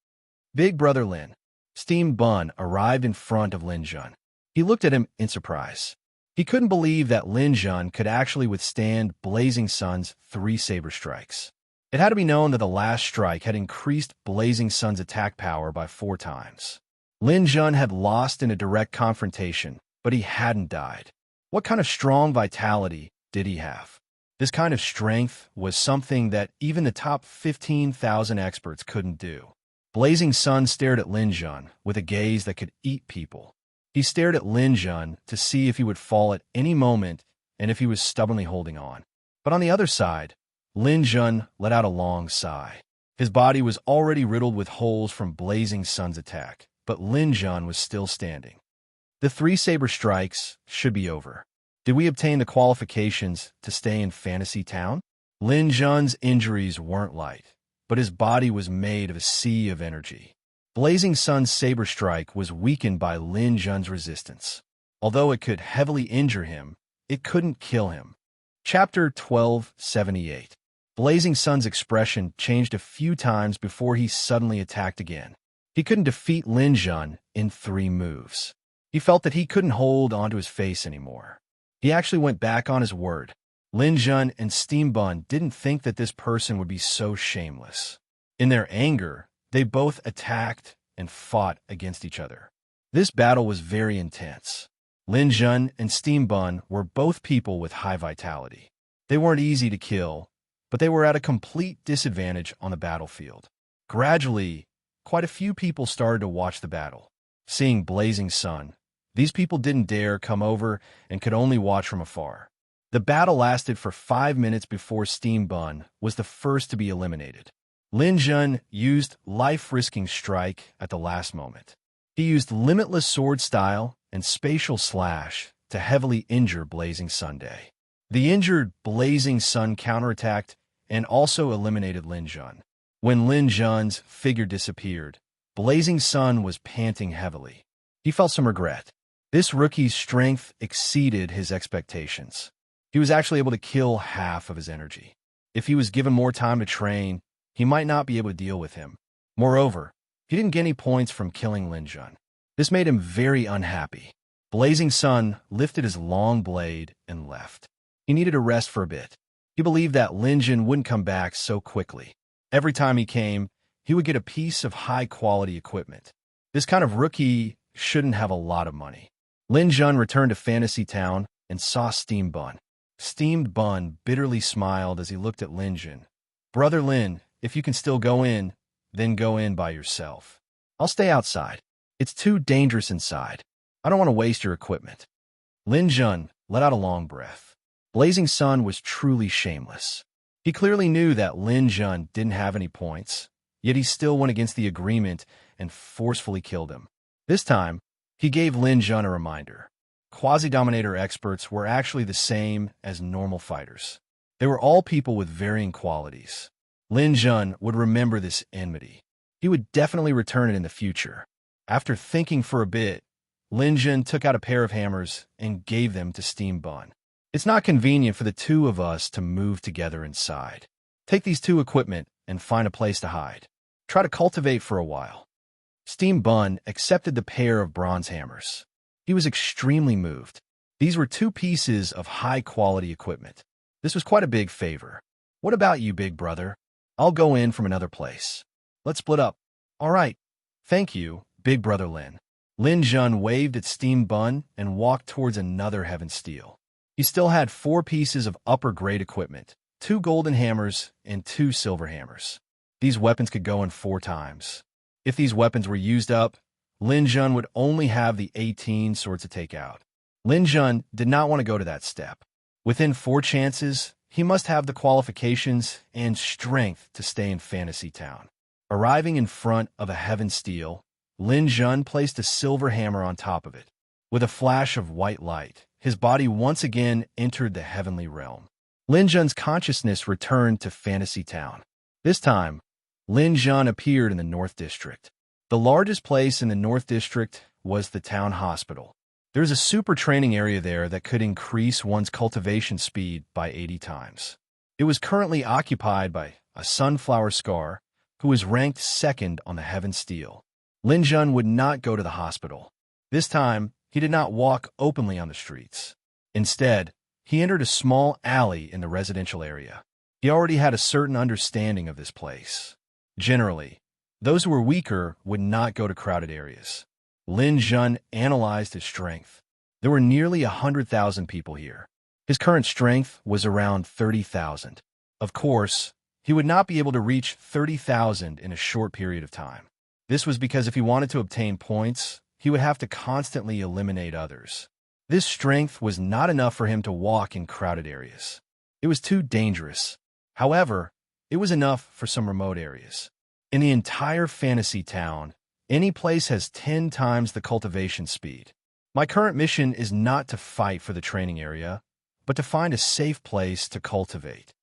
Big Brother Lin, Steam Bun, arrived in front of Lin Jun. He looked at him in surprise. He couldn't believe that Lin Jun could actually withstand Blazing Sun's 3 saber strikes. It had to be known that the last strike had increased Blazing Sun's attack power by 4 times. Lin Jun had lost in a direct confrontation, but he hadn't died. What kind of strong vitality did he have? This kind of strength was something that even the top 15,000 experts couldn't do. Blazing Sun stared at Lin Jun with a gaze that could eat people. He stared at Lin Jun to see if he would fall at any moment and if he was stubbornly holding on. But on the other side, Lin Jun let out a long sigh. His body was already riddled with holes from Blazing Sun's attack, but Lin Jun was still standing. The 3 saber strikes should be over. Did we obtain the qualifications to stay in Fantasy Town? Lin Jun's injuries weren't light, but his body was made of a sea of energy. Blazing Sun's saber strike was weakened by Lin Jun's resistance. Although it could heavily injure him, it couldn't kill him. Chapter 1278. Blazing Sun's expression changed a few times before he suddenly attacked again. He couldn't defeat Lin Jun in 3 moves. He felt that he couldn't hold onto his face anymore. He actually went back on his word. Lin Jun and Steam Bun didn't think that this person would be so shameless. In their anger, they both attacked and fought against each other. This battle was very intense. Lin Jun and Steam Bun were both people with high vitality. They weren't easy to kill, but they were at a complete disadvantage on the battlefield. Gradually, quite a few people started to watch the battle. Seeing Blazing Sun, these people didn't dare come over and could only watch from afar. The battle lasted for 5 minutes before Steam Bun was the first to be eliminated. Lin Jun used life-risking strike at the last moment. He used limitless sword style and spatial slash to heavily injure Blazing Sunday. The injured Blazing Sun counterattacked and also eliminated Lin Jun. When Lin Jun's figure disappeared, Blazing Sun was panting heavily. He felt some regret. This rookie's strength exceeded his expectations. He was actually able to kill half of his energy. If he was given more time to train, he might not be able to deal with him. Moreover, he didn't get any points from killing Lin Jun. This made him very unhappy. Blazing Sun lifted his long blade and left. He needed a rest for a bit. He believed that Lin Jun wouldn't come back so quickly. Every time he came, he would get a piece of high-quality equipment. This kind of rookie shouldn't have a lot of money. Lin Jun returned to Fantasy Town and saw Steam Bun. Steam Bun bitterly smiled as he looked at Lin Jun. Brother Lin, if you can still go in, then go in by yourself. I'll stay outside. It's too dangerous inside. I don't want to waste your equipment. Lin Jun let out a long breath. Blazing Sun was truly shameless. He clearly knew that Lin Jun didn't have any points, yet he still went against the agreement and forcefully killed him. This time, he gave Lin Jun a reminder. Quasi-Dominator experts were actually the same as normal fighters. They were all people with varying qualities. Lin Jun would remember this enmity. He would definitely return it in the future. After thinking for a bit, Lin Jun took out a pair of hammers and gave them to Steam Bun. It's not convenient for the 2 of us to move together inside. Take these 2 equipment and find a place to hide. Try to cultivate for a while. Steam Bun accepted the pair of bronze hammers. He was extremely moved. These were 2 pieces of high-quality equipment. This was quite a big favor. What about you, big brother? I'll go in from another place. Let's split up. All right. Thank you, big brother Lin. Lin Jun waved at Steam Bun and walked towards another Heaven Steel. He still had 4 pieces of upper-grade equipment, 2 golden hammers and 2 silver hammers. These weapons could go in 4 times. If these weapons were used up, Lin Jun would only have the 18 swords to take out. Lin Jun did not want to go to that step. Within 4 chances, he must have the qualifications and strength to stay in Fantasy Town. Arriving in front of a Heaven Steel, Lin Jun placed a silver hammer on top of it. With a flash of white light, his body once again entered the heavenly realm. Lin Jun's consciousness returned to Fantasy Town. This time, Lin Jun appeared in the North District. The largest place in the North District was the town hospital. There's a super training area there that could increase one's cultivation speed by 80 times. It was currently occupied by a sunflower scar who was ranked second on the heaven steel. Lin Jun would not go to the hospital. This time, he did not walk openly on the streets. Instead, he entered a small alley in the residential area. He already had a certain understanding of this place. Generally, those who were weaker would not go to crowded areas. Lin Jun analyzed his strength. There were nearly 100,000 people here. His current strength was around 30,000. Of course, he would not be able to reach 30,000 in a short period of time. This was because if he wanted to obtain points, he would have to constantly eliminate others. This strength was not enough for him to walk in crowded areas. It was too dangerous. However, it was enough for some remote areas. In the entire fantasy town, any place has 10 times the cultivation speed. My current mission is not to fight for the training area, but to find a safe place to cultivate.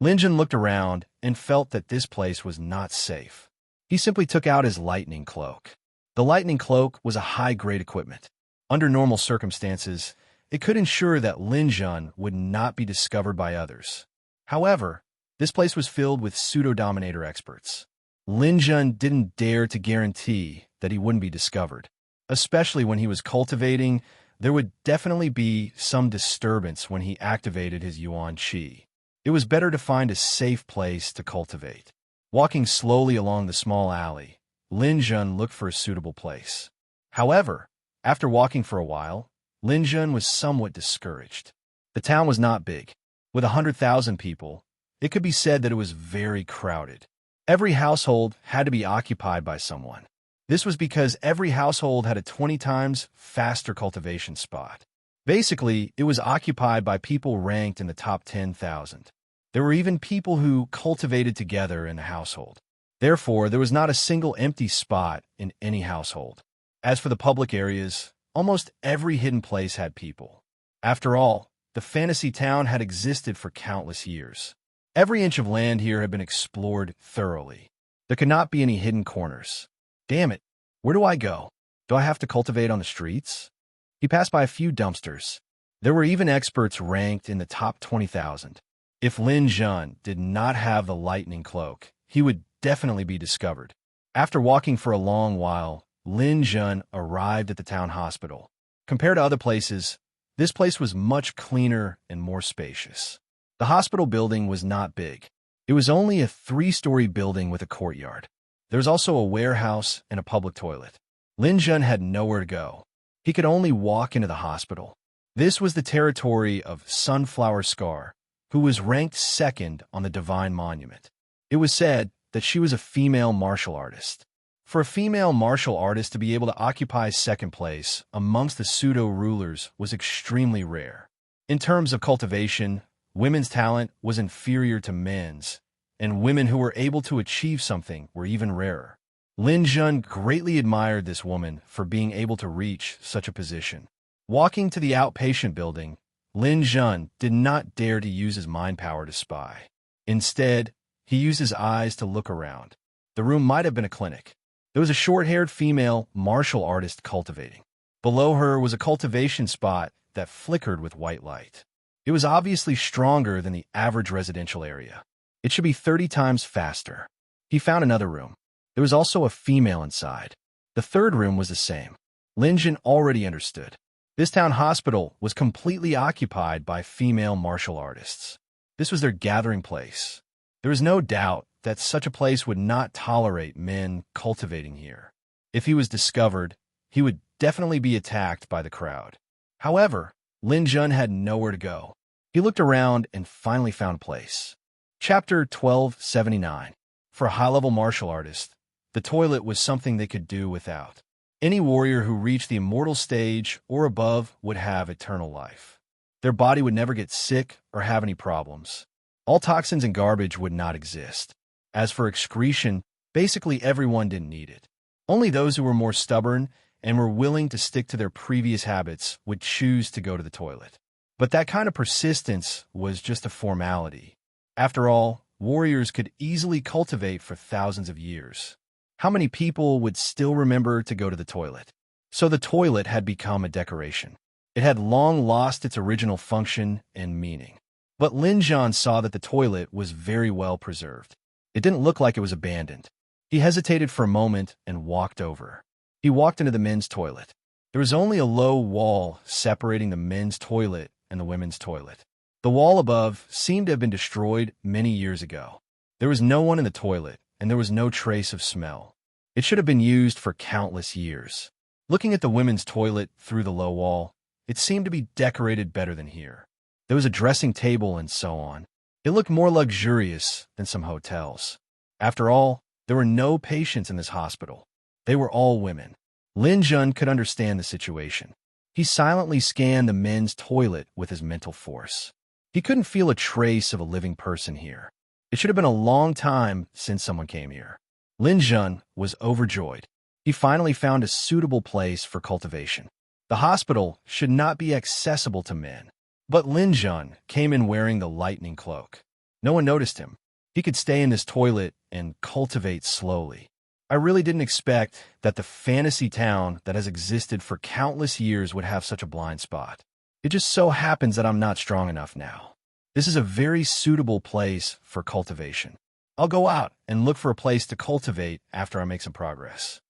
Lin Jun looked around and felt that this place was not safe. He simply took out his lightning cloak. The lightning cloak was a high-grade equipment. Under normal circumstances, it could ensure that Lin Jun would not be discovered by others. However, this place was filled with pseudo-dominator experts. Lin Jun didn't dare to guarantee that he wouldn't be discovered. Especially when he was cultivating, there would definitely be some disturbance when he activated his Yuan Qi. It was better to find a safe place to cultivate. Walking slowly along the small alley, Lin Jun looked for a suitable place. However, after walking for a while, Lin Jun was somewhat discouraged. The town was not big. With 100,000 people, it could be said that it was very crowded. Every household had to be occupied by someone. This was because every household had a 20 times faster cultivation spot. Basically, it was occupied by people ranked in the top 10,000. There were even people who cultivated together in the household. Therefore, there was not a single empty spot in any household. As for the public areas, almost every hidden place had people. After all, the fantasy town had existed for countless years. Every inch of land here had been explored thoroughly. There could not be any hidden corners. Damn it, where do I go? Do I have to cultivate on the streets? He passed by a few dumpsters. There were even experts ranked in the top 20,000. If Lin Jun did not have the lightning cloak, he would definitely be discovered. After walking for a long while, Lin Jun arrived at the town hospital. Compared to other places, this place was much cleaner and more spacious. The hospital building was not big. It was only a 3-story building with a courtyard. There was also a warehouse and a public toilet. Lin Jun had nowhere to go. He could only walk into the hospital. This was the territory of Sunflower Scar, who was ranked second on the Divine Monument. It was said that she was a female martial artist. For a female martial artist to be able to occupy second place amongst the pseudo-rulers was extremely rare. In terms of cultivation, women's talent was inferior to men's, and women who were able to achieve something were even rarer. Lin Jun greatly admired this woman for being able to reach such a position. Walking to the outpatient building, Lin Jun did not dare to use his mind power to spy. Instead, he used his eyes to look around. The room might have been a clinic. There was a short-haired female martial artist cultivating. Below her was a cultivation spot that flickered with white light. It was obviously stronger than the average residential area. It should be 30 times faster. He found another room. There was also a female inside. The third room was the same. Lin Jun already understood. This town hospital was completely occupied by female martial artists. This was their gathering place. There was no doubt that such a place would not tolerate men cultivating here. If he was discovered, he would definitely be attacked by the crowd. However, Lin Jun had nowhere to go. He looked around and finally found a place. Chapter 1279. For a high-level martial artist, the toilet was something they could do without. Any warrior who reached the immortal stage or above would have eternal life. Their body would never get sick or have any problems. All toxins and garbage would not exist. As for excretion, basically everyone didn't need it. Only those who were more stubborn and were willing to stick to their previous habits would choose to go to the toilet. But that kind of persistence was just a formality. After all, warriors could easily cultivate for thousands of years. How many people would still remember to go to the toilet? So the toilet had become a decoration. It had long lost its original function and meaning. But Lin Zhan saw that the toilet was very well preserved. It didn't look like it was abandoned. He hesitated for a moment and walked over. He walked into the men's toilet. There was only a low wall separating the men's toilet and the women's toilet. The wall above seemed to have been destroyed many years ago. There was no one in the toilet, and there was no trace of smell. It should have been used for countless years. Looking at the women's toilet through the low wall, it seemed to be decorated better than here. There was a dressing table and so on. It looked more luxurious than some hotels. After all, there were no patients in this hospital. They were all women. Lin Zhan could understand the situation. He silently scanned the men's toilet with his mental force. He couldn't feel a trace of a living person here. It should have been a long time since someone came here. Lin Zhan was overjoyed. He finally found a suitable place for cultivation. The hospital should not be accessible to men. But Lin Zhan came in wearing the lightning cloak. No one noticed him. He could stay in this toilet and cultivate slowly. I really didn't expect that the fantasy town that has existed for countless years would have such a blind spot. It just so happens that I'm not strong enough now. This is a very suitable place for cultivation. I'll go out and look for a place to cultivate after I make some progress.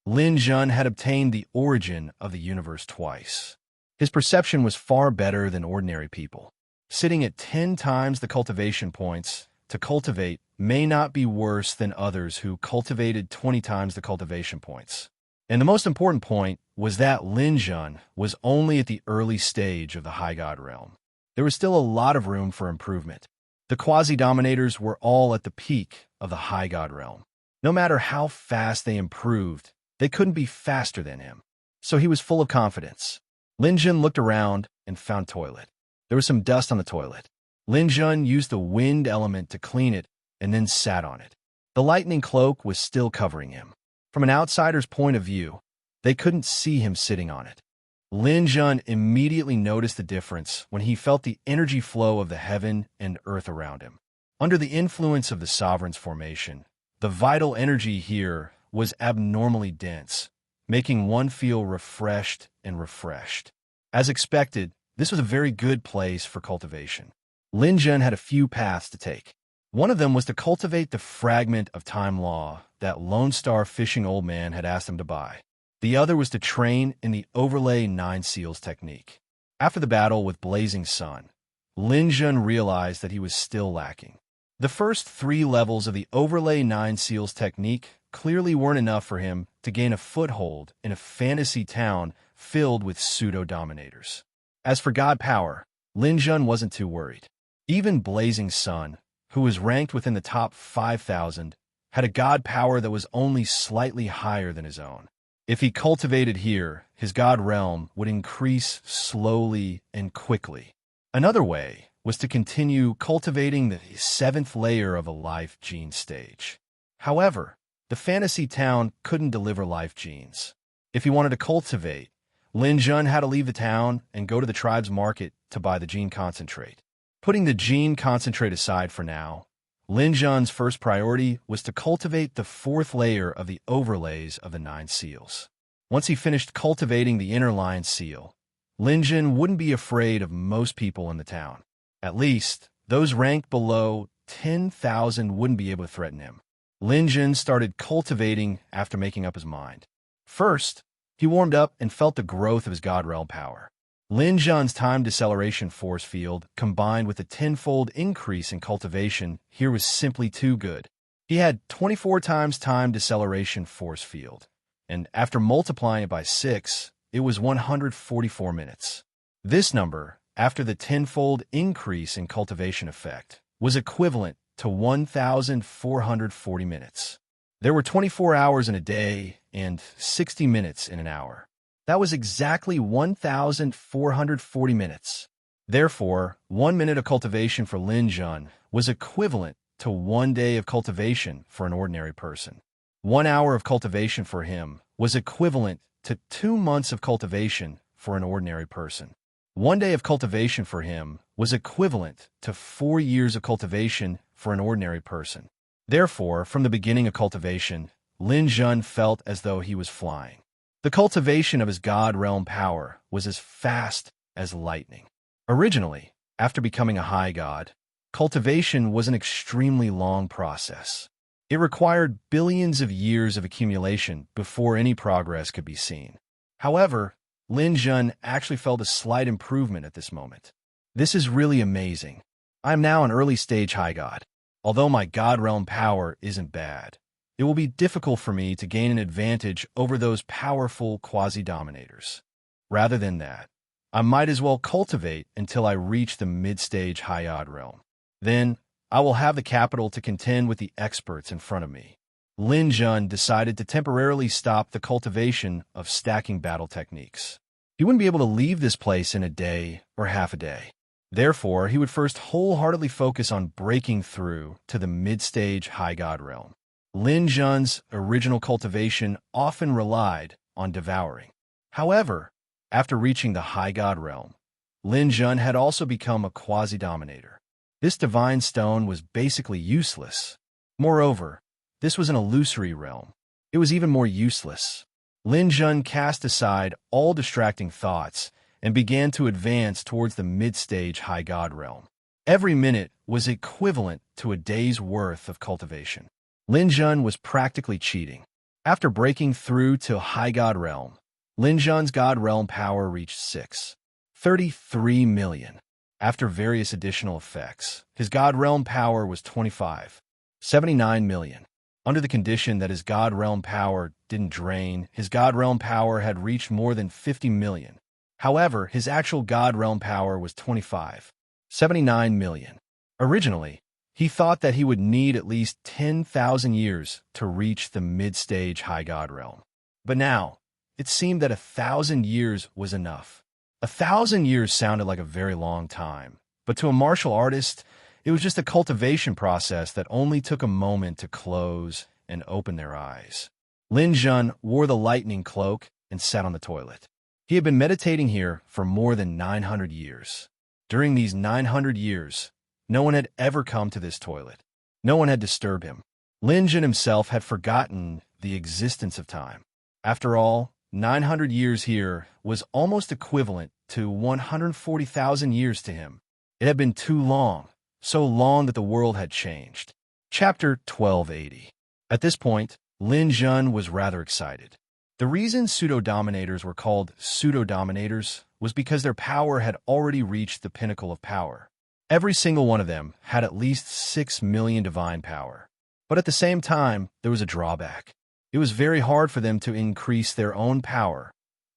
Lin Zhan had obtained the origin of the universe twice. His perception was far better than ordinary people. Sitting at 10 times the cultivation points to cultivate may not be worse than others who cultivated 20 times the cultivation points. And the most important point was that Lin Zhan was only at the early stage of the high god realm. There was still a lot of room for improvement. The quasi-dominators were all at the peak of the high god realm. No matter how fast they improved, they couldn't be faster than him. So he was full of confidence. Lin Zhan looked around and found toilet. There was some dust on the toilet. Lin Zhan used the wind element to clean it and then sat on it. The lightning cloak was still covering him. From an outsider's point of view, they couldn't see him sitting on it. Lin Zhan immediately noticed the difference when he felt the energy flow of the heaven and earth around him. Under the influence of the sovereign's formation, the vital energy here was abnormally dense, making one feel refreshed and refreshed. As expected, this was a very good place for cultivation. Lin Zhan had a few paths to take. One of them was to cultivate the fragment of time law that Lone Star Fishing Old Man had asked him to buy. The other was to train in the overlay 9 seals technique. After the battle with Blazing Sun, Lin Zhan realized that he was still lacking. The first 3 levels of the overlay 9 seals technique clearly weren't enough for him to gain a foothold in a fantasy town filled with pseudo-dominators. As for god power, Lin Zhan wasn't too worried. Even Blazing Sun, who was ranked within the top 5,000, had a god power that was only slightly higher than his own. If he cultivated here, his god realm would increase slowly and quickly. Another way was to continue cultivating the 7th layer of a life gene stage. However, the fantasy town couldn't deliver life genes. If he wanted to cultivate, Lin Zhan had to leave the town and go to the tribe's market to buy the gene concentrate. Putting the gene concentrate aside for now, Lin Zhan's first priority was to cultivate the 4th layer of the overlays of the 9 seals. Once he finished cultivating the inner lion seal, Lin Zhan wouldn't be afraid of most people in the town. At least, those ranked below 10,000 wouldn't be able to threaten him. Lin Zhan started cultivating after making up his mind. First, he warmed up and felt the growth of his god realm power. Lin Zhan's time deceleration force field, combined with a 10-fold increase in cultivation, here was simply too good. He had 24 times time deceleration force field, and after multiplying it by 6, it was 144 minutes. This number, after the 10-fold increase in cultivation effect, was equivalent to 1,440 minutes. There were 24 hours in a day and 60 minutes in an hour. That was exactly 1,440 minutes. Therefore, 1 minute of cultivation for Lin Zhan was equivalent to 1 day of cultivation for an ordinary person. 1 hour of cultivation for him was equivalent to 2 months of cultivation for an ordinary person. 1 day of cultivation for him was equivalent to 4 years of cultivation for an ordinary person. Therefore, from the beginning of cultivation, Lin Zhan felt as though he was flying. The cultivation of his god realm power was as fast as lightning. Originally, After becoming a high god, cultivation was an extremely long process. It required billions of years of accumulation before any progress could be seen. However, Lin Jun actually felt a slight improvement at this moment. This is really amazing. I am now an early-stage high god. Although my god realm power isn't bad, it will be difficult for me to gain an advantage over those powerful quasi-dominators. Rather than that, I might as well cultivate until I reach the mid-stage high god realm. Then, I will have the capital to contend with the experts in front of me. Lin Jun decided to temporarily stop the cultivation of stacking battle techniques. He wouldn't be able to leave this place in a day or half a day. Therefore, he would first wholeheartedly focus on breaking through to the mid-stage high god realm. Lin Jun's original cultivation often relied on devouring. However, after reaching the high god realm, Lin Jun had also become a quasi-dominator. This divine stone was basically useless. Moreover, this was an illusory realm. It was even more useless. Lin Jun cast aside all distracting thoughts and began to advance towards the mid-stage high god realm. Every minute was equivalent to a day's worth of cultivation. Lin Jun was practically cheating. After breaking through to high god realm, Lin Jun's god realm power reached 6.33 million. After various additional effects, his god realm power was 25.79 million. Under the condition that his god realm power didn't drain, his god realm power had reached more than 50 million. However, his actual god realm power was 25.79 million. Originally, he thought that he would need at least 10,000 years to reach the mid-stage high god realm. But now, it seemed that 1,000 years was enough. 1,000 years sounded like a very long time, but to a martial artist, it was just a cultivation process that only took a moment to close and open their eyes. Lin Jun wore the lightning cloak and sat on the toilet. He had been meditating here for more than 900 years. During these 900 years, no one had ever come to this toilet. No one had disturbed him. Lin Jun himself had forgotten the existence of time. After all, 900 years here was almost equivalent to 140,000 years to him. It had been too long, so long that the world had changed. Chapter 1280. At this point, Lin Jun was rather excited. The reason pseudo-dominators were called pseudo-dominators was because their power had already reached the pinnacle of power. Every single one of them had at least 6 million divine power. But at the same time, there was a drawback. It was very hard for them to increase their own power,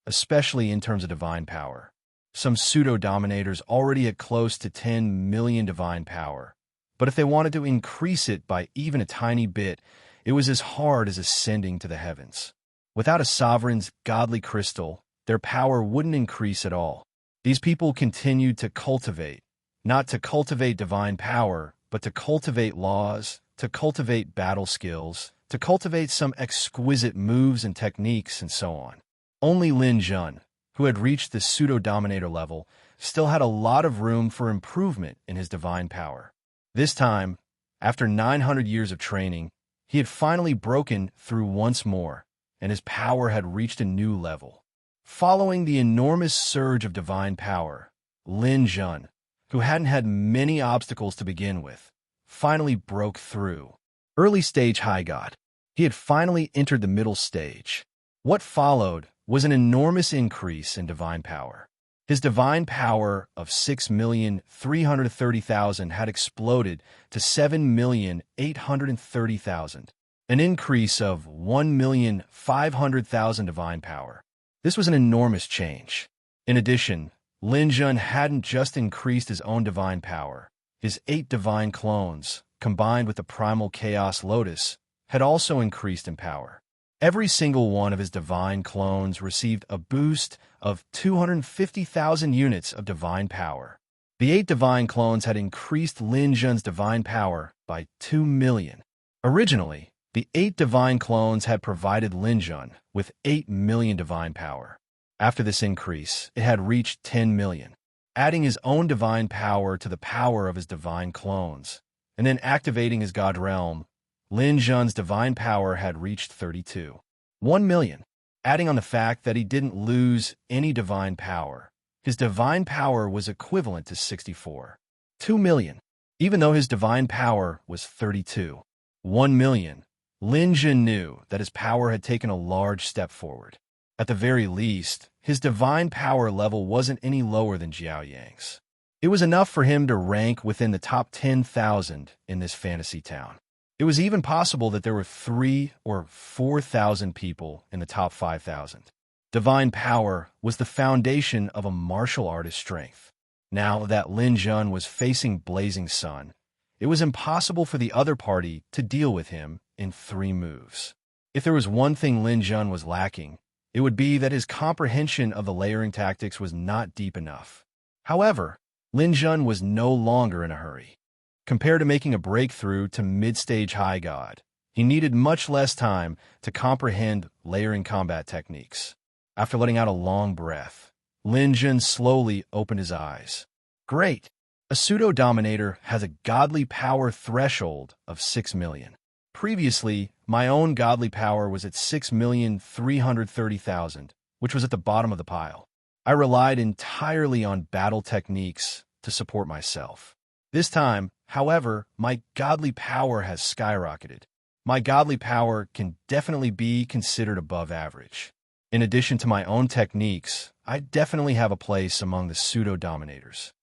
especially in terms of divine power. Some pseudo-dominators already had close to 10 million divine power, but if they wanted to increase it by even a tiny bit, it was as hard as ascending to the heavens. Without a sovereign's godly crystal, their power wouldn't increase at all. These people continued to cultivate, not to cultivate divine power, but to cultivate laws, to cultivate battle skills, to cultivate some exquisite moves and techniques, and so on. Only Lin Jun, who had reached the pseudo-dominator level, still had a lot of room for improvement in his divine power. This time, after 900 years of training, he had finally broken through once more, and his power had reached a new level. Following the enormous surge of divine power, Lin Jun, who hadn't had many obstacles to begin with, finally broke through. Early stage high god. He had finally entered the middle stage. What followed was an enormous increase in divine power. His divine power of 6,330,000 had exploded to 7,830,000, an increase of 1,500,000 divine power. This was an enormous change. In addition, Lin Jun hadn't just increased his own divine power. His 8 divine clones, combined with the primal chaos lotus, had also increased in power. Every single one of his divine clones received a boost of 250,000 units of divine power. The 8 divine clones had increased Lin Jun's divine power by 2 million. Originally, the 8 divine clones had provided Lin Jun with 8 million divine power. After this increase, it had reached 10 million. Adding his own divine power to the power of his divine clones, and then activating his god realm, Lin Jun's divine power had reached 32.1 million. Adding on the fact that he didn't lose any divine power, His divine power was equivalent to 64. 2 million. Even though his divine power was 32. 1 million. Lin Jun knew that his power had taken a large step forward. At the very least, his divine power level wasn't any lower than Jiao Yang's. It was enough for him to rank within the top 10,000 in this fantasy town. It was even possible that there were 3,000 or 4,000 people in the top 5,000. Divine power was the foundation of a martial artist's strength. Now that Lin Jun was facing Blazing Sun, it was impossible for the other party to deal with him in 3 moves. If there was one thing Lin Jun was lacking, it would be that his comprehension of the layering tactics was not deep enough. However, Lin Jun was no longer in a hurry. Compared to making a breakthrough to mid-stage high god, he needed much less time to comprehend layering combat techniques. After letting out a long breath, Lin Jun slowly opened his eyes. Great! A pseudo-dominator has a godly power threshold of 6 million. Previously, my own godly power was at 6,330,000, which was at the bottom of the pile. I relied entirely on battle techniques to support myself. This time, however, my godly power has skyrocketed. My godly power can definitely be considered above average. In addition to my own techniques, I definitely have a place among the pseudo-dominators.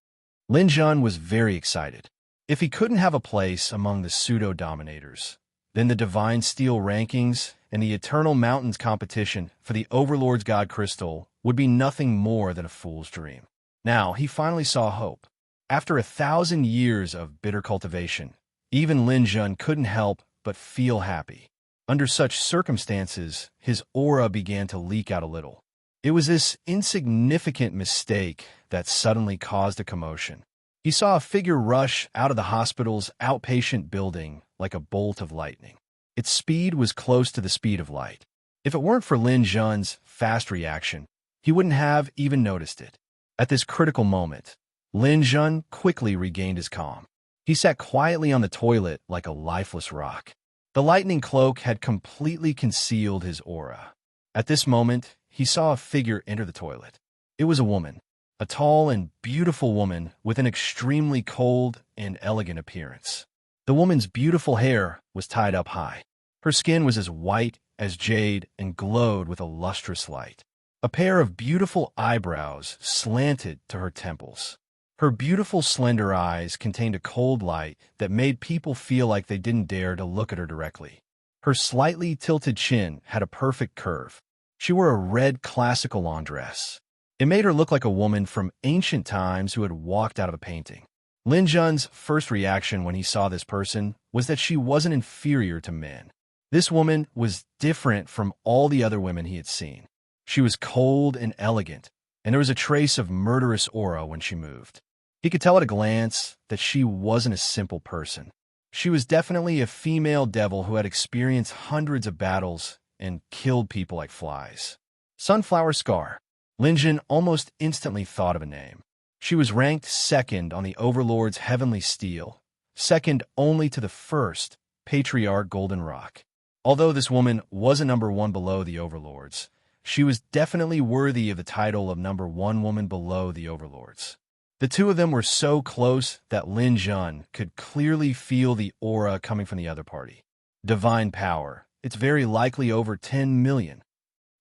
Lin Jun was very excited. If he couldn't have a place among the pseudo-dominators, then the Divine Steel rankings and the Eternal Mountains competition for the Overlord's God Crystal would be nothing more than a fool's dream. Now, he finally saw hope. After 1,000 years of bitter cultivation, even Lin Jun couldn't help but feel happy. Under such circumstances, his aura began to leak out a little. It was this insignificant mistake that suddenly caused a commotion. He saw a figure rush out of the hospital's outpatient building like a bolt of lightning. Its speed was close to the speed of light. If it weren't for Lin Jun's fast reaction, he wouldn't have even noticed it. At this critical moment, Lin Jun quickly regained his calm. He sat quietly on the toilet like a lifeless rock. The lightning cloak had completely concealed his aura. At this moment, he saw a figure enter the toilet. It was a woman, a tall and beautiful woman with an extremely cold and elegant appearance. The woman's beautiful hair was tied up high. Her skin was as white as jade and glowed with a lustrous light. A pair of beautiful eyebrows slanted to her temples. Her beautiful slender eyes contained a cold light that made people feel like they didn't dare to look at her directly. Her slightly tilted chin had a perfect curve. She wore a red classical lawn dress. It made her look like a woman from ancient times who had walked out of a painting. Lin Jun's first reaction when he saw this person was that she wasn't inferior to men. This woman was different from all the other women he had seen. She was cold and elegant, and there was a trace of murderous aura when she moved. He could tell at a glance that she wasn't a simple person. She was definitely a female devil who had experienced hundreds of battles and killed people like flies. Sunflower Scar. Lin Jun almost instantly thought of a name. She was ranked second on the Overlord's Heavenly Steel, second only to the first, Patriarch Golden Rock. Although this woman was a number 1 below the Overlords, she was definitely worthy of the title of number 1 woman below the Overlords. The two of them were so close that Lin Jun could clearly feel the aura coming from the other party. Divine power. It's very likely over 10 million.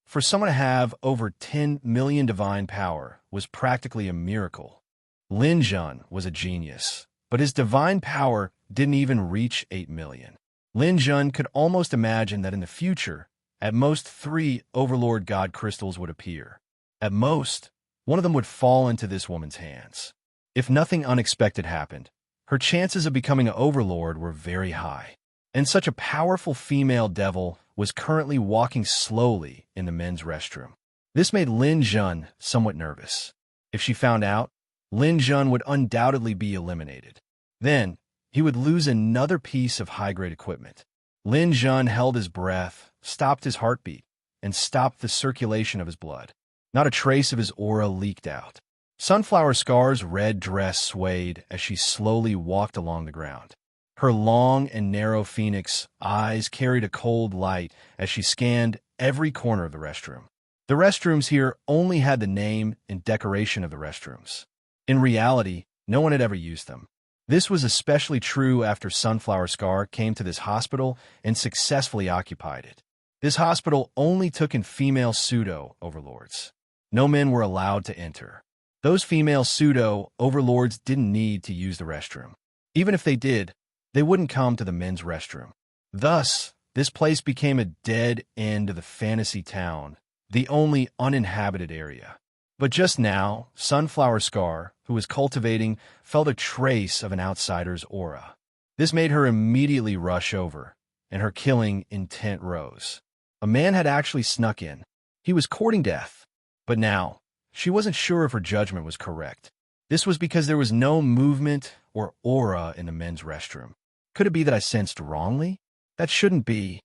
For someone to have over 10 million divine power was practically a miracle. Lin Jun was a genius, but his divine power didn't even reach 8 million. Lin Jun could almost imagine that in the future, at most 3 Overlord God crystals would appear. At most, one of them would fall into this woman's hands. If nothing unexpected happened, her chances of becoming an Overlord were very high. And such a powerful female devil was currently walking slowly in the men's restroom. This made Lin Jun somewhat nervous. If she found out, Lin Jun would undoubtedly be eliminated. Then, he would lose another piece of high-grade equipment. Lin Jun held his breath, stopped his heartbeat, and stopped the circulation of his blood. Not a trace of his aura leaked out. Sunflower Scar's red dress swayed as she slowly walked along the ground. Her long and narrow phoenix eyes carried a cold light as she scanned every corner of the restroom. The restrooms here only had the name and decoration of the restrooms. In reality, no one had ever used them. This was especially true after Sunflower Scar came to this hospital and successfully occupied it. This hospital only took in female pseudo-overlords. No men were allowed to enter. Those female pseudo-overlords didn't need to use the restroom. Even if they did, they wouldn't come to the men's restroom. Thus, this place became a dead end of the fantasy town, the only uninhabited area. But just now, Sunflower Scar, who was cultivating, felt a trace of an outsider's aura. This made her immediately rush over, and her killing intent rose. A man had actually snuck in. He was courting death. But now, she wasn't sure if her judgment was correct. This was because there was no movement or aura in the men's restroom. Could it be that I sensed wrongly? That shouldn't be.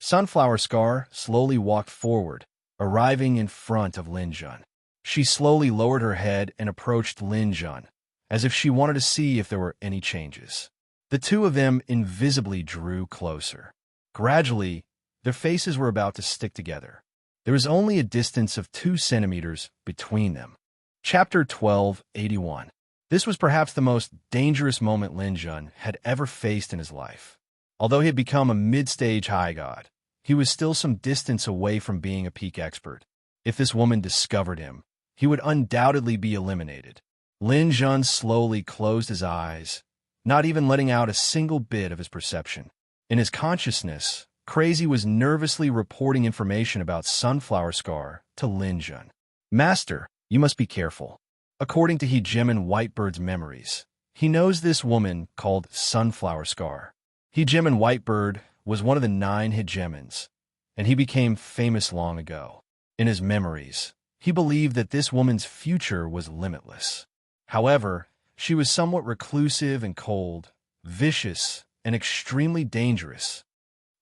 Sunflower Scar slowly walked forward, arriving in front of Lin Jun. She slowly lowered her head and approached Lin Jun, as if she wanted to see if there were any changes. The two of them invisibly drew closer. Gradually, their faces were about to stick together. There was only a distance of 2 centimeters between them. Chapter 1281. This was perhaps the most dangerous moment Lin Jun had ever faced in his life. Although he had become a mid-stage high god, he was still some distance away from being a peak expert. If this woman discovered him, he would undoubtedly be eliminated. Lin Jun slowly closed his eyes, not even letting out a single bit of his perception. In his consciousness, Crazy was nervously reporting information about Sunflower Scar to Lin Jun. Master, you must be careful. According to Hegemon Whitebird's memories, he knows this woman called Sunflower Scar. Hegemon Whitebird was one of the 9 Hegemons, and he became famous long ago. In his memories, he believed that this woman's future was limitless. However, she was somewhat reclusive and cold, vicious, and extremely dangerous.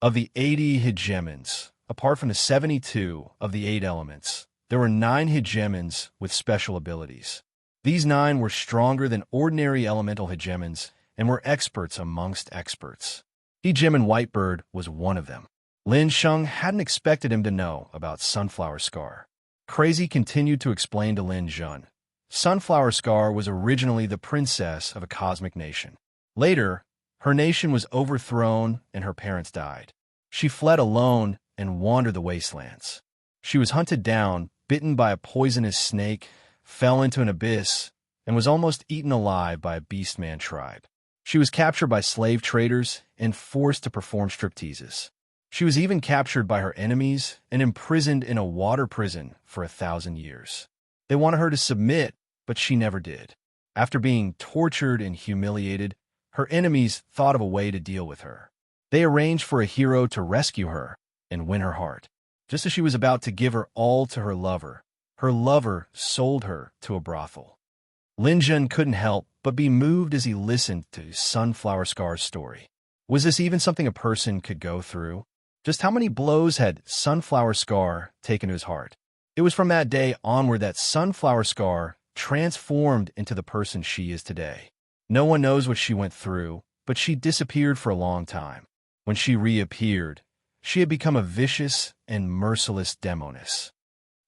Of the 80 Hegemons, apart from the 72 of the 8 elements, there were 9 Hegemons with special abilities. These 9 were stronger than ordinary elemental Hegemons and were experts amongst experts. Hegemon Whitebird was one of them. Lin Sheng hadn't expected him to know about Sunflower Scar. Crazy continued to explain to Lin Jun. Sunflower Scar was originally the princess of a cosmic nation. Later, her nation was overthrown and her parents died. She fled alone and wandered the wastelands. She was hunted down, bitten by a poisonous snake, fell into an abyss, and was almost eaten alive by a beastman tribe. She was captured by slave traders and forced to perform stripteases. She was even captured by her enemies and imprisoned in a water prison for 1,000 years. They wanted her to submit, but she never did. After being tortured and humiliated, her enemies thought of a way to deal with her. They arranged for a hero to rescue her and win her heart. Just as she was about to give her all to her lover sold her to a brothel. Lin Jun couldn't help but be moved as he listened to Sunflower Scar's story. Was this even something a person could go through? Just how many blows had Sunflower Scar taken to his heart? It was from that day onward that Sunflower Scar transformed into the person she is today. No one knows what she went through, but she disappeared for a long time. When she reappeared, she had become a vicious and merciless demoness.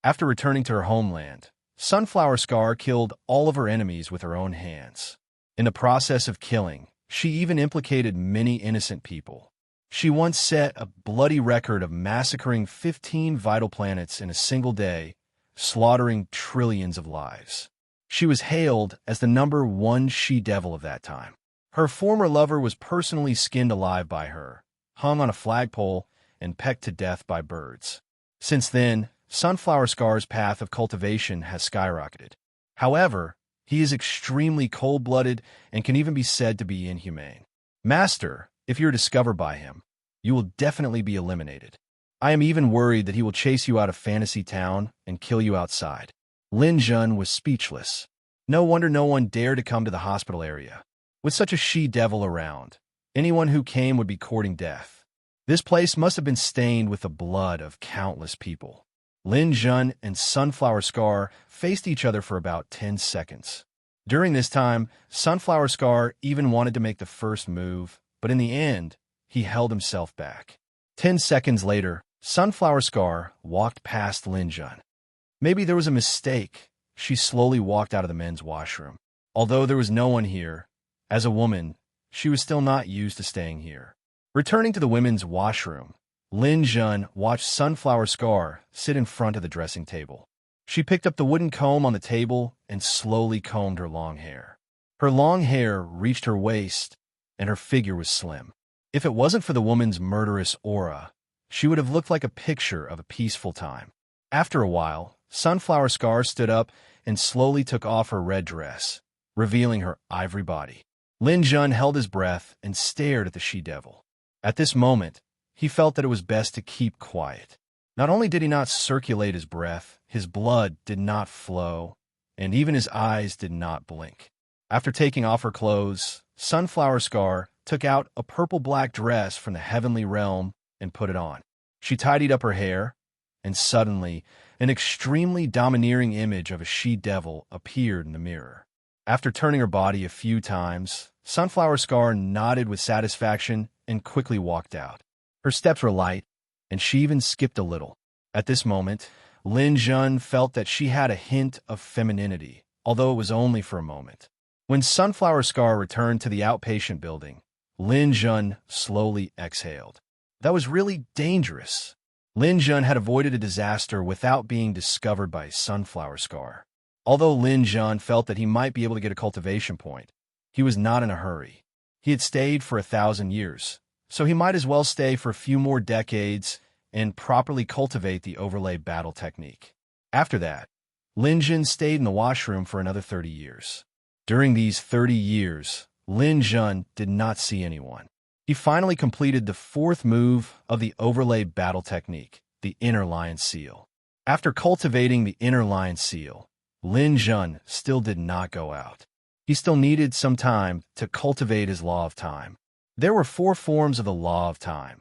After returning to her homeland, Sunflower Scar killed all of her enemies with her own hands. In the process of killing, she even implicated many innocent people. She once set a bloody record of massacring 15 vital planets in a single day, slaughtering trillions of lives. She was hailed as the #1 she-devil of that time. Her former lover was personally skinned alive by her, hung on a flagpole, and pecked to death by birds. Since then, Sunflower Scar's path of cultivation has skyrocketed. However, he is extremely cold-blooded and can even be said to be inhumane. Master, if you're discovered by him, you will definitely be eliminated. I am even worried that he will chase you out of Fantasy Town and kill you outside. Lin Jun was speechless. No wonder no one dared to come to the hospital area. With such a she-devil around, anyone who came would be courting death. This place must have been stained with the blood of countless people. Lin Jun and Sunflower Scar faced each other for about 10 seconds. During this time, Sunflower Scar even wanted to make the first move, but in the end, he held himself back. 10 seconds later, Sunflower Scar walked past Lin Jun. Maybe there was a mistake. She slowly walked out of the men's washroom. Although there was no one here, as a woman, she was still not used to staying here. Returning to the women's washroom, Lin Jun watched Sunflower Scar sit in front of the dressing table. She picked up the wooden comb on the table and slowly combed her long hair. Her long hair reached her waist, and her figure was slim. If it wasn't for the woman's murderous aura, she would have looked like a picture of a peaceful time. After a while, Sunflower Scar stood up and slowly took off her red dress, revealing her ivory body. Lin Jun held his breath and stared at the she-devil. At this moment, he felt that it was best to keep quiet. Not only did he not circulate his breath, his blood did not flow, and even his eyes did not blink. After taking off her clothes, Sunflower Scar took out a purple-black dress from the heavenly realm and put it on. She tidied up her hair, and suddenly, an extremely domineering image of a she-devil appeared in the mirror. After turning her body a few times, Sunflower Scar nodded with satisfaction and quickly walked out. Her steps were light, and she even skipped a little. At this moment, Lin Jun felt that she had a hint of femininity, although it was only for a moment. When Sunflower Scar returned to the outpatient building, Lin Jun slowly exhaled. That was really dangerous. Lin Jun had avoided a disaster without being discovered by Sunflower Scar. Although Lin Jun felt that he might be able to get a cultivation point, he was not in a hurry. He had stayed for 1,000 years, so he might as well stay for a few more decades and properly cultivate the overlay battle technique. After that, Lin Jun stayed in the washroom for another 30 years. During these 30 years, Lin Jun did not see anyone. He finally completed the fourth move of the overlay battle technique, the inner lion seal. After cultivating the inner lion seal, Lin Jun still did not go out. He still needed some time to cultivate his law of time. There were 4 forms of the law of time: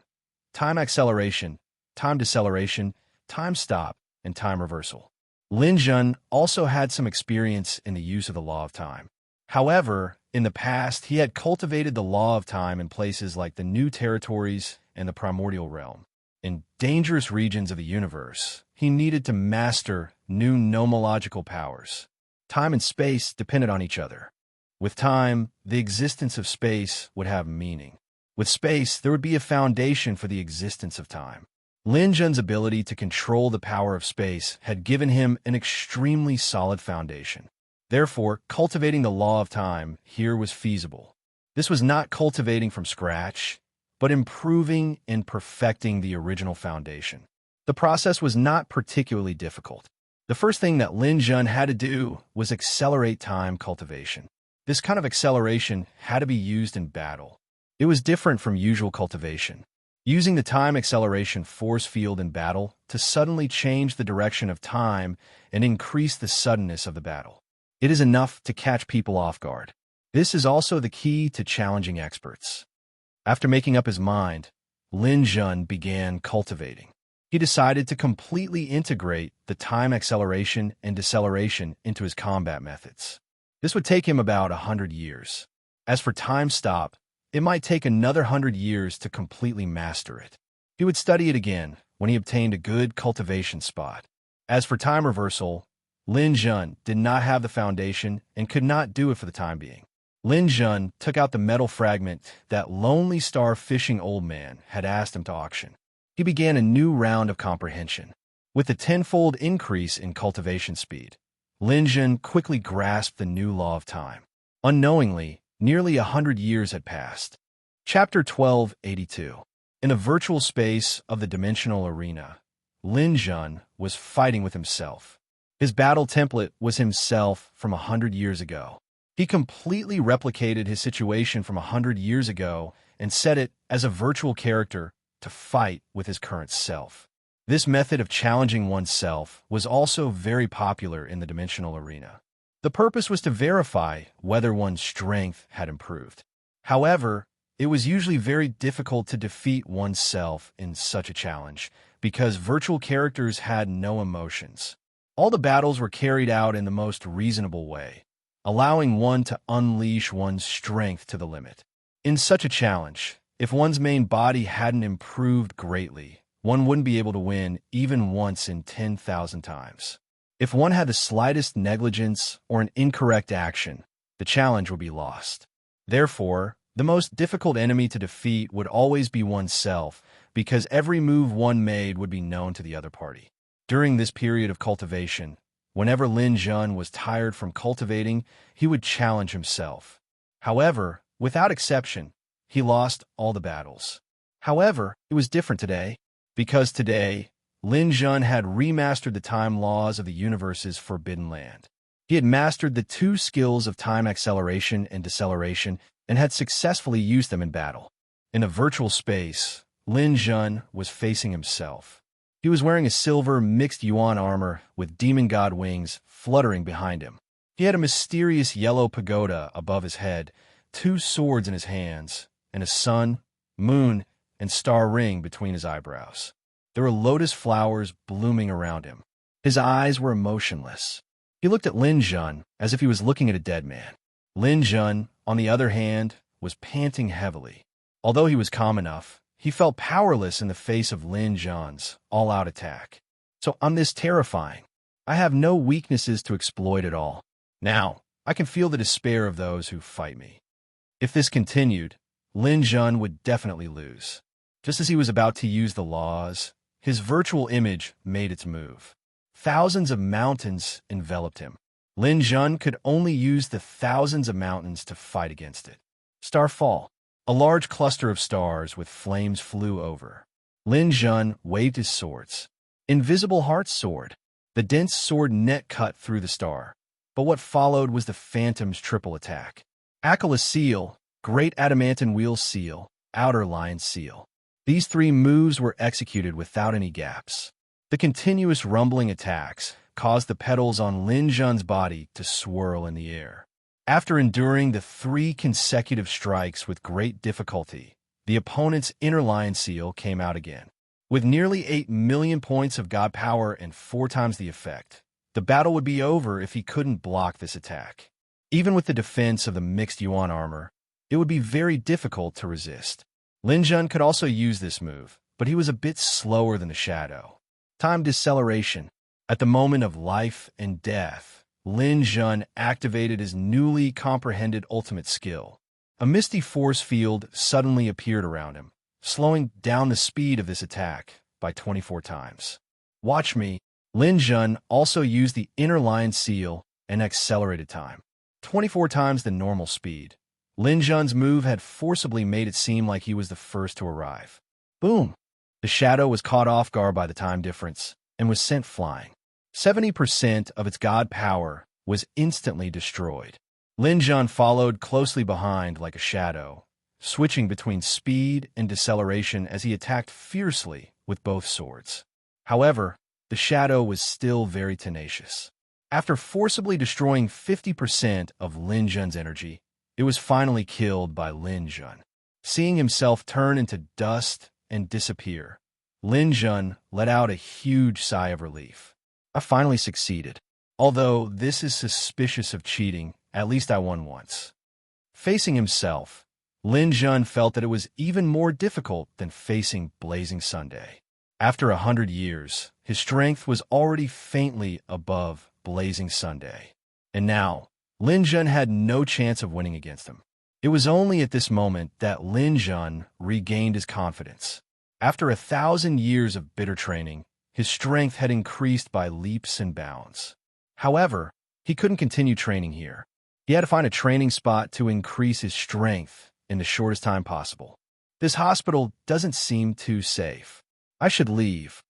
time acceleration, time deceleration, time stop, and time reversal. Lin Jun also had some experience in the use of the law of time. However, in the past, he had cultivated the law of time in places like the New Territories and the Primordial Realm. In dangerous regions of the universe, he needed to master new nomological powers. Time and space depended on each other. With time, the existence of space would have meaning. With space, there would be a foundation for the existence of time. Lin Jun's ability to control the power of space had given him an extremely solid foundation. Therefore, cultivating the law of time here was feasible. This was not cultivating from scratch, but improving and perfecting the original foundation. The process was not particularly difficult. The first thing that Lin Jun had to do was accelerate time cultivation. This kind of acceleration had to be used in battle. It was different from usual cultivation. Using the time acceleration force field in battle to suddenly change the direction of time and increase the suddenness of the battle. It is enough to catch people off guard. This is also the key to challenging experts. After making up his mind, Lin Jun began cultivating. He decided to completely integrate the time acceleration and deceleration into his combat methods. This would take him about 100 years. As for time stop, it might take another 100 years to completely master it. He would study it again when he obtained a good cultivation spot. As for time reversal, Lin Jun did not have the foundation and could not do it for the time being. Lin Jun took out the metal fragment that Lonely Star Fishing Old Man had asked him to auction. He began a new round of comprehension. With a tenfold increase in cultivation speed, Lin Jun quickly grasped the new law of time. Unknowingly, nearly 100 years had passed. Chapter 1282. In a virtual space of the dimensional arena, Lin Jun was fighting with himself. His battle template was himself from 100 years ago. He completely replicated his situation from 100 years ago and set it as a virtual character to fight with his current self. This method of challenging oneself was also very popular in the dimensional arena. The purpose was to verify whether one's strength had improved. However, it was usually very difficult to defeat oneself in such a challenge because virtual characters had no emotions. All the battles were carried out in the most reasonable way, allowing one to unleash one's strength to the limit. In such a challenge, if one's main body hadn't improved greatly, one wouldn't be able to win even once in 10,000 times. If one had the slightest negligence or an incorrect action, the challenge would be lost. Therefore, the most difficult enemy to defeat would always be oneself, because every move one made would be known to the other party. During this period of cultivation, whenever Lin Jun was tired from cultivating, he would challenge himself. However, without exception, he lost all the battles. However, it was different today, because today, Lin Jun had remastered the time laws of the universe's forbidden land. He had mastered the two skills of time acceleration and deceleration and had successfully used them in battle. In a virtual space, Lin Jun was facing himself. He was wearing a silver mixed yuan armor with demon god wings fluttering behind him. He had a mysterious yellow pagoda above his head, two swords in his hands, and a sun, moon, and star ring between his eyebrows. There were lotus flowers blooming around him. His eyes were emotionless. He looked at Lin Jun as if he was looking at a dead man. Lin Jun, on the other hand, was panting heavily. Although he was calm enough, he felt powerless in the face of Lin Jun's all-out attack. So I'm this terrifying. I have no weaknesses to exploit at all. Now, I can feel the despair of those who fight me. If this continued, Lin Jun would definitely lose. Just as he was about to use the laws, his virtual image made its move. Thousands of mountains enveloped him. Lin Jun could only use the thousands of mountains to fight against it. Starfall. A large cluster of stars with flames flew over. Lin Jun waved his swords. Invisible Heart's sword. The dense sword net cut through the star. But what followed was the Phantom's triple attack. Akala Seal, Great Adamantine Wheel Seal, Outer Lion Seal. These three moves were executed without any gaps. The continuous rumbling attacks caused the petals on Lin Jun's body to swirl in the air. After enduring the three consecutive strikes with great difficulty, the opponent's Inner Lion Seal came out again. With nearly 8 million points of god power and 4 times the effect, the battle would be over if he couldn't block this attack. Even with the defense of the mixed yuan armor, it would be very difficult to resist. Lin Jun could also use this move, but he was a bit slower than the shadow. Time deceleration. At the moment of life and death, Lin Jun activated his newly comprehended ultimate skill. A misty force field suddenly appeared around him, slowing down the speed of this attack by 24 times. Watch me. Lin Jun also used the Inner Lion Seal and accelerated time. 24 times the normal speed. Lin Jun's move had forcibly made it seem like he was the first to arrive. Boom! The shadow was caught off guard by the time difference and was sent flying. 70% of its god power was instantly destroyed. Lin Jun followed closely behind like a shadow, switching between speed and deceleration as he attacked fiercely with both swords. However, the shadow was still very tenacious. After forcibly destroying 50% of Lin Jun's energy, it was finally killed by Lin Jun. Seeing himself turn into dust and disappear, Lin Jun let out a huge sigh of relief. I finally succeeded. Although this is suspicious of cheating, at least I won once. Facing himself, Lin Jun felt that it was even more difficult than facing Blazing Sunday. After 100 years, his strength was already faintly above Blazing Sunday. And now, Lin Jun had no chance of winning against him. It was only at this moment that Lin Jun regained his confidence. After 1,000 years of bitter training, his strength had increased by leaps and bounds. However, he couldn't continue training here. He had to find a training spot to increase his strength in the shortest time possible. This hospital doesn't seem too safe. I should leave.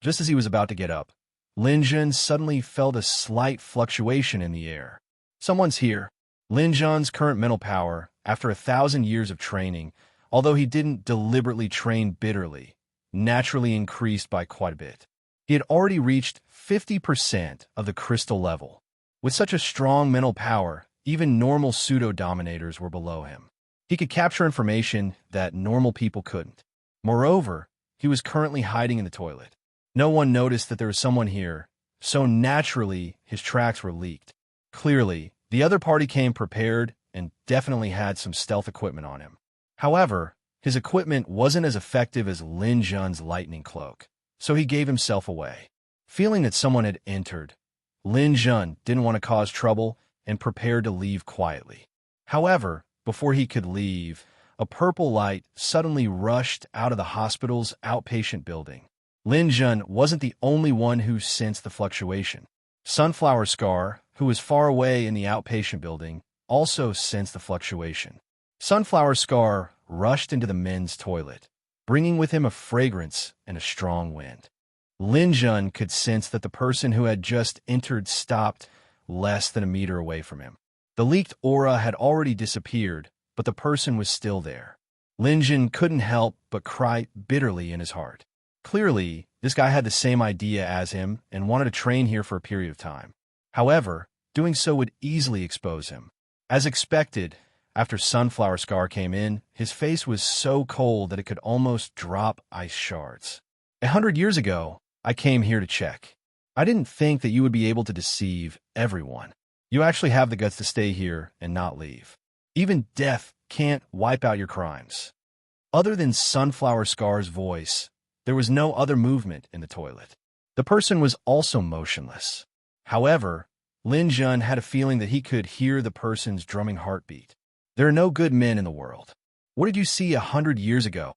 Just as he was about to get up, Lin Jun suddenly felt a slight fluctuation in the air. Someone's here. Lin Jun's current mental power, after 1,000 years of training, although he didn't deliberately train bitterly, naturally increased by quite a bit. He had already reached 50% of the crystal level. With such a strong mental power, even normal pseudo-dominators were below him. He could capture information that normal people couldn't. Moreover, he was currently hiding in the toilet. No one noticed that there was someone here, so naturally his tracks were leaked. Clearly, the other party came prepared and definitely had some stealth equipment on him. However, His equipment wasn't as effective as Lin Jun's lightning cloak, so he gave himself away. Feeling that someone had entered, Lin Jun didn't want to cause trouble and prepared to leave quietly. However, before he could leave, a purple light suddenly rushed out of the hospital's outpatient building. Lin Jun wasn't the only one who sensed the fluctuation. Sunflower Scar, who was far away in the outpatient building, also sensed the fluctuation. Sunflower Scar rushed into the men's toilet, bringing with him a fragrance and a strong wind. Lin Jun could sense that the person who had just entered stopped less than a meter away from him. The leaked aura had already disappeared, but the person was still there. Lin Jun couldn't help but cry bitterly in his heart. Clearly, this guy had the same idea as him and wanted to train here for a period of time. However, doing so would easily expose him. As expected, after Sunflower Scar came in, his face was so cold that it could almost drop ice shards. 100 years ago, I came here to check. I didn't think that you would be able to deceive everyone. You actually have the guts to stay here and not leave. Even death can't wipe out your crimes. Other than Sunflower Scar's voice, there was no other movement in the toilet. The person was also motionless. However, Lin Jun had a feeling that he could hear the person's drumming heartbeat. There are no good men in the world. What did you see 100 years ago?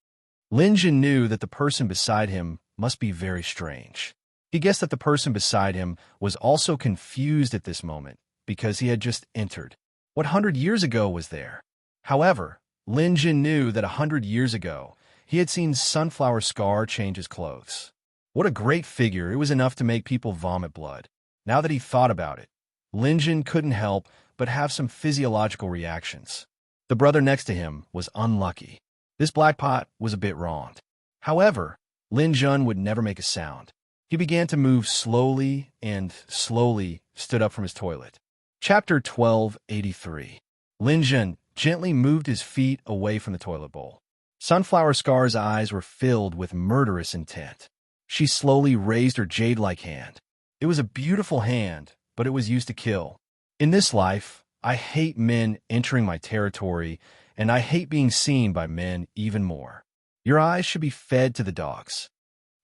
Lin Jun knew that the person beside him must be very strange. He guessed that the person beside him was also confused at this moment because he had just entered. What 100 years ago was there? However, Lin Jun knew that 100 years ago, he had seen Sunflower Scar change his clothes. What a great figure, it was enough to make people vomit blood. Now that he thought about it, Lin Jun couldn't help but have some physiological reactions. The brother next to him was unlucky. This black pot was a bit wronged. However, Lin Jun would never make a sound. He began to move slowly and slowly stood up from his toilet. Chapter 1283. Lin Jun gently moved his feet away from the toilet bowl. Sunflower Scar's eyes were filled with murderous intent. She slowly raised her jade-like hand. It was a beautiful hand, but it was used to kill. In this life, I hate men entering my territory, and I hate being seen by men even more. Your eyes should be fed to the dogs.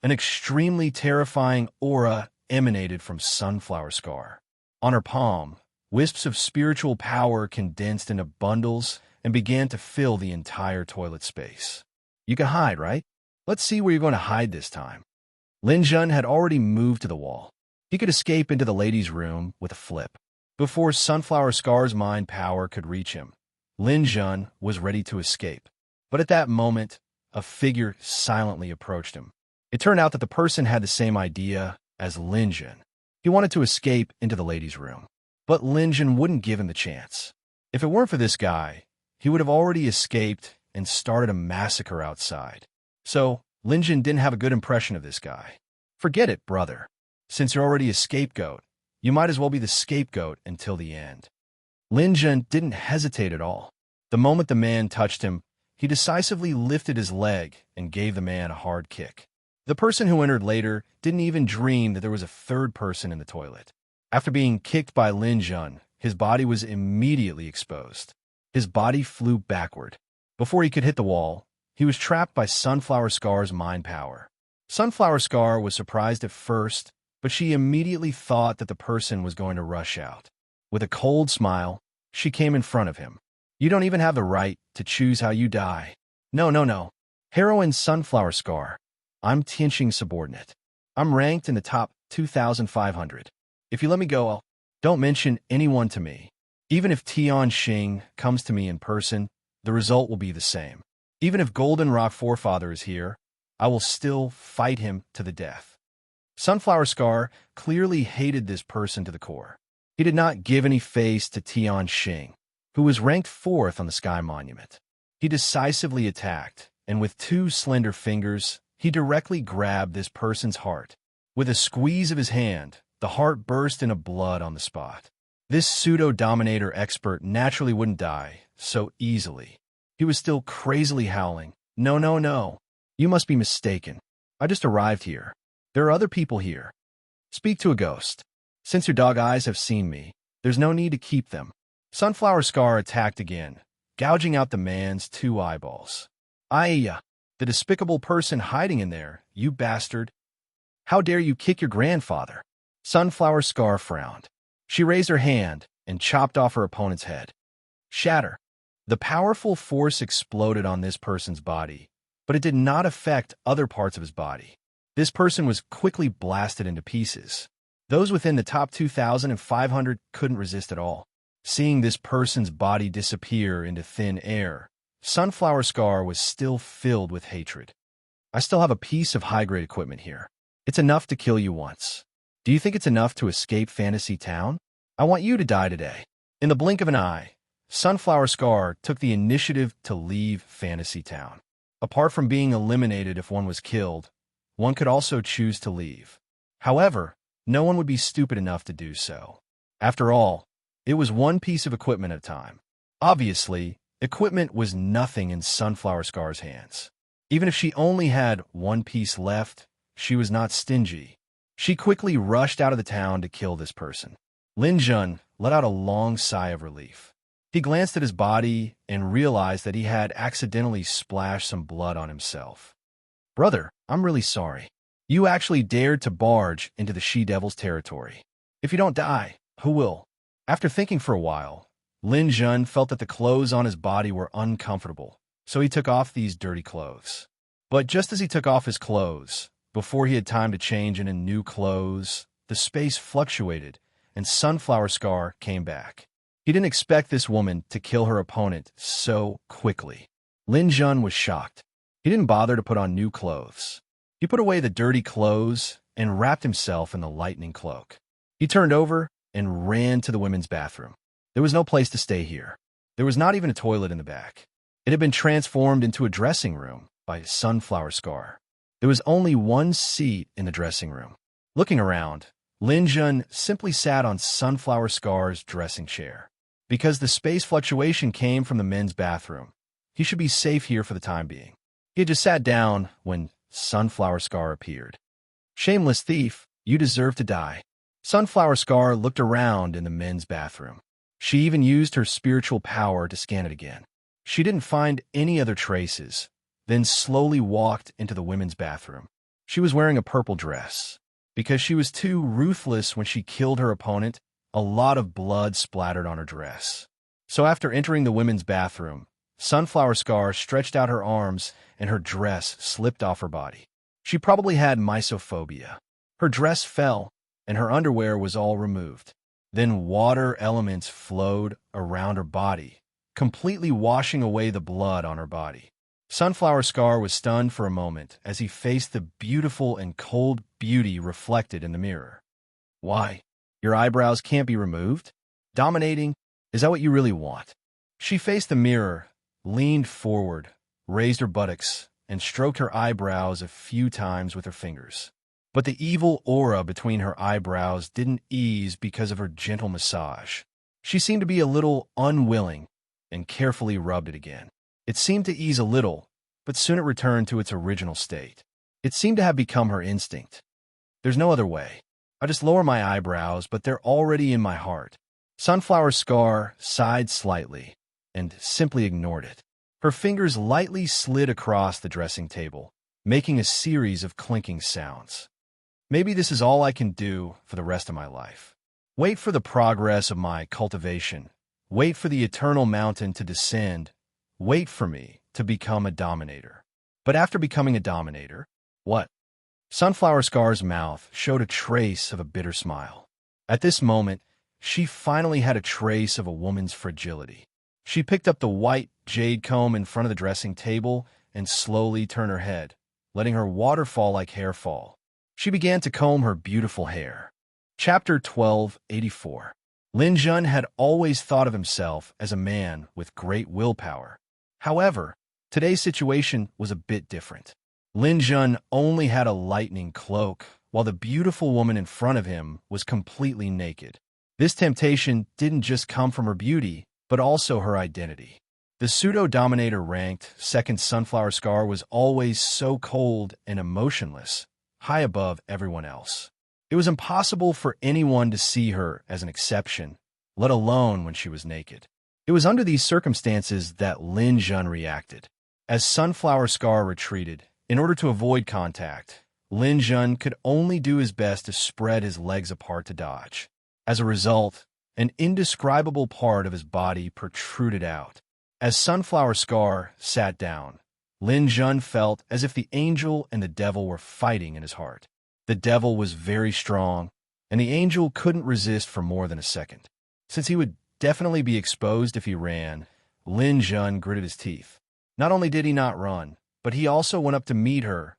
An extremely terrifying aura emanated from Sunflower Scar. On her palm, wisps of spiritual power condensed into bundles and began to fill the entire toilet space. You can hide, right? Let's see where you're going to hide this time. Lin Jun had already moved to the wall. He could escape into the ladies' room with a flip. Before Sunflower Scar's mind power could reach him, Lin Jun was ready to escape. But at that moment, a figure silently approached him. It turned out that the person had the same idea as Lin Jun. He wanted to escape into the ladies' room, but Lin Jun wouldn't give him the chance. If it weren't for this guy, he would have already escaped and started a massacre outside. So, Lin Jun didn't have a good impression of this guy. Forget it, brother. Since you're already a scapegoat, you might as well be the scapegoat until the end. Lin Jun didn't hesitate at all. The moment the man touched him, he decisively lifted his leg and gave the man a hard kick. The person who entered later didn't even dream that there was a third person in the toilet. After being kicked by Lin Jun, his body was immediately exposed. His body flew backward. Before he could hit the wall, he was trapped by Sunflower Scar's mind power. Sunflower Scar was surprised at first, but she immediately thought that the person was going to rush out. With a cold smile, she came in front of him. You don't even have the right to choose how you die. No. Heroine Sunflower Scar. I'm Tianxing subordinate. I'm ranked in the top 2,500. If you let me go, don't mention anyone to me. Even if Tianxing comes to me in person, the result will be the same. Even if Golden Rock Forefather is here, I will still fight him to the death. Sunflower Scar clearly hated this person to the core. He did not give any face to Tianxing, who was ranked 4th on the Sky Monument. He decisively attacked, and with 2 slender fingers, he directly grabbed this person's heart. With a squeeze of his hand, the heart burst into blood on the spot. This pseudo-dominator expert naturally wouldn't die so easily. He was still crazily howling. No. You must be mistaken. I just arrived here. There are other people here. Speak to a ghost. Since your dog eyes have seen me, there's no need to keep them. Sunflower Scar attacked again, gouging out the man's 2 eyeballs. The despicable person hiding in there, you bastard. How dare you kick your grandfather? Sunflower Scar frowned. She raised her hand and chopped off her opponent's head. Shatter. The powerful force exploded on this person's body, but it did not affect other parts of his body. This person was quickly blasted into pieces. Those within the top 2,500 couldn't resist at all. Seeing this person's body disappear into thin air, Sunflower Scar was still filled with hatred. I still have a piece of high-grade equipment here. It's enough to kill you once. Do you think it's enough to escape Fantasy Town? I want you to die today. In the blink of an eye, Sunflower Scar took the initiative to leave Fantasy Town. Apart from being eliminated if one was killed, one could also choose to leave. However, no one would be stupid enough to do so. After all, it was one piece of equipment at a time. Obviously, equipment was nothing in Sunflower Scar's hands. Even if she only had one piece left, she was not stingy. She quickly rushed out of the town to kill this person. Lin Jun let out a long sigh of relief. He glanced at his body and realized that he had accidentally splashed some blood on himself. Brother, I'm really sorry. You actually dared to barge into the she-devil's territory. If you don't die, who will? After thinking for a while, Lin Jun felt that the clothes on his body were uncomfortable, so he took off these dirty clothes. But just as he took off his clothes, before he had time to change into new clothes, the space fluctuated, and Sunflower Scar came back. He didn't expect this woman to kill her opponent so quickly. Lin Jun was shocked. He didn't bother to put on new clothes. He put away the dirty clothes and wrapped himself in the lightning cloak. He turned over and ran to the women's bathroom. There was no place to stay here. There was not even a toilet in the back. It had been transformed into a dressing room by Sunflower Scar. There was only one seat in the dressing room. Looking around, Lin Jun simply sat on Sunflower Scar's dressing chair. Because the space fluctuation came from the men's bathroom, he should be safe here for the time being. He had just sat down when Sunflower Scar appeared. Shameless thief, you deserve to die. Sunflower Scar looked around in the men's bathroom. She even used her spiritual power to scan it again. She didn't find any other traces, then slowly walked into the women's bathroom. She was wearing a purple dress. Because she was too ruthless when she killed her opponent, a lot of blood splattered on her dress. So after entering the women's bathroom, Sunflower Scar stretched out her arms and her dress slipped off her body. She probably had mysophobia. Her dress fell, and her underwear was all removed. Then water elements flowed around her body, completely washing away the blood on her body. Sunflower Scar was stunned for a moment as he faced the beautiful and cold beauty reflected in the mirror. Why? Your eyebrows can't be removed? Dominating? Is that what you really want? She faced the mirror, leaned forward, raised her buttocks, and stroked her eyebrows a few times with her fingers. But the evil aura between her eyebrows didn't ease because of her gentle massage. She seemed to be a little unwilling and carefully rubbed it again. It seemed to ease a little, but soon it returned to its original state. It seemed to have become her instinct. There's no other way. I just lower my eyebrows, but they're already in my heart. Sunflower Scar sighed slightly and simply ignored it. Her fingers lightly slid across the dressing table, making a series of clinking sounds. Maybe this is all I can do for the rest of my life. Wait for the progress of my cultivation. Wait for the eternal mountain to descend. Wait for me to become a dominator. But after becoming a dominator, what? Sunflower Scar's mouth showed a trace of a bitter smile. At this moment, she finally had a trace of a woman's fragility. She picked up the white jade comb in front of the dressing table and slowly turned her head, letting her waterfall-like hair fall. She began to comb her beautiful hair. Chapter 1284. Lin Jun had always thought of himself as a man with great willpower. However, today's situation was a bit different. Lin Jun only had a lightning cloak, while the beautiful woman in front of him was completely naked. This temptation didn't just come from her beauty, but also her identity. The pseudo-dominator ranked second Sunflower Scar was always so cold and emotionless, high above everyone else. It was impossible for anyone to see her as an exception, let alone when she was naked. It was under these circumstances that Lin Jun reacted. As Sunflower Scar retreated, in order to avoid contact, Lin Jun could only do his best to spread his legs apart to dodge. As a result, an indescribable part of his body protruded out. As Sunflower Scar sat down, Lin Jun felt as if the angel and the devil were fighting in his heart. The devil was very strong, and the angel couldn't resist for more than a second. Since he would definitely be exposed if he ran, Lin Jun gritted his teeth. Not only did he not run, but he also went up to meet her.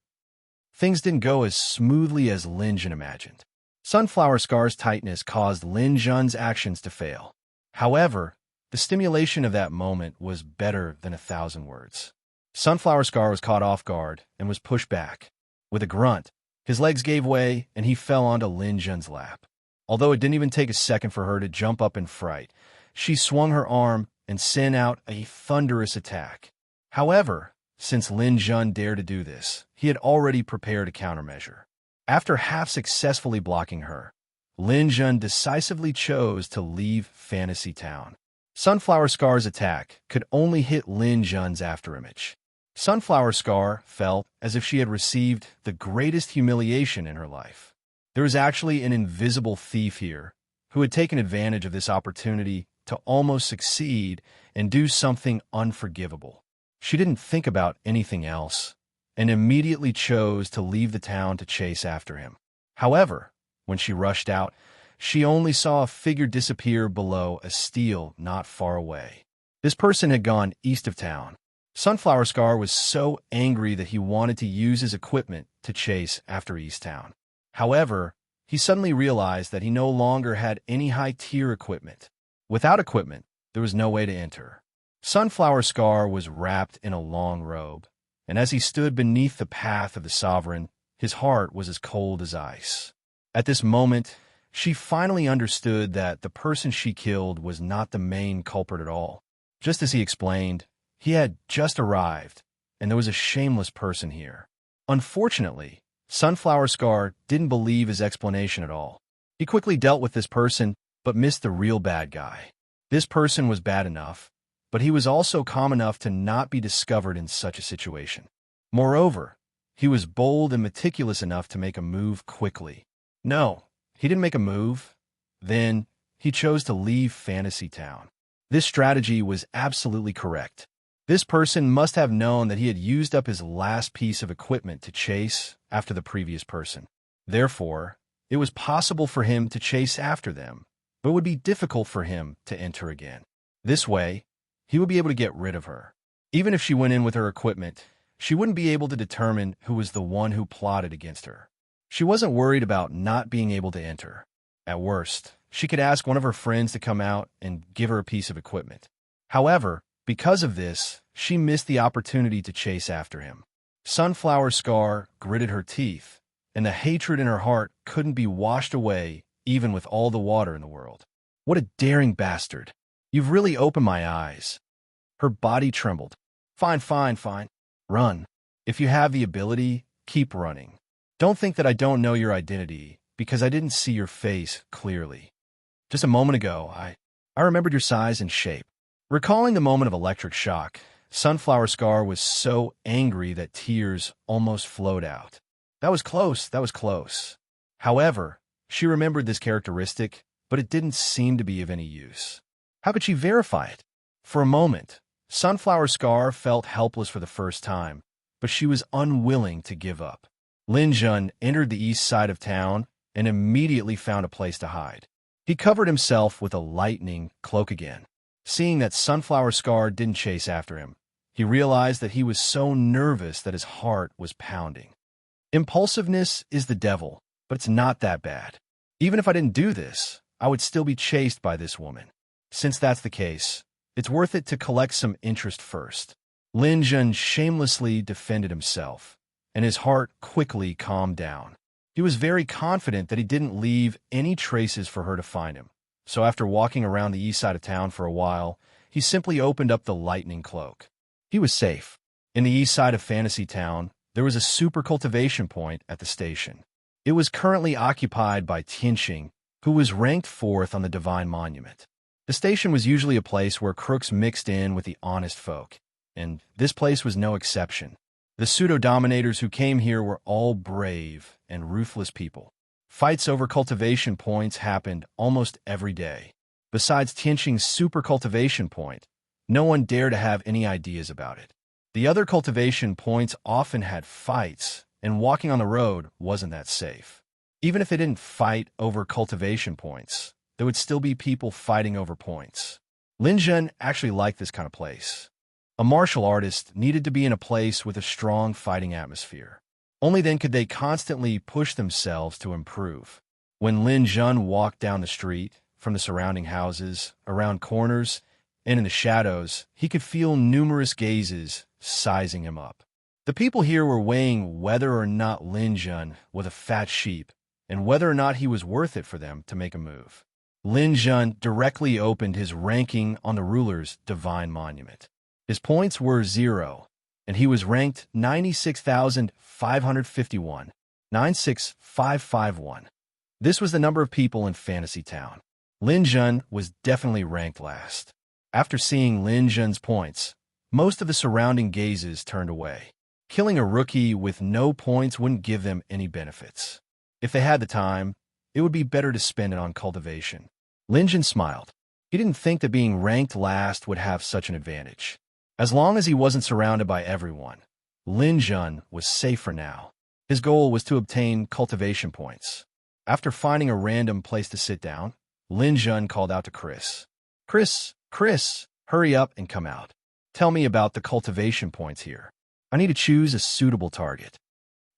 Things didn't go as smoothly as Lin Jun imagined. Sunflower Scar's tightness caused Lin Jun's actions to fail. However, the stimulation of that moment was better than 1,000 words. Sunflower Scar was caught off guard and was pushed back. With a grunt, his legs gave way and he fell onto Lin Jun's lap. Although it didn't even take a second for her to jump up in fright, she swung her arm and sent out a thunderous attack. However, since Lin Jun dared to do this, he had already prepared a countermeasure. After half-successfully blocking her, Lin Jun decisively chose to leave Fantasy Town. Sunflower Scar's attack could only hit Lin Jun's afterimage. Sunflower Scar felt as if she had received the greatest humiliation in her life. There was actually an invisible thief here who had taken advantage of this opportunity to almost succeed and do something unforgivable. She didn't think about anything else and immediately chose to leave the town to chase after him. However, when she rushed out, she only saw a figure disappear below a stele not far away. This person had gone east of town. Sunflower Scar was so angry that he wanted to use his equipment to chase after East Town. However, he suddenly realized that he no longer had any high-tier equipment. Without equipment, there was no way to enter. Sunflower Scar was wrapped in a long robe, and as he stood beneath the path of the sovereign, his heart was as cold as ice. At this moment, she finally understood that the person she killed was not the main culprit at all. Just as he explained, he had just arrived, and there was a shameless person here. Unfortunately, Sunflower Scar didn't believe his explanation at all. He quickly dealt with this person, but missed the real bad guy. This person was bad enough, but he was also calm enough to not be discovered in such a situation. Moreover, he was bold and meticulous enough to make a move quickly. No, he didn't make a move. Then, he chose to leave Fantasy Town. This strategy was absolutely correct. This person must have known that he had used up his last piece of equipment to chase after the previous person. Therefore, it was possible for him to chase after them, but it would be difficult for him to enter again. This way, he would be able to get rid of her. Even if she went in with her equipment, she wouldn't be able to determine who was the one who plotted against her. She wasn't worried about not being able to enter. At worst, she could ask one of her friends to come out and give her a piece of equipment. However, because of this, she missed the opportunity to chase after him. Sunflower Scar gritted her teeth, and the hatred in her heart couldn't be washed away even with all the water in the world. What a daring bastard. You've really opened my eyes. Her body trembled. Fine. Run. If you have the ability, keep running. Don't think that I don't know your identity, because I didn't see your face clearly. Just a moment ago, I remembered your size and shape. Recalling the moment of electric shock, Sunflower Scar was so angry that tears almost flowed out. That was close. However, she remembered this characteristic, but it didn't seem to be of any use. How could she verify it? For a moment, Sunflower Scar felt helpless for the first time, but she was unwilling to give up. Lin Jun entered the east side of town and immediately found a place to hide. He covered himself with a lightning cloak again. Seeing that Sunflower Scar didn't chase after him, he realized that he was so nervous that his heart was pounding. Impulsiveness is the devil, but it's not that bad. Even if I didn't do this, I would still be chased by this woman. Since that's the case, it's worth it to collect some interest first. Lin Jun shamelessly defended himself, and his heart quickly calmed down. He was very confident that he didn't leave any traces for her to find him. So after walking around the east side of town for a while, he simply opened up the lightning cloak. He was safe. In the east side of Fantasy Town, there was a super cultivation point at the station. It was currently occupied by Tianxing, who was ranked 4th on the Divine Monument. The station was usually a place where crooks mixed in with the honest folk. and this place was no exception. The pseudo-dominators who came here were all brave and ruthless people. Fights over cultivation points happened almost every day. Besides Tianqing's super cultivation point, no one dared to have any ideas about it. The other cultivation points often had fights, and walking on the road wasn't that safe. Even if they didn't fight over cultivation points, there would still be people fighting over points. Lin Zhen actually liked this kind of place. A martial artist needed to be in a place with a strong fighting atmosphere. Only then could they constantly push themselves to improve. When Lin Zhen walked down the street, from the surrounding houses, around corners, and in the shadows, he could feel numerous gazes sizing him up. The people here were weighing whether or not Lin Zhen was a fat sheep, and whether or not he was worth it for them to make a move. Lin Zhen directly opened his ranking on the ruler's divine monument. His points were 0, and he was ranked 96,551, 96551. This was the number of people in Fantasy Town. Lin Zhen was definitely ranked last. After seeing Lin Zhen's points, most of the surrounding gazes turned away. Killing a rookie with no points wouldn't give them any benefits. If they had the time, it would be better to spend it on cultivation. Lin Zhen smiled. He didn't think that being ranked last would have such an advantage. As long as he wasn't surrounded by everyone, Lin Zhen was safe for now. His goal was to obtain cultivation points. After finding a random place to sit down, Lin Zhen called out to Chris. Chris, hurry up and come out. Tell me about the cultivation points here. I need to choose a suitable target.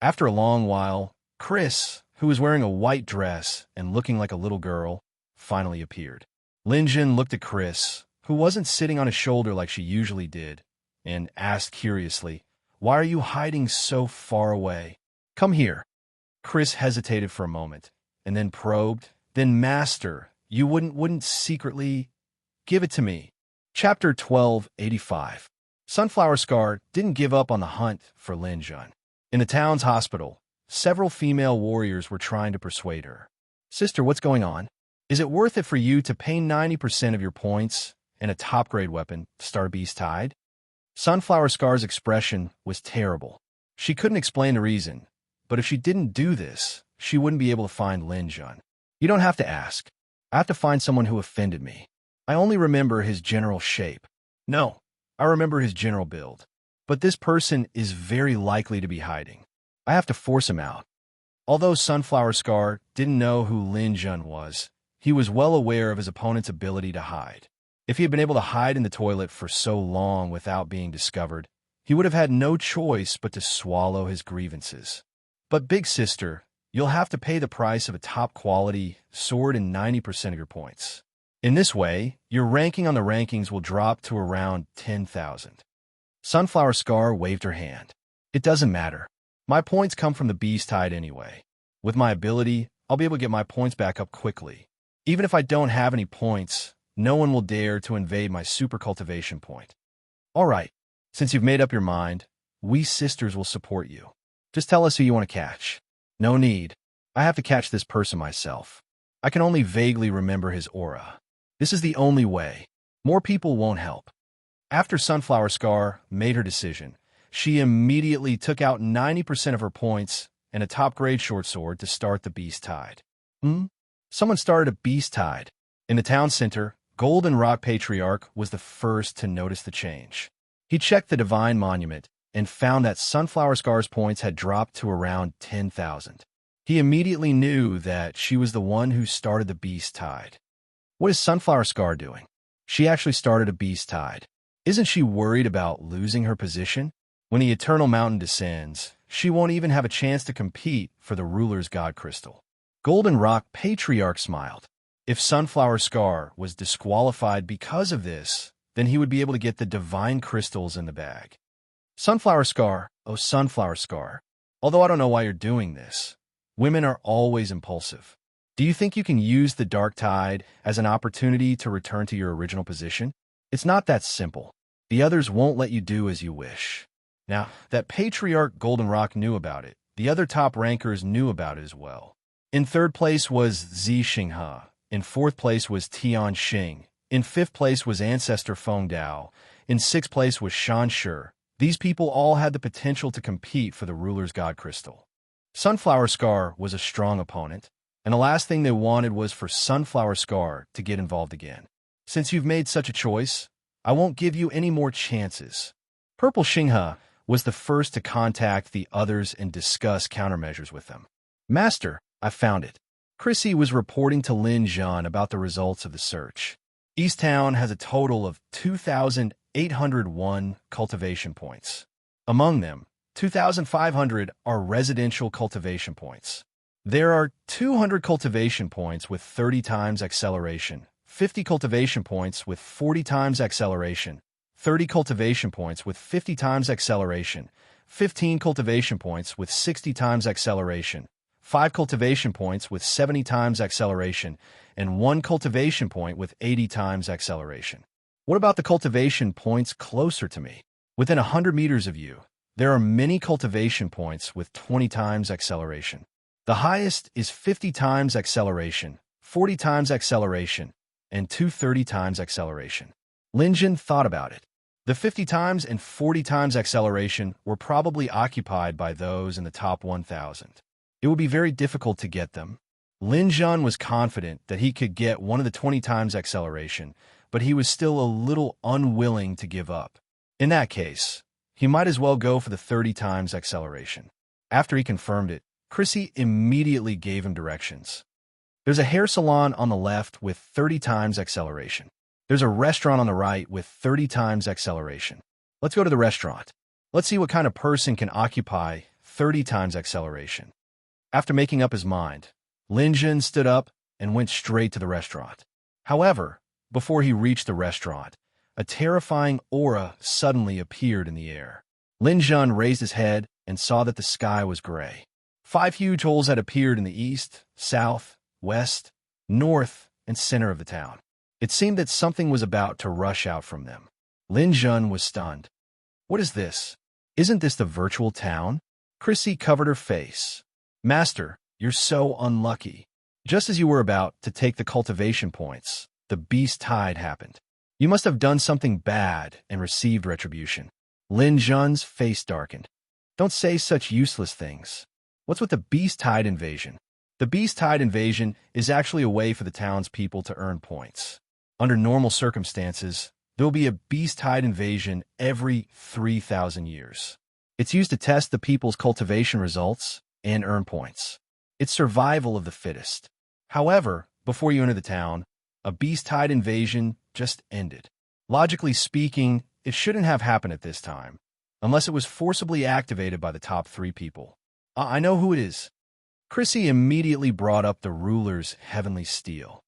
After a long while, Chris, who was wearing a white dress and looking like a little girl, finally appeared. Lin Zhen looked at Chris, who wasn't sitting on his shoulder like she usually did, and asked curiously, "Why are you hiding so far away? Come here." Chris hesitated for a moment, and then probed, "Then Master, you wouldn't secretly... Give it to me." Chapter 1285. Sunflower Scar didn't give up on the hunt for Lin Zhen. In the town's hospital, several female warriors were trying to persuade her. "Sister, what's going on? Is it worth it for you to pay 90% of your points and a top-grade weapon to start a beast tide?" Sunflower Scar's expression was terrible. She couldn't explain the reason, but if she didn't do this, she wouldn't be able to find Lin Zhen. "You don't have to ask. I have to find someone who offended me. I only remember his general shape. No, I remember his general build. But this person is very likely to be hiding. I have to force him out." Although Sunflower Scar didn't know who Lin Zhen was, he was well aware of his opponent's ability to hide. If he had been able to hide in the toilet for so long without being discovered, he would have had no choice but to swallow his grievances. "But big sister, you'll have to pay the price of a top-quality sword and 90% of your points. In this way, your ranking on the rankings will drop to around 10,000. Sunflower Scar waved her hand. "It doesn't matter. My points come from the beast tide anyway. With my ability, I'll be able to get my points back up quickly. Even if I don't have any points, no one will dare to invade my super cultivation point." "All right, since you've made up your mind, we sisters will support you. Just tell us who you want to catch." "No need. I have to catch this person myself. I can only vaguely remember his aura. This is the only way. More people won't help." After Sunflower Scar made her decision, she immediately took out 90% of her points and a top-grade short sword to start the beast tide. Someone started a beast tide. In the town center, Golden Rock Patriarch was the first to notice the change. He checked the divine monument and found that Sunflower Scar's points had dropped to around 10,000. He immediately knew that she was the one who started the beast tide. What is Sunflower Scar doing? She actually started a beast tide. Isn't she worried about losing her position? When the Eternal Mountain descends, she won't even have a chance to compete for the ruler's God Crystal. Golden Rock Patriarch smiled. If Sunflower Scar was disqualified because of this, then he would be able to get the divine crystals in the bag. "Sunflower Scar, oh Sunflower Scar, although I don't know why you're doing this, women are always impulsive. Do you think you can use the dark tide as an opportunity to return to your original position? It's not that simple. The others won't let you do as you wish." Now, that Patriarch Golden Rock knew about it. The other top rankers knew about it as well. In third place was Zi Xinghe. In fourth place was Tian Xing. In fifth place was Ancestor Feng Dao. In sixth place was Shan Shi. These people all had the potential to compete for the ruler's god crystal. Sunflower Scar was a strong opponent, and the last thing they wanted was for Sunflower Scar to get involved again. Since you've made such a choice, I won't give you any more chances. Purple Xinghe was the first to contact the others and discuss countermeasures with them. Master, I found it. Chrissy was reporting to Lin Zhan about the results of the search. East Town has a total of 2,801 cultivation points. Among them, 2,500 are residential cultivation points. There are 200 cultivation points with 30 times acceleration, 50 cultivation points with 40 times acceleration, 30 cultivation points with 50 times acceleration, 15 cultivation points with 60 times acceleration, 5 cultivation points with 70 times acceleration, and 1 cultivation point with 80 times acceleration. What about the cultivation points closer to me? Within 100 meters of you, there are many cultivation points with 20 times acceleration. The highest is 50 times acceleration, 40 times acceleration, and 230 times acceleration. Lin Zhan thought about it. The 50 times and 40 times acceleration were probably occupied by those in the top 1,000. It would be very difficult to get them. Lin Zhan was confident that he could get one of the 20 times acceleration, but he was still a little unwilling to give up. In that case, he might as well go for the 30 times acceleration. After he confirmed it, Chrissy immediately gave him directions. There's a hair salon on the left with 30 times acceleration. There's a restaurant on the right with 30 times acceleration. Let's go to the restaurant. Let's see what kind of person can occupy 30 times acceleration. After making up his mind, Lin Zhan stood up and went straight to the restaurant. However, before he reached the restaurant, a terrifying aura suddenly appeared in the air. Lin Zhan raised his head and saw that the sky was gray. 5 huge holes had appeared in the east, south, west, north, and center of the town. It seemed that something was about to rush out from them. Lin Zhan was stunned. What is this? Isn't this the virtual town? Chrissy covered her face. Master, you're so unlucky. Just as you were about to take the cultivation points, the beast tide happened. You must have done something bad and received retribution. Lin Zhan's face darkened. Don't say such useless things. What's with the beast tide invasion? The beast tide invasion is actually a way for the townspeople to earn points. Under normal circumstances, there will be a beast tide invasion every 3,000 years. It's used to test the people's cultivation results and earn points. It's survival of the fittest. However, before you enter the town, a beast tide invasion just ended. Logically speaking, it shouldn't have happened at this time, unless it was forcibly activated by the top 3 people. I know who it is. Chrissy immediately brought up the ruler's heavenly steel.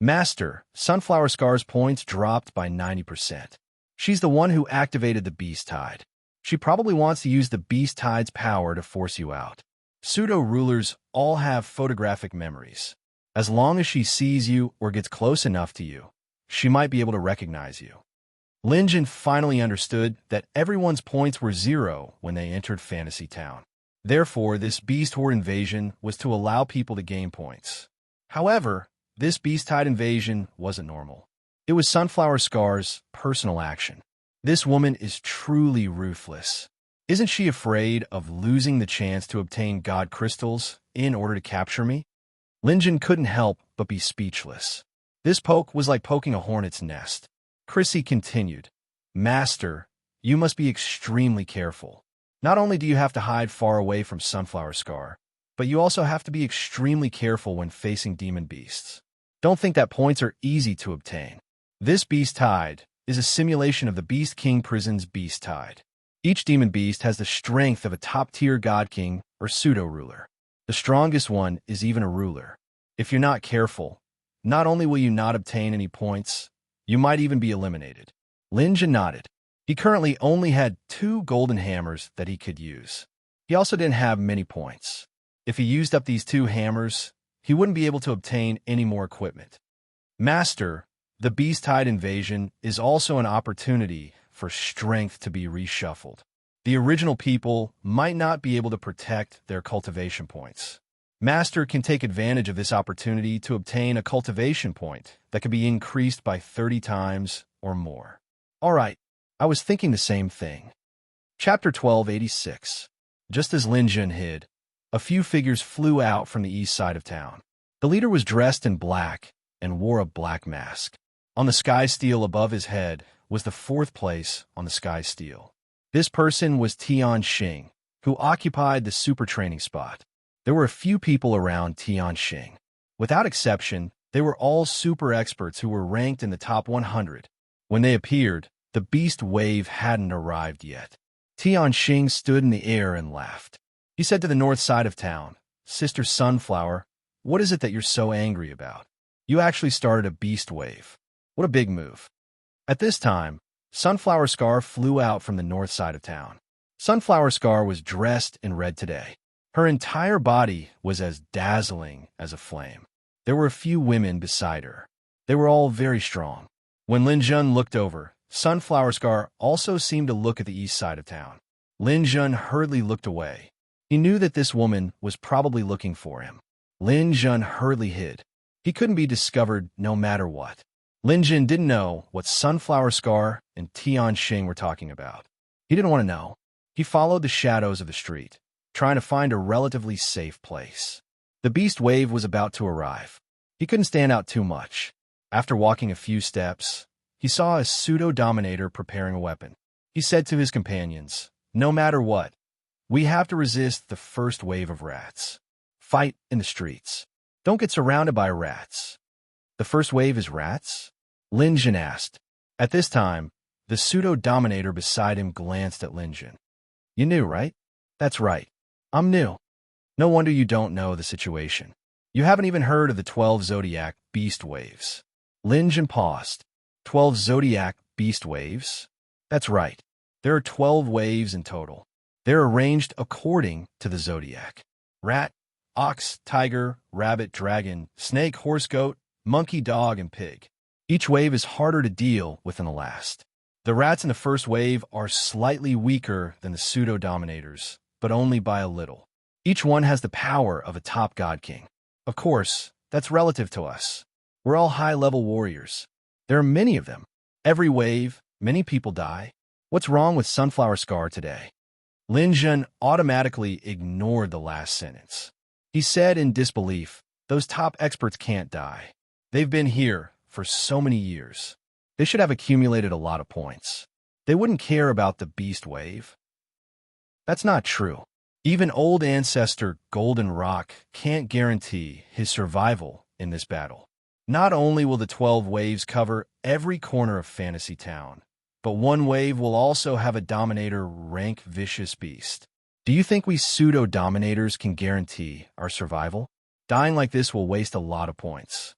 Master, Sunflower Scar's points dropped by 90%. She's the one who activated the beast tide. She probably wants to use the beast tide's power to force you out. Pseudo-rulers all have photographic memories. As long as she sees you or gets close enough to you, she might be able to recognize you. Lin Zhan finally understood that everyone's points were 0 when they entered Fantasy Town. Therefore, this beast horde invasion was to allow people to gain points. However, this beast tide invasion wasn't normal. It was Sunflower Scar's personal action. This woman is truly ruthless. Isn't she afraid of losing the chance to obtain god crystals in order to capture me? Lin Zhan couldn't help but be speechless. This poke was like poking a hornet's nest. Chrissy continued, Master, you must be extremely careful. Not only do you have to hide far away from Sunflower Scar, but you also have to be extremely careful when facing demon beasts. Don't think that points are easy to obtain. This beast tide is a simulation of the Beast King prison's beast tide. Each demon beast has the strength of a top-tier god king or pseudo-ruler. The strongest one is even a ruler. If you're not careful, not only will you not obtain any points, you might even be eliminated. Lin Zhan nodded. He currently only had 2 golden hammers that he could use. He also didn't have many points. If he used up these 2 hammers, he wouldn't be able to obtain any more equipment. Master, the beast tide invasion is also an opportunity for strength to be reshuffled. The original people might not be able to protect their cultivation points. Master can take advantage of this opportunity to obtain a cultivation point that can be increased by 30 times or more. All right, I was thinking the same thing. Chapter 1286. Just as Lin Jun hid, a few figures flew out from the east side of town. The leader was dressed in black and wore a black mask. On the sky steel above his head was the fourth place on the sky steel. This person was Tian Xing, who occupied the super training spot. There were a few people around Tian Xing. Without exception, they were all super experts who were ranked in the top 100. When they appeared, the beast wave hadn't arrived yet. Tian Xing stood in the air and laughed. He said to the north side of town, "Sister Sunflower, what is it that you're so angry about? You actually started a beast wave. What a big move." At this time, Sunflower Scar flew out from the north side of town. Sunflower Scar was dressed in red today. Her entire body was as dazzling as a flame. There were a few women beside her. They were all very strong. When Lin Jun looked over, Sunflower Scar also seemed to look at the east side of town. Lin Jun hurriedly looked away. He knew that this woman was probably looking for him. Lin Jun hurriedly hid. He couldn't be discovered no matter what. Lin Jun didn't know what Sunflower Scar and Tian Xing were talking about. He didn't want to know. He followed the shadows of the street, trying to find a relatively safe place. The beast wave was about to arrive. He couldn't stand out too much. After walking a few steps, he saw a pseudo-dominator preparing a weapon. He said to his companions, "No matter what, we have to resist the first wave of rats. Fight in the streets. Don't get surrounded by rats." "The first wave is rats?" Lin Jun asked. At this time, the pseudo-dominator beside him glanced at Lin Jun. "You knew, right?" "That's right. I'm new." "No wonder you don't know the situation. You haven't even heard of the 12 Zodiac Beast Waves." Lin Jun paused. 12 Zodiac Beast Waves? That's right. There are 12 waves in total. They're arranged according to the zodiac. Rat, ox, tiger, rabbit, dragon, snake, horse, goat, monkey, dog, and pig. Each wave is harder to deal with than the last. The rats in the first wave are slightly weaker than the pseudo-dominators, but only by a little. Each one has the power of a top god king. Of course, that's relative to us. We're all high-level warriors. There are many of them. Every wave, many people die. What's wrong with Sunflower Scar today? Lin Jun automatically ignored the last sentence. He said in disbelief, "Those top experts can't die. They've been here for so many years. They should have accumulated a lot of points. They wouldn't care about the beast wave." That's not true. Even old ancestor Golden Rock can't guarantee his survival in this battle. Not only will the 12 waves cover every corner of Fantasy Town, but one wave will also have a dominator rank vicious beast. Do you think we pseudo-dominators can guarantee our survival? Dying like this will waste a lot of points.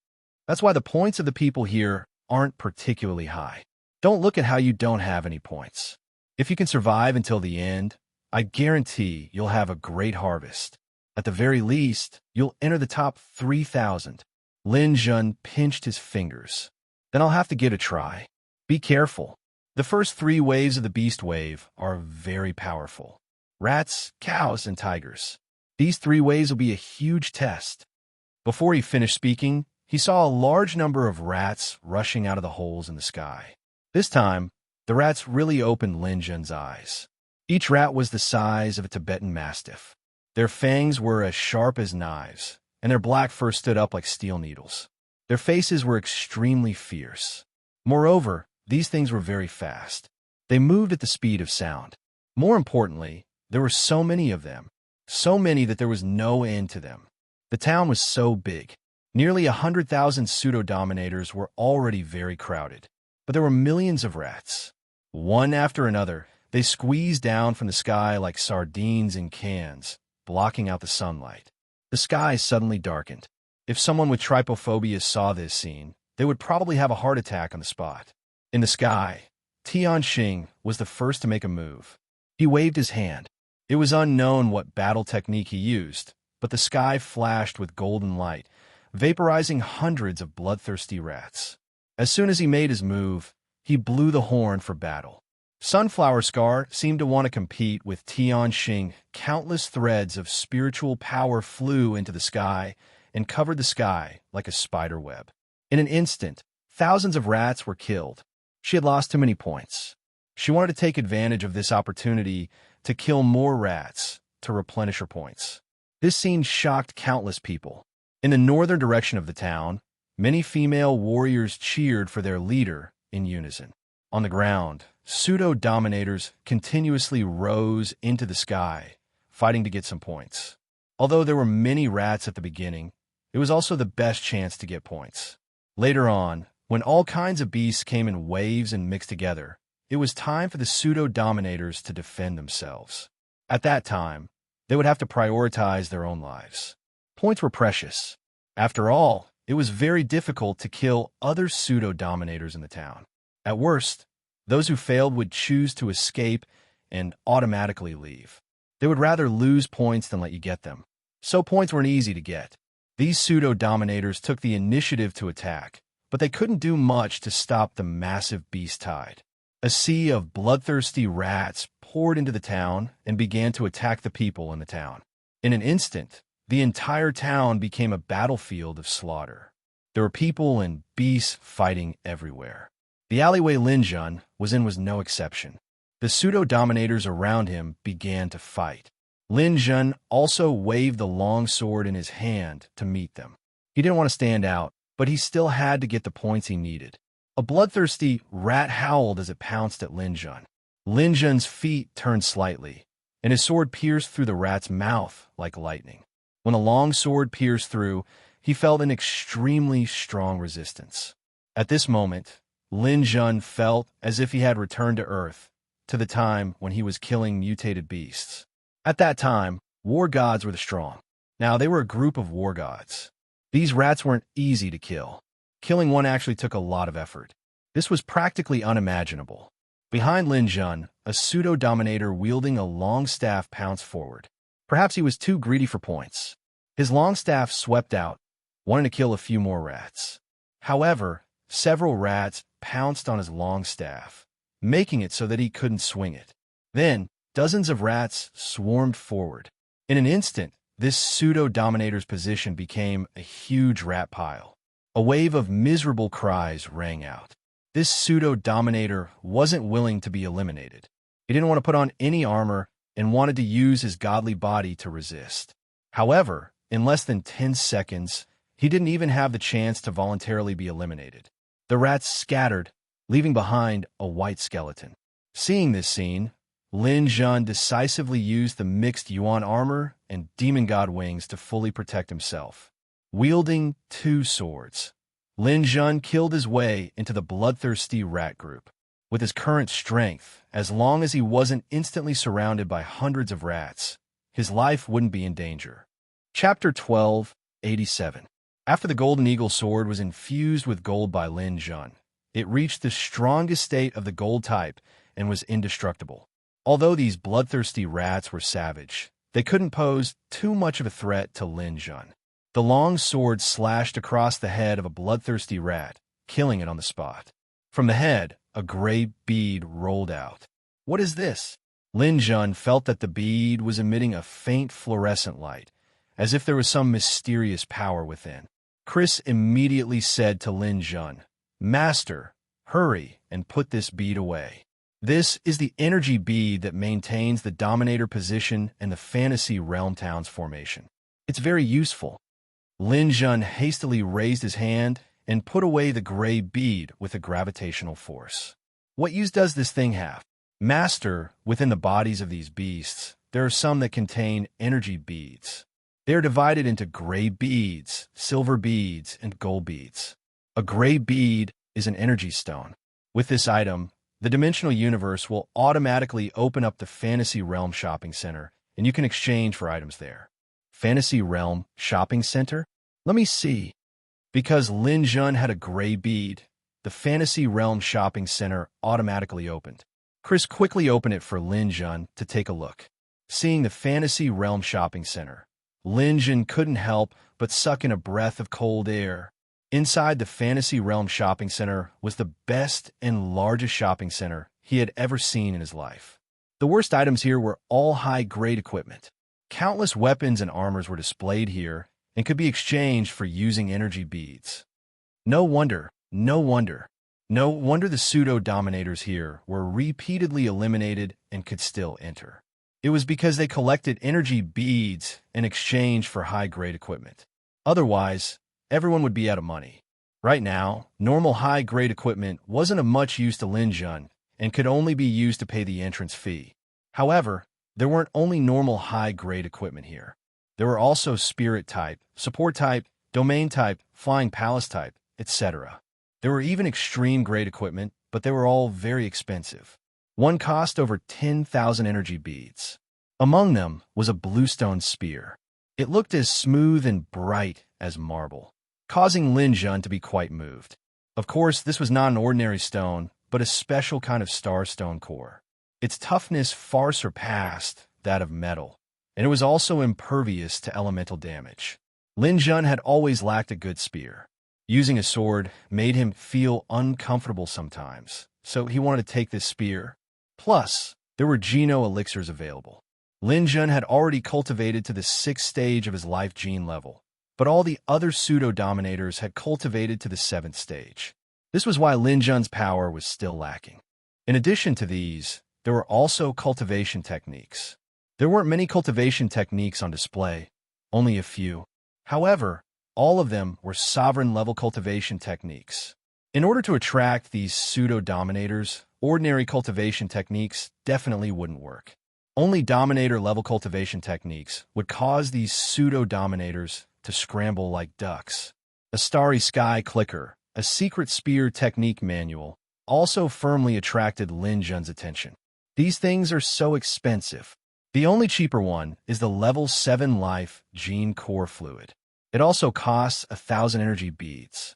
That's why the points of the people here aren't particularly high. Don't look at how you don't have any points. If you can survive until the end, I guarantee you'll have a great harvest. At the very least, you'll enter the top 3,000. Lin Jun pinched his fingers. Then I'll have to give it a try. Be careful. The first 3 waves of the beast wave are very powerful. Rats, cows, and tigers. These 3 waves will be a huge test. Before he finished speaking, he saw a large number of rats rushing out of the holes in the sky. This time, the rats really opened Lin Jun's eyes. Each rat was the size of a Tibetan mastiff. Their fangs were as sharp as knives, and their black fur stood up like steel needles. Their faces were extremely fierce. Moreover, these things were very fast. They moved at the speed of sound. More importantly, there were so many of them. So many that there was no end to them. The town was so big. Nearly 100,000 pseudo-dominators were already very crowded. But there were millions of rats. One after another, they squeezed down from the sky like sardines in cans, blocking out the sunlight. The sky suddenly darkened. If someone with trypophobia saw this scene, they would probably have a heart attack on the spot. In the sky, Tian Xing was the first to make a move. He waved his hand. It was unknown what battle technique he used, but the sky flashed with golden light, vaporizing hundreds of bloodthirsty rats. As soon as he made his move, he blew the horn for battle. Sunflower Scar seemed to want to compete with Tian Xing. Countless threads of spiritual power flew into the sky and covered the sky like a spider web. In an instant, thousands of rats were killed. She had lost too many points. She wanted to take advantage of this opportunity to kill more rats to replenish her points. This scene shocked countless people. In the northern direction of the town, many female warriors cheered for their leader in unison. On the ground, pseudo-dominators continuously rose into the sky, fighting to get some points. Although there were many rats at the beginning, it was also the best chance to get points. Later on, when all kinds of beasts came in waves and mixed together, it was time for the pseudo-dominators to defend themselves. At that time, they would have to prioritize their own lives. Points were precious. After all, it was very difficult to kill other pseudo-dominators in the town. At worst, those who failed would choose to escape and automatically leave. They would rather lose points than let you get them. So points weren't easy to get. These pseudo-dominators took the initiative to attack, but they couldn't do much to stop the massive beast tide. A sea of bloodthirsty rats poured into the town and began to attack the people in the town. In an instant, the entire town became a battlefield of slaughter. There were people and beasts fighting everywhere. The alleyway Lin Jun was in was no exception. The pseudo-dominators around him began to fight. Lin Jun also waved the long sword in his hand to meet them. He didn't want to stand out, but he still had to get the points he needed. A bloodthirsty rat howled as it pounced at Lin Jun. Lin Jun's feet turned slightly, and his sword pierced through the rat's mouth like lightning. When the long sword pierced through, he felt an extremely strong resistance. At this moment, Lin Jun felt as if he had returned to Earth, to the time when he was killing mutated beasts. At that time, war gods were the strong. Now they were a group of war gods. These rats weren't easy to kill. Killing one actually took a lot of effort. This was practically unimaginable. Behind Lin Jun, a pseudo-dominator wielding a long staff pounced forward. Perhaps he was too greedy for points. His long staff swept out, wanting to kill a few more rats. However, several rats pounced on his long staff, making it so that he couldn't swing it. Then, dozens of rats swarmed forward. In an instant, this pseudo-dominator's position became a huge rat pile. A wave of miserable cries rang out. This pseudo-dominator wasn't willing to be eliminated. He didn't want to put on any armor and wanted to use his godly body to resist. However, in less than 10 seconds, he didn't even have the chance to voluntarily be eliminated. The rats scattered, leaving behind a white skeleton. Seeing this scene, Lin Jun decisively used the mixed yuan armor and demon god wings to fully protect himself. Wielding two swords, Lin Jun killed his way into the bloodthirsty rat group. With his current strength, as long as he wasn't instantly surrounded by hundreds of rats, his life wouldn't be in danger. Chapter 12, 87. After the Golden Eagle sword was infused with gold by Lin Jun, it reached the strongest state of the gold type and was indestructible. Although these bloodthirsty rats were savage, they couldn't pose too much of a threat to Lin Jun. The long sword slashed across the head of a bloodthirsty rat, killing it on the spot. From the head, a gray bead rolled out. What is this? Lin Jun felt that the bead was emitting a faint fluorescent light, as if there was some mysterious power within. Chris immediately said to Lin Jun, "Master, hurry and put this bead away." This is the energy bead that maintains the Dominator position in the Fantasy Realm Town's formation. It's very useful. Lin Jun hastily raised his hand and put away the gray bead with a gravitational force. What use does this thing have? Master, within the bodies of these beasts, there are some that contain energy beads. They are divided into gray beads, silver beads, and gold beads. A gray bead is an energy stone. With this item, the dimensional universe will automatically open up the Fantasy Realm Shopping Center, and you can exchange for items there. Fantasy Realm Shopping Center? Let me see. Because Lin Jun had a gray bead, the Fantasy Realm Shopping Center automatically opened. Chris quickly opened it for Lin Jun to take a look. Seeing the Fantasy Realm Shopping Center, Lin Jun couldn't help but suck in a breath of cold air. Inside the Fantasy Realm Shopping Center was the best and largest shopping center he had ever seen in his life. The worst items here were all high-grade equipment. Countless weapons and armors were displayed here and could be exchanged for using energy beads. No wonder. No wonder the pseudo-dominators here were repeatedly eliminated and could still enter. It was because they collected energy beads in exchange for high-grade equipment. Otherwise, everyone would be out of money. Right now, normal high-grade equipment wasn't of much use to Lin Jun and could only be used to pay the entrance fee. However, there weren't only normal high-grade equipment here. There were also spirit type, support type, domain type, flying palace type, etc. There were even extreme grade equipment, but they were all very expensive. One cost over 10,000 energy beads. Among them was a bluestone spear. It looked as smooth and bright as marble, causing Lin Jun to be quite moved. Of course, this was not an ordinary stone, but a special kind of starstone core. Its toughness far surpassed that of metal, and it was also impervious to elemental damage. Lin Jun had always lacked a good spear. Using a sword made him feel uncomfortable sometimes, so he wanted to take this spear. Plus, there were Geno elixirs available. Lin Jun had already cultivated to the 6th stage of his life gene level, but all the other pseudo-dominators had cultivated to the 7th stage. This was why Lin Jun's power was still lacking. In addition to these, there were also cultivation techniques. There weren't many cultivation techniques on display, only a few. However, all of them were sovereign-level cultivation techniques. In order to attract these pseudo-dominators, ordinary cultivation techniques definitely wouldn't work. Only dominator-level cultivation techniques would cause these pseudo-dominators to scramble like ducks. A starry sky clicker, a secret spear technique manual, also firmly attracted Lin Jun's attention. These things are so expensive. The only cheaper one is the level 7 life gene core fluid. It also costs 1,000 energy beads.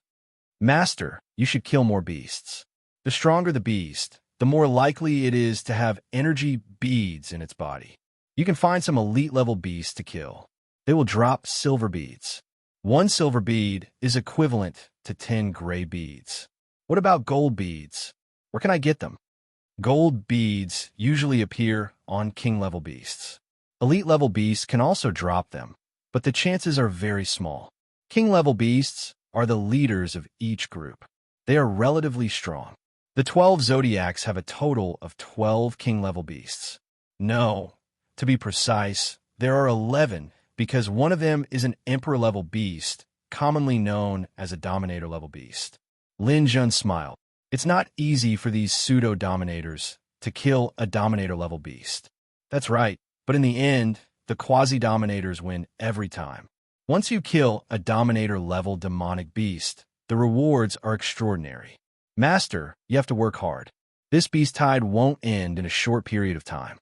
Master, you should kill more beasts. The stronger the beast, the more likely it is to have energy beads in its body. You can find some elite level beasts to kill. They will drop silver beads. 1 silver bead is equivalent to 10 gray beads. What about gold beads? Where can I get them? Gold beads usually appear on king-level beasts. Elite-level beasts can also drop them, but the chances are very small. King-level beasts are the leaders of each group. They are relatively strong. The 12 zodiacs have a total of 12 king-level beasts. No, to be precise, there are 11 because one of them is an emperor-level beast, commonly known as a dominator-level beast. Lin Jun smiled. It's not easy for these pseudo-dominators to kill a dominator-level beast. That's right, but in the end, the quasi-dominators win every time. Once you kill a dominator-level demonic beast, the rewards are extraordinary. Master, you have to work hard. This beast tide won't end in a short period of time.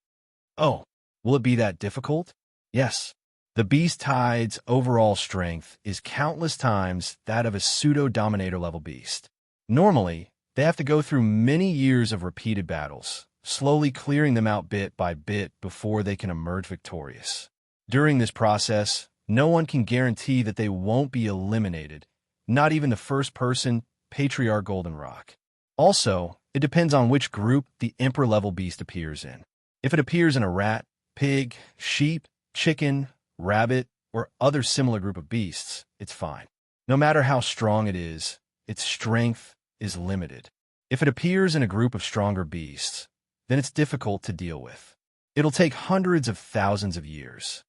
Oh, will it be that difficult? Yes. The beast tide's overall strength is countless times that of a pseudo-dominator-level beast. Normally, they have to go through many years of repeated battles, slowly clearing them out bit by bit before they can emerge victorious. During this process, no one can guarantee that they won't be eliminated, not even the first person, Patriarch Goldenrock. Also, it depends on which group the Emperor-level beast appears in. If it appears in a rat, pig, sheep, chicken, rabbit, or other similar group of beasts, it's fine. No matter how strong it is, its strength is limited. If it appears in a group of stronger beasts, then it's difficult to deal with. It'll take hundreds of thousands of years.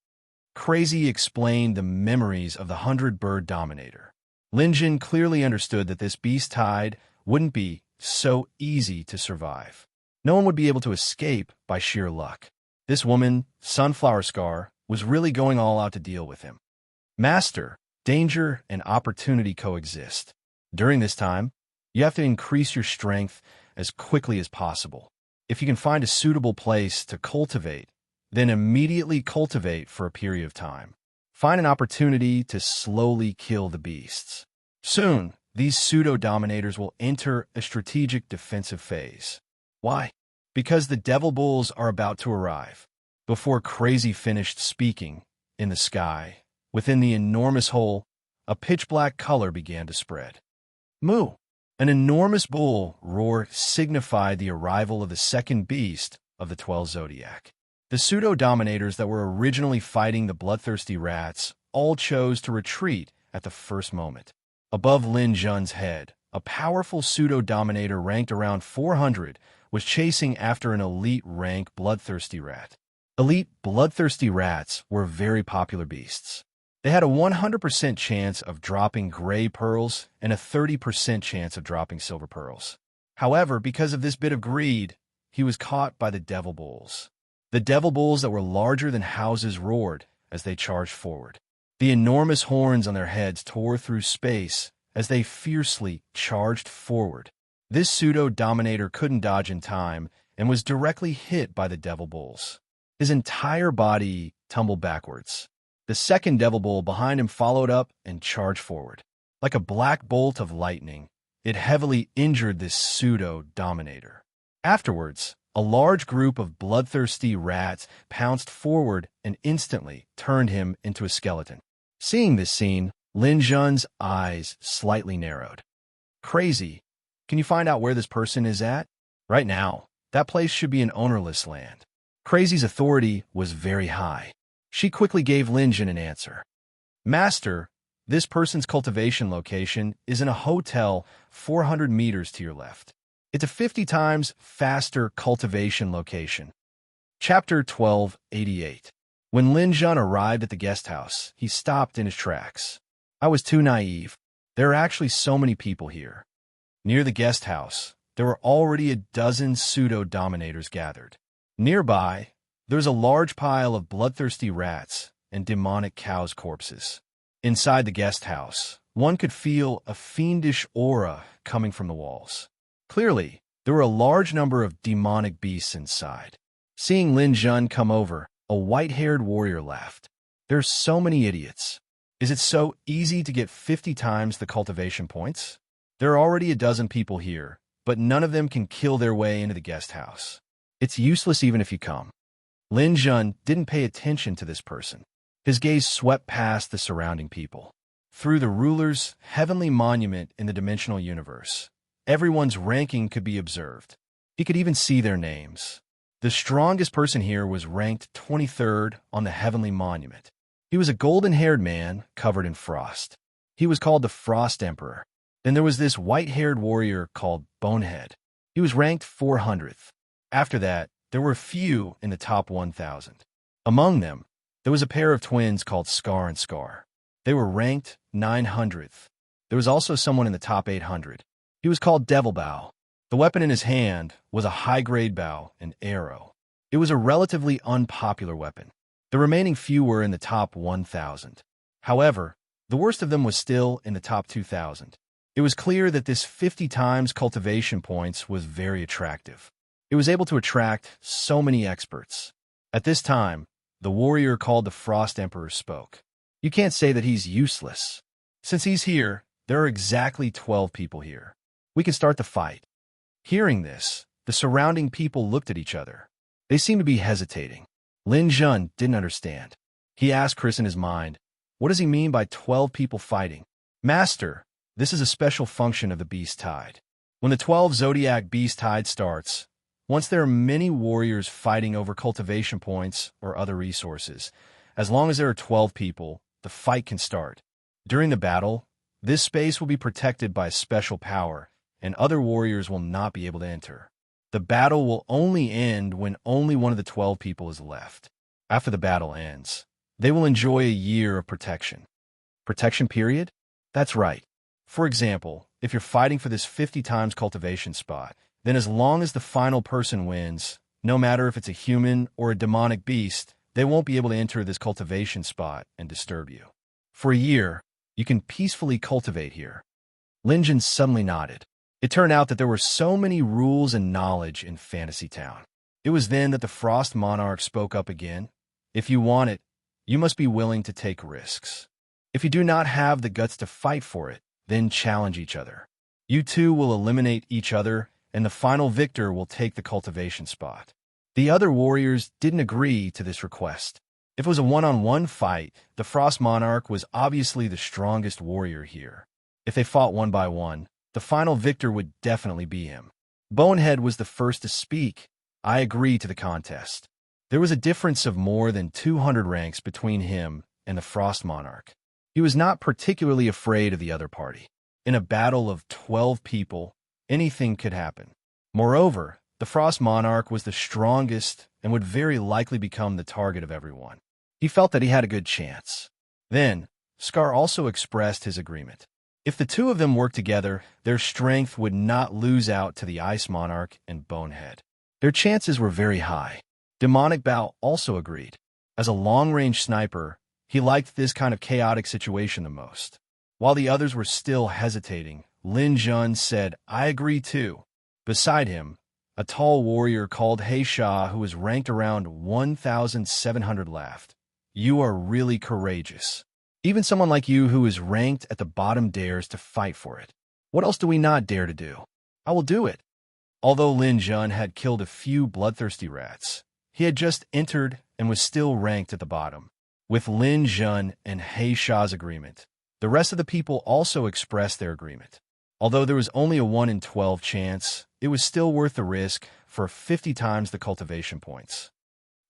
Crazy explained the memories of the 100-bird dominator. Lin Jun clearly understood that this beast tide wouldn't be so easy to survive. No one would be able to escape by sheer luck. This woman, Sunflower Scar, was really going all out to deal with him. Master, danger and opportunity coexist. During this time, you have to increase your strength as quickly as possible. If you can find a suitable place to cultivate, then immediately cultivate for a period of time. Find an opportunity to slowly kill the beasts. Soon, these pseudo-dominators will enter a strategic defensive phase. Why? Because the devil bulls are about to arrive. Before Crazy finished speaking, in the sky, within the enormous hole, a pitch-black color began to spread. Moo! An enormous bull roar signified the arrival of the second beast of the 12 zodiac. The pseudo-dominators that were originally fighting the bloodthirsty rats all chose to retreat at the first moment. Above Lin Jun's head, a powerful pseudo-dominator ranked around 400 was chasing after an elite rank bloodthirsty rat. Elite bloodthirsty rats were very popular beasts. They had a 100% chance of dropping gray pearls and a 30% chance of dropping silver pearls. However, because of this bit of greed, he was caught by the devil bulls. The devil bulls that were larger than houses roared as they charged forward. The enormous horns on their heads tore through space as they fiercely charged forward. This pseudo-dominator couldn't dodge in time and was directly hit by the devil bulls. His entire body tumbled backwards. The second devil bull behind him followed up and charged forward. Like a black bolt of lightning, it heavily injured this pseudo-dominator. Afterwards, a large group of bloodthirsty rats pounced forward and instantly turned him into a skeleton. Seeing this scene, Lin Jun's eyes slightly narrowed. Crazy. Can you find out where this person is at? Right now, that place should be an ownerless land. Crazy's authority was very high. She quickly gave Lin Jun an answer. Master, this person's cultivation location is in a hotel 400 meters to your left. It's a 50 times faster cultivation location. Chapter 1288. When Lin Jun arrived at the guest house, he stopped in his tracks. I was too naive. There are actually so many people here. Near the guest house, there were already a dozen pseudo-dominators gathered. Nearby, there's a large pile of bloodthirsty rats and demonic cows' corpses. Inside the guest house, one could feel a fiendish aura coming from the walls. Clearly, there were a large number of demonic beasts inside. Seeing Lin Jun come over, a white-haired warrior laughed. There's so many idiots. Is it so easy to get 50 times the cultivation points? There are already a dozen people here, but none of them can kill their way into the guest house. It's useless even if you come. Lin Jun didn't pay attention to this person. His gaze swept past the surrounding people. Through the ruler's heavenly monument in the dimensional universe, everyone's ranking could be observed. He could even see their names. The strongest person here was ranked 23rd on the heavenly monument. He was a golden-haired man covered in frost. He was called the Frost Emperor. Then there was this white-haired warrior called Bonehead. He was ranked 400th. After that, there were a few in the top 1,000. Among them, there was a pair of twins called Scar and Scar. They were ranked 900th. There was also someone in the top 800. He was called Devil Bow. The weapon in his hand was a high-grade bow, an arrow. It was a relatively unpopular weapon. The remaining few were in the top 1,000. However, the worst of them was still in the top 2,000. It was clear that this 50 times cultivation points was very attractive. It was able to attract so many experts. At this time, the warrior called the Frost Emperor spoke. You can't say that he's useless. Since he's here, there are exactly 12 people here. We can start the fight. Hearing this, the surrounding people looked at each other. They seemed to be hesitating. Lin Jun didn't understand. He asked Chris in his mind, what does he mean by 12 people fighting? Master, this is a special function of the Beast Tide. When the 12 Zodiac Beast Tide starts, once there are many warriors fighting over cultivation points or other resources, as long as there are 12 people, the fight can start. During the battle, this space will be protected by a special power, and other warriors will not be able to enter. The battle will only end when only one of the 12 people is left. After the battle ends, they will enjoy a year of protection. Protection period? That's right. For example, if you're fighting for this 50 times cultivation spot, then as long as the final person wins, no matter if it's a human or a demonic beast, they won't be able to enter this cultivation spot and disturb you. For a year, you can peacefully cultivate here. Lin Jun suddenly nodded. It turned out that there were so many rules and knowledge in Fantasy Town. It was then that the Frost Monarch spoke up again. If you want it, you must be willing to take risks. If you do not have the guts to fight for it, then challenge each other. You two will eliminate each other, and the final victor will take the cultivation spot. The other warriors didn't agree to this request. If it was a one-on-one fight, the Frost Monarch was obviously the strongest warrior here. If they fought one by one, the final victor would definitely be him. Bonehead was the first to speak. I agree to the contest. There was a difference of more than 200 ranks between him and the Frost Monarch. He was not particularly afraid of the other party. In a battle of 12 people, anything could happen. Moreover, the Frost Monarch was the strongest and would very likely become the target of everyone. He felt that he had a good chance. Then, Scar also expressed his agreement. If the two of them worked together, their strength would not lose out to the Ice Monarch and Bonehead. Their chances were very high. Demonic Bao also agreed. As a long-range sniper, he liked this kind of chaotic situation the most. While the others were still hesitating, Lin Jun said, "I agree too." Beside him, a tall warrior called He Sha, who was ranked around 1,700, laughed. "You are really courageous. Even someone like you who is ranked at the bottom dares to fight for it. What else do we not dare to do? I will do it." Although Lin Jun had killed a few bloodthirsty rats, he had just entered and was still ranked at the bottom. With Lin Jun and He Sha's agreement, the rest of the people also expressed their agreement. Although there was only a 1 in 12 chance, it was still worth the risk for 50 times the cultivation points.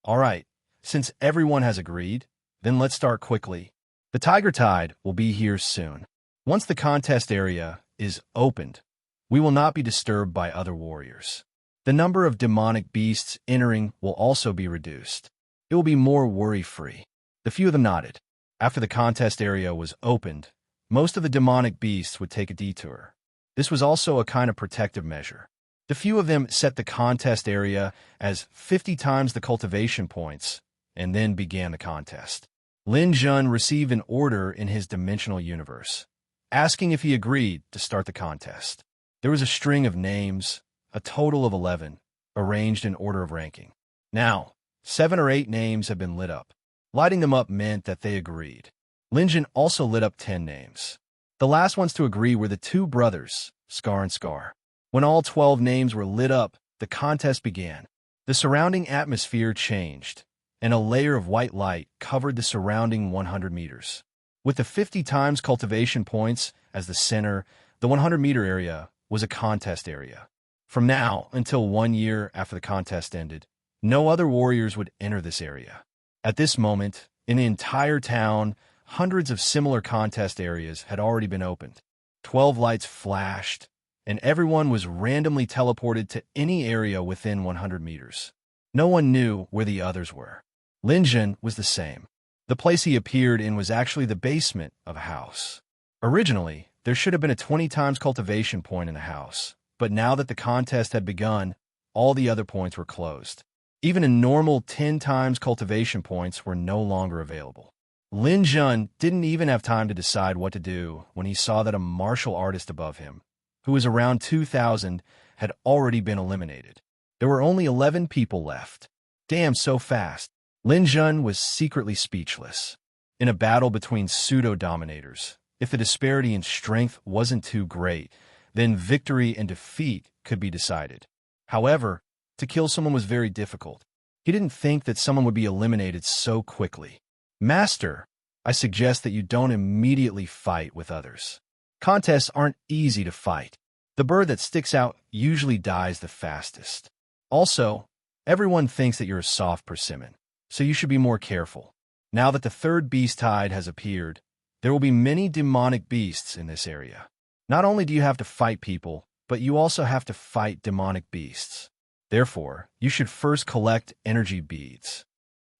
All right, since everyone has agreed, then let's start quickly. The Tiger Tide will be here soon. Once the contest area is opened, we will not be disturbed by other warriors. The number of demonic beasts entering will also be reduced. It will be more worry-free. The few of them nodded. After the contest area was opened, most of the demonic beasts would take a detour. This was also a kind of protective measure. The few of them set the contest area as 50 times the cultivation points, and then began the contest. Lin Jun received an order in his dimensional universe, asking if he agreed to start the contest. There was a string of names, a total of 11, arranged in order of ranking. Now, 7 or 8 names have been lit up. Lighting them up meant that they agreed. Lin Jun also lit up 10 names. The last ones to agree were the two brothers, Scar and Scar. When all 12 names were lit up, the contest began. The surrounding atmosphere changed, and a layer of white light covered the surrounding 100 meters. With the 50 times cultivation points as the center, the 100-meter area was a contest area. From now until 1 year after the contest ended, no other warriors would enter this area. At this moment, in the entire town, hundreds of similar contest areas had already been opened. 12 lights flashed, and everyone was randomly teleported to any area within 100 meters. No one knew where the others were. Lin Jun was the same. The place he appeared in was actually the basement of a house. Originally, there should have been a 20 times cultivation point in the house, but now that the contest had begun, all the other points were closed. Even a normal 10 times cultivation points were no longer available. Lin Jun didn't even have time to decide what to do when he saw that a martial artist above him, who was around 2,000, had already been eliminated. There were only 11 people left. Damn, so fast. Lin Jun was secretly speechless. In a battle between pseudo-dominators, if the disparity in strength wasn't too great, then victory and defeat could be decided. However, to kill someone was very difficult. He didn't think that someone would be eliminated so quickly. "Master, I suggest that you don't immediately fight with others. Contests aren't easy to fight. The bird that sticks out usually dies the fastest. Also, everyone thinks that you're a soft persimmon, so you should be more careful. Now that the third beast tide has appeared, there will be many demonic beasts in this area. Not only do you have to fight people, but you also have to fight demonic beasts. Therefore, you should first collect energy beads."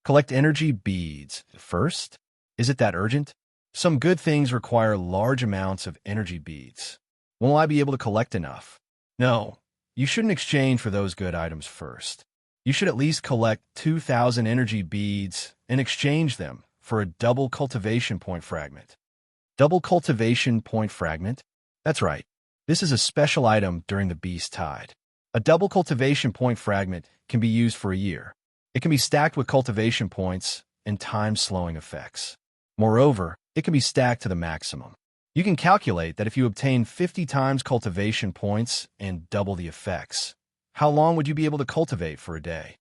Collect energy beads first? Is it that urgent? Some good things require large amounts of energy beads. Will I be able to collect enough? No, you shouldn't exchange for those good items first. You should at least collect 2,000 energy beads and exchange them for a double cultivation point fragment. Double cultivation point fragment? That's right. This is a special item during the beast tide. A double cultivation point fragment can be used for a year. It can be stacked with cultivation points and time-slowing effects. Moreover, it can be stacked to the maximum. You can calculate that if you obtain 50 times cultivation points and double the effects, how long would you be able to cultivate for a day?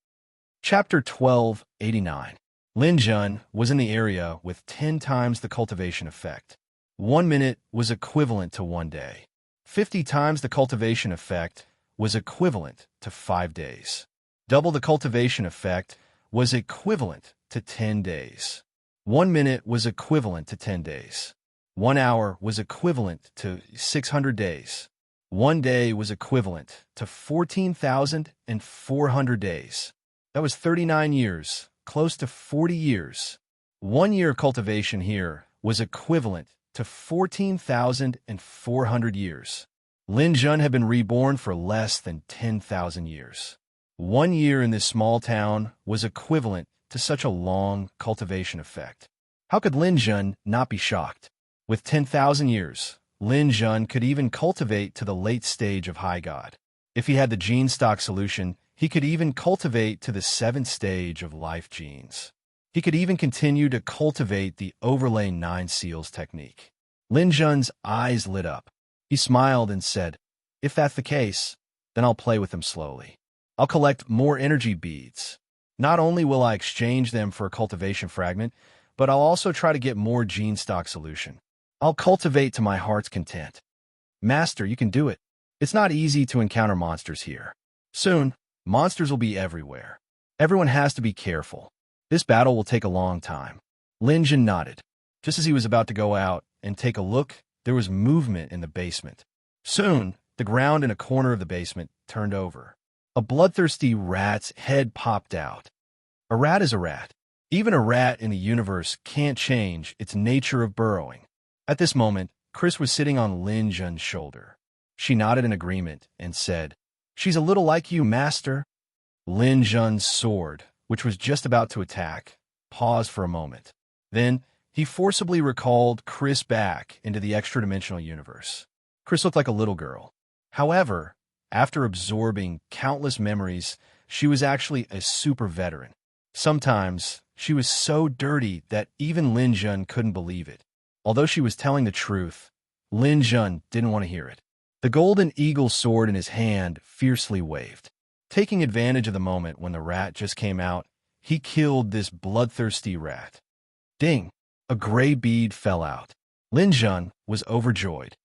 Chapter 1289. Lin Jun was in the area with 10 times the cultivation effect. 1 minute was equivalent to 1 day. 50 times the cultivation effect was equivalent to 5 days. Double the cultivation effect was equivalent to 10 days. 1 minute was equivalent to 10 days. 1 hour was equivalent to 600 days. 1 day was equivalent to 14,400 days. That was 39 years, close to 40 years. 1 year cultivation here was equivalent to 14,400 years. Lin Jun had been reborn for less than 10,000 years. 1 year in this small town was equivalent to such a long cultivation effect. How could Lin Jun not be shocked? With 10,000 years, Lin Jun could even cultivate to the late stage of high god. If he had the gene stock solution, he could even cultivate to the 7th stage of life genes. He could even continue to cultivate the overlay 9 seals technique. Lin Jun's eyes lit up. He smiled and said, "If that's the case, then I'll play with them slowly. I'll collect more energy beads. Not only will I exchange them for a cultivation fragment, but I'll also try to get more gene stock solution. I'll cultivate to my heart's content." "Master, you can do it. It's not easy to encounter monsters here. Soon, monsters will be everywhere. Everyone has to be careful. This battle will take a long time." Lin Jun nodded. Just as he was about to go out and take a look, there was movement in the basement. Soon, the ground in a corner of the basement turned over. A bloodthirsty rat's head popped out. A rat is a rat. Even a rat in the universe can't change its nature of burrowing. At this moment, Chris was sitting on Lin Jun's shoulder. She nodded in agreement and said, "She's a little like you, master." Lin Jun's sword, which was just about to attack, paused for a moment. Then, he forcibly recalled Chris back into the extra-dimensional universe. Chris looked like a little girl. However, after absorbing countless memories, she was actually a super veteran. Sometimes, she was so dirty that even Lin Jun couldn't believe it. Although she was telling the truth, Lin Jun didn't want to hear it. The golden eagle sword in his hand fiercely waved. Taking advantage of the moment when the rat just came out, he killed this bloodthirsty rat. Ding! A gray bead fell out. Lin Jun was overjoyed.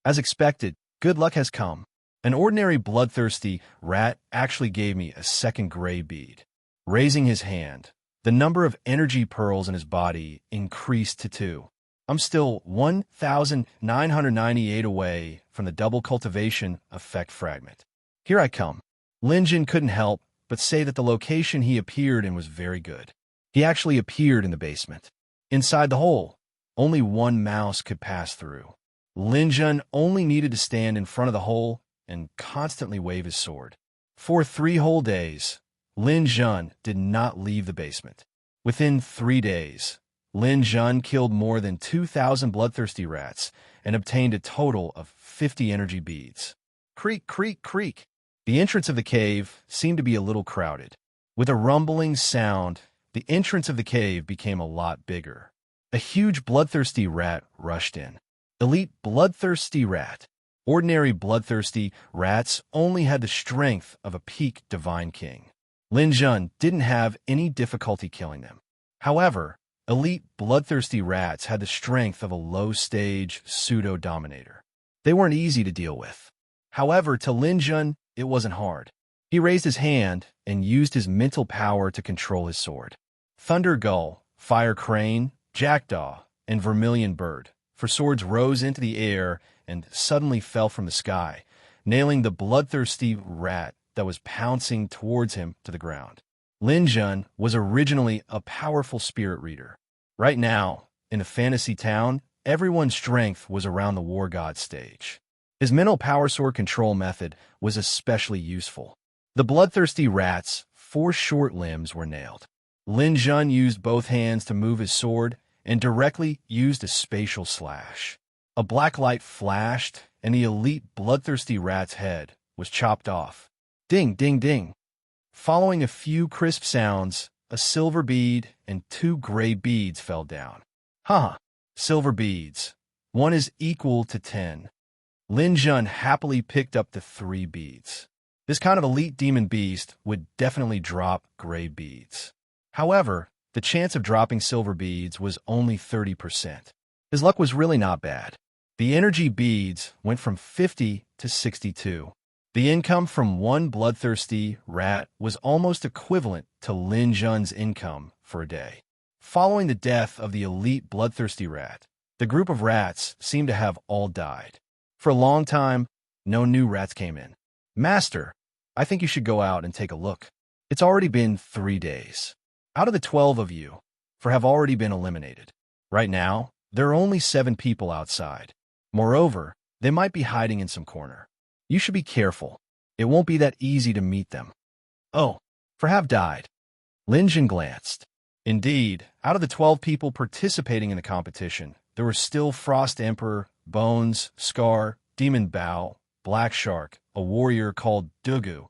As expected, good luck has come. An ordinary bloodthirsty rat actually gave me a second gray bead. Raising his hand, the number of energy pearls in his body increased to 2. I'm still 1,998 away from the double cultivation effect fragment. Here I come. Lin Jun couldn't help but say that the location he appeared in was very good. He actually appeared in the basement. Inside the hole, only one mouse could pass through. Lin Jun only needed to stand in front of the hole and constantly wave his sword. For 3 whole days, Lin Jun did not leave the basement. Within 3 days, Lin Jun killed more than 2,000 bloodthirsty rats and obtained a total of 50 energy beads. Creak, creak, creak. The entrance of the cave seemed to be a little crowded. With a rumbling sound, the entrance of the cave became a lot bigger. A huge bloodthirsty rat rushed in. Elite bloodthirsty rat. Ordinary bloodthirsty rats only had the strength of a peak divine king. Lin Jun didn't have any difficulty killing them. However, elite bloodthirsty rats had the strength of a low-stage pseudo-dominator. They weren't easy to deal with. However, to Lin Jun, it wasn't hard. He raised his hand and used his mental power to control his sword. Thunder Gull, Fire Crane, Jackdaw, and Vermilion Bird, for swords rose into the air and suddenly fell from the sky, nailing the bloodthirsty rat that was pouncing towards him to the ground. Lin Jun was originally a powerful spirit reader. Right now, in a fantasy town, everyone's strength was around the war god stage. His mental power sword control method was especially useful. The bloodthirsty rat's 4 short limbs were nailed. Lin Jun used both hands to move his sword and directly used a spatial slash. A black light flashed, and the elite bloodthirsty rat's head was chopped off. Ding, ding, ding. Following a few crisp sounds, a silver bead and 2 gray beads fell down. Haha, silver beads. 1 is equal to 10. Lin Jun happily picked up the 3 beads. This kind of elite demon beast would definitely drop gray beads. However, the chance of dropping silver beads was only 30%. His luck was really not bad. The energy beads went from 50 to 62. The income from 1 bloodthirsty rat was almost equivalent to Lin Jun's income for a day. Following the death of the elite bloodthirsty rat, The group of rats seemed to have all died. For a long time, no new rats came in. Master, I think you should go out and take a look. It's already been 3 days. Out of the 12 of you, 4 have already been eliminated. Right now, there are only 7 people outside. Moreover, they might be hiding in some corner. You should be careful. It won't be that easy to meet them. Oh, 4 have died. Lin Jun glanced. Indeed, out of the 12 people participating in the competition, there were still Frost Emperor, Bones, Scar, Demon Bao, Black Shark, a warrior called Dugu,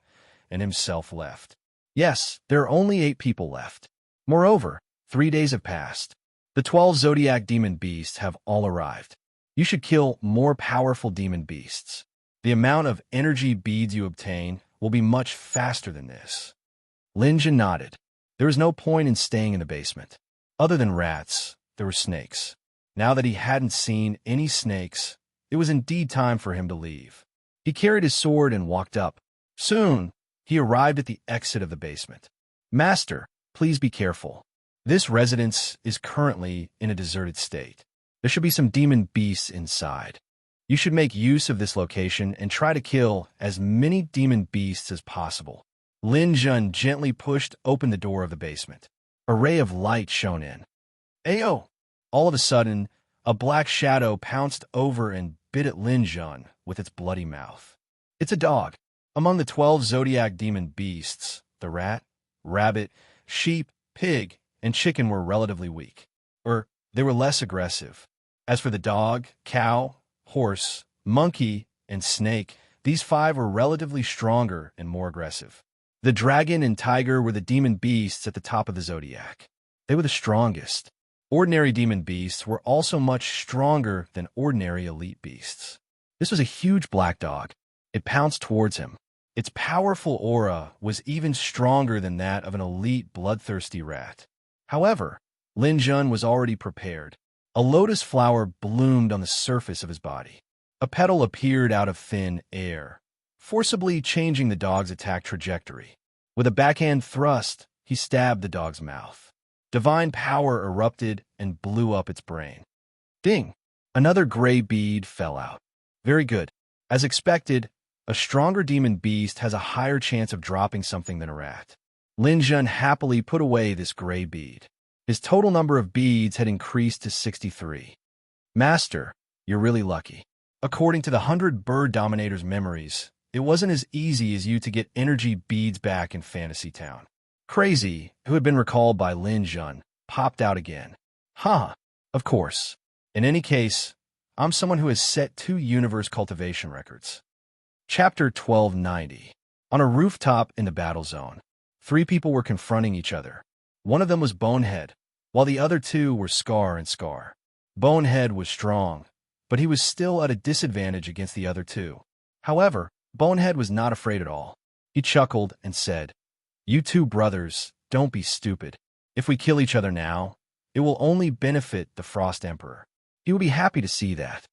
and himself left. Yes, there are only 8 people left. Moreover, 3 days have passed. The 12 Zodiac Demon Beasts have all arrived. You should kill more powerful demon beasts. The amount of energy beads you obtain will be much faster than this. Lin Jun nodded. There was no point in staying in the basement. Other than rats, there were snakes. Now that he hadn't seen any snakes, it was indeed time for him to leave. He carried his sword and walked up. Soon, he arrived at the exit of the basement. Master, please be careful. This residence is currently in a deserted state. There should be some demon beasts inside. You should make use of this location and try to kill as many demon beasts as possible. Lin Jun gently pushed open the door of the basement. A ray of light shone in. Ayo! All of a sudden, a black shadow pounced over and bit at Lin Jun with its bloody mouth. It's a dog. Among the 12 Zodiac Demon Beasts, the rat, rabbit, sheep, pig, and chicken were relatively weak. Or, they were less aggressive. As for the dog, cow, horse, monkey, and snake, these 5 were relatively stronger and more aggressive. The dragon and tiger were the demon beasts at the top of the zodiac. They were the strongest. Ordinary demon beasts were also much stronger than ordinary elite beasts. This was a huge black dog. It pounced towards him. Its powerful aura was even stronger than that of an elite bloodthirsty rat. However, Lin Jun was already prepared. A lotus flower bloomed on the surface of his body. A petal appeared out of thin air, forcibly changing the dog's attack trajectory. With a backhand thrust, he stabbed the dog's mouth. Divine power erupted and blew up its brain. Ding! Another gray bead fell out. Very good. As expected, a stronger demon beast has a higher chance of dropping something than a rat. Lin Jun happily put away this gray bead. His total number of beads had increased to 63. Master, you're really lucky. According to the 100 Bird Dominator's memories, it wasn't as easy as you to get energy beads back in Fantasy Town. Crazy, who had been recalled by Lin Jun, popped out again. Huh, of course. In any case, I'm someone who has set 2 universe cultivation records. Chapter 1290. On a rooftop in the battle zone, 3 people were confronting each other. One of them was Bonehead, while the other 2 were Scar and Scar. Bonehead was strong, but he was still at a disadvantage against the other 2. However, Bonehead was not afraid at all. He chuckled and said, "You 2 brothers, don't be stupid. If we kill each other now, it will only benefit the Frost Emperor. He will be happy to see that."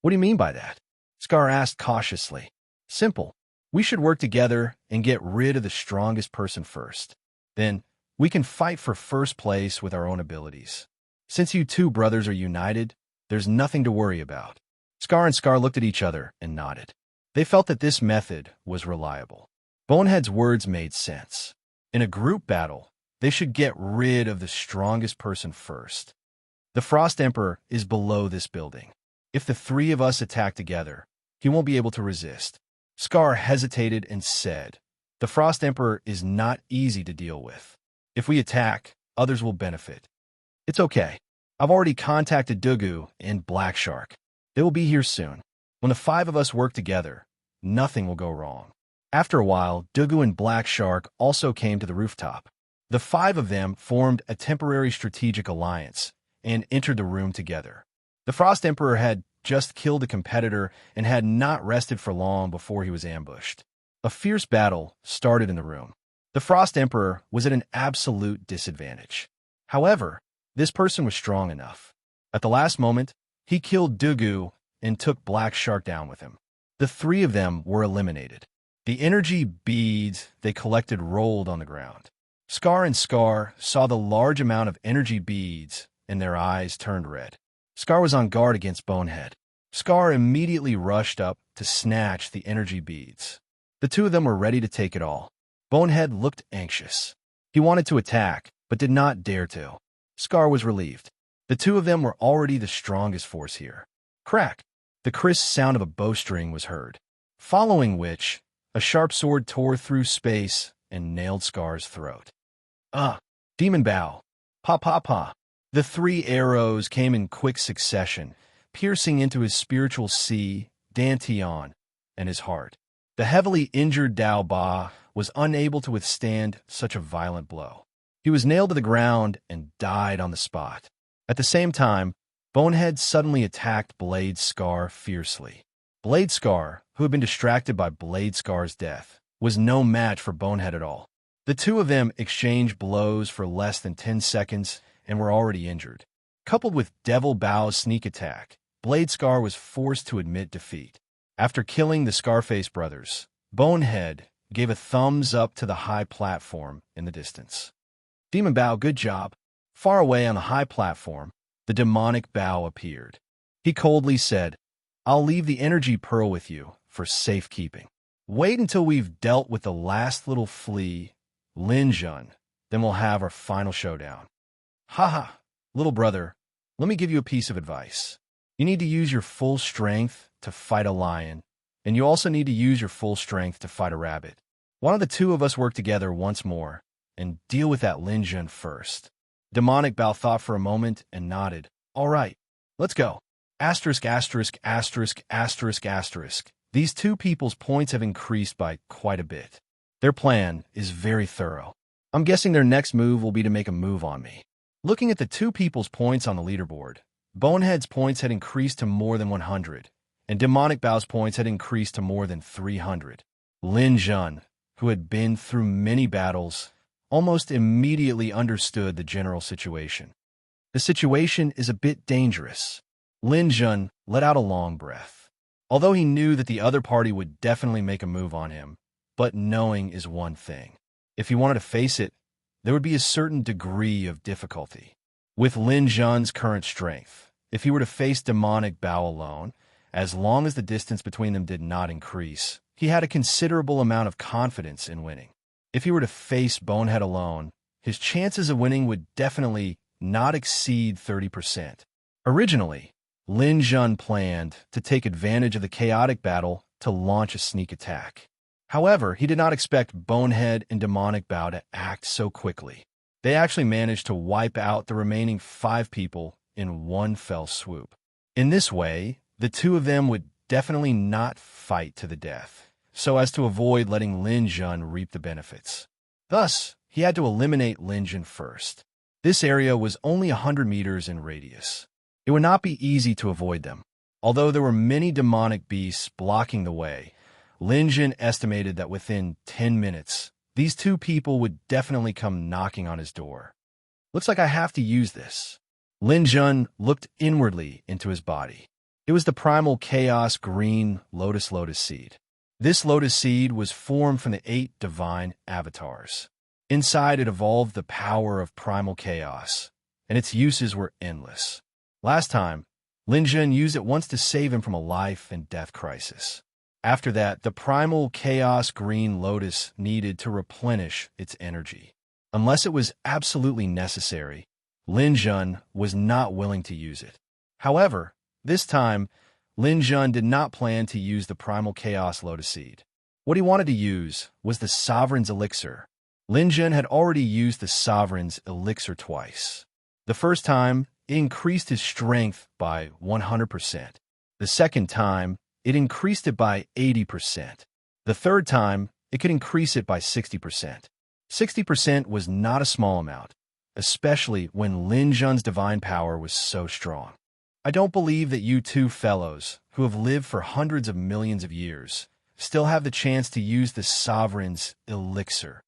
What do you mean by that? Scar asked cautiously. Simple. We should work together and get rid of the strongest person first. Then, we can fight for first place with our own abilities. Since you 2 brothers are united, there's nothing to worry about. Scar and Scar looked at each other and nodded. They felt that this method was reliable. Bonehead's words made sense. In a group battle, they should get rid of the strongest person first. The Frost Emperor is below this building. If the 3 of us attack together, he won't be able to resist. Scar hesitated and said, "The Frost Emperor is not easy to deal with. If we attack, others will benefit." It's okay. I've already contacted Dugu and Black Shark. They will be here soon. When the 5 of us work together, nothing will go wrong. After a while, Dugu and Black Shark also came to the rooftop. The 5 of them formed a temporary strategic alliance and entered the room together. The Frost Emperor had just killed a competitor and had not rested for long before he was ambushed. A fierce battle started in the room. The Frost Emperor was at an absolute disadvantage. However, this person was strong enough. At the last moment, he killed Dugu and took Black Shark down with him. The 3 of them were eliminated. The energy beads they collected rolled on the ground. Scar and Scar saw the large amount of energy beads, and their eyes turned red. Scar was on guard against Bonehead. Scar immediately rushed up to snatch the energy beads. The two of them were ready to take it all. Bonehead looked anxious. He wanted to attack, but did not dare to. Scar was relieved. The two of them were already the strongest force here. Crack! The crisp sound of a bowstring was heard, following which, a sharp sword tore through space and nailed Scar's throat. Demon bow! Pa pa pa! The 3 arrows came in quick succession, piercing into his spiritual sea, Dantian, and his heart. The heavily injured Dao Ba was unable to withstand such a violent blow. He was nailed to the ground and died on the spot. At the same time, Bonehead suddenly attacked Blade Scar fiercely. Blade Scar, who had been distracted by Blade Scar's death, was no match for Bonehead at all. The two of them exchanged blows for less than 10 seconds and were already injured. Coupled with Devil Bow's sneak attack, Blade Scar was forced to admit defeat. After killing the Scarface brothers, Bonehead gave a thumbs up to the high platform in the distance. Demon Bow, good job. Far away on the high platform, the demonic Bow appeared. He coldly said, I'll leave the energy pearl with you for safekeeping. Wait until we've dealt with the last little flea, Lin Jun, then we'll have our final showdown. Haha, little brother, let me give you a piece of advice. You need to use your full strength to fight a lion, and you also need to use your full strength to fight a rabbit. Why don't the two of us work together once more and deal with that Lin Jun first? Demonic Bao thought for a moment and nodded. All right, let's go. Asterisk, asterisk, asterisk, asterisk, asterisk. These two people's points have increased by quite a bit. Their plan is very thorough. I'm guessing their next move will be to make a move on me. Looking at the two people's points on the leaderboard, Bonehead's points had increased to more than 100, and Demonic Bao's points had increased to more than 300. Lin Jun, who had been through many battles, almost immediately understood the general situation. The situation is a bit dangerous. Lin Jun let out a long breath. Although he knew that the other party would definitely make a move on him, but knowing is one thing. If he wanted to face it, there would be a certain degree of difficulty. With Lin Jun's current strength, if he were to face Demonic Bao alone, as long as the distance between them did not increase, he had a considerable amount of confidence in winning. If he were to face Bonehead alone, his chances of winning would definitely not exceed 30%. Originally, Lin Jun planned to take advantage of the chaotic battle to launch a sneak attack. However, he did not expect Bonehead and Demonic Bao to act so quickly. They actually managed to wipe out the remaining 5 people in one fell swoop. In this way, the two of them would definitely not fight to the death, so as to avoid letting Lin Jun reap the benefits. Thus, he had to eliminate Lin Jun first. This area was only 100 meters in radius. It would not be easy to avoid them. Although there were many demonic beasts blocking the way, Lin Jun estimated that within 10 minutes, these two people would definitely come knocking on his door. Looks like I have to use this. Lin Jun looked inwardly into his body. It was the primal chaos green lotus seed. This lotus seed was formed from the 8 divine avatars. Inside it evolved the power of primal chaos, and its uses were endless. Last time, Lin Jun used it once to save him from a life and death crisis. After that, the primal chaos green lotus needed to replenish its energy. Unless it was absolutely necessary, Lin Jun was not willing to use it. However, this time, Lin Jun did not plan to use the primal chaos lotus seed. What he wanted to use was the Sovereign's elixir. Lin Jun had already used the Sovereign's elixir twice. The first time, it increased his strength by 100%. The second time, it increased it by 80%. The third time, it could increase it by 60%. 60% was not a small amount, especially when Lin Jun's divine power was so strong. I don't believe that you two fellows, who have lived for hundreds of millions of years, still have the chance to use the Sovereign's elixir.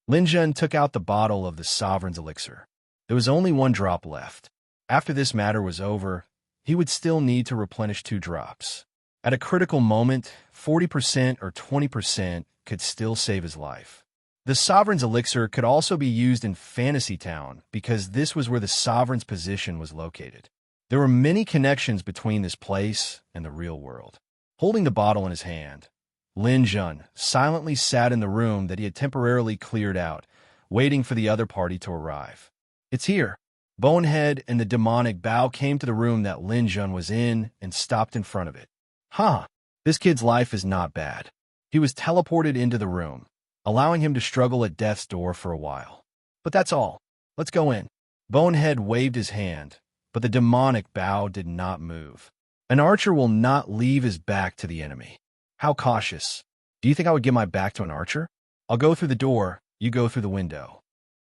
Lin Jun took out the bottle of the Sovereign's elixir. There was only 1 drop left. After this matter was over, he would still need to replenish 2 drops. At a critical moment, 40% or 20% could still save his life. The Sovereign's elixir could also be used in Fantasy Town because this was where the Sovereign's position was located. There were many connections between this place and the real world. Holding the bottle in his hand, Lin Jun silently sat in the room that he had temporarily cleared out, waiting for the other party to arrive. "It's here." Bonehead and the demonic Bao came to the room that Lin Jun was in and stopped in front of it. Huh, this kid's life is not bad. He was teleported into the room, allowing him to struggle at death's door for a while. But that's all. Let's go in. Bonehead waved his hand, but the demonic Bao did not move. An archer will not leave his back to the enemy. How cautious. Do you think I would give my back to an archer? I'll go through the door, you go through the window.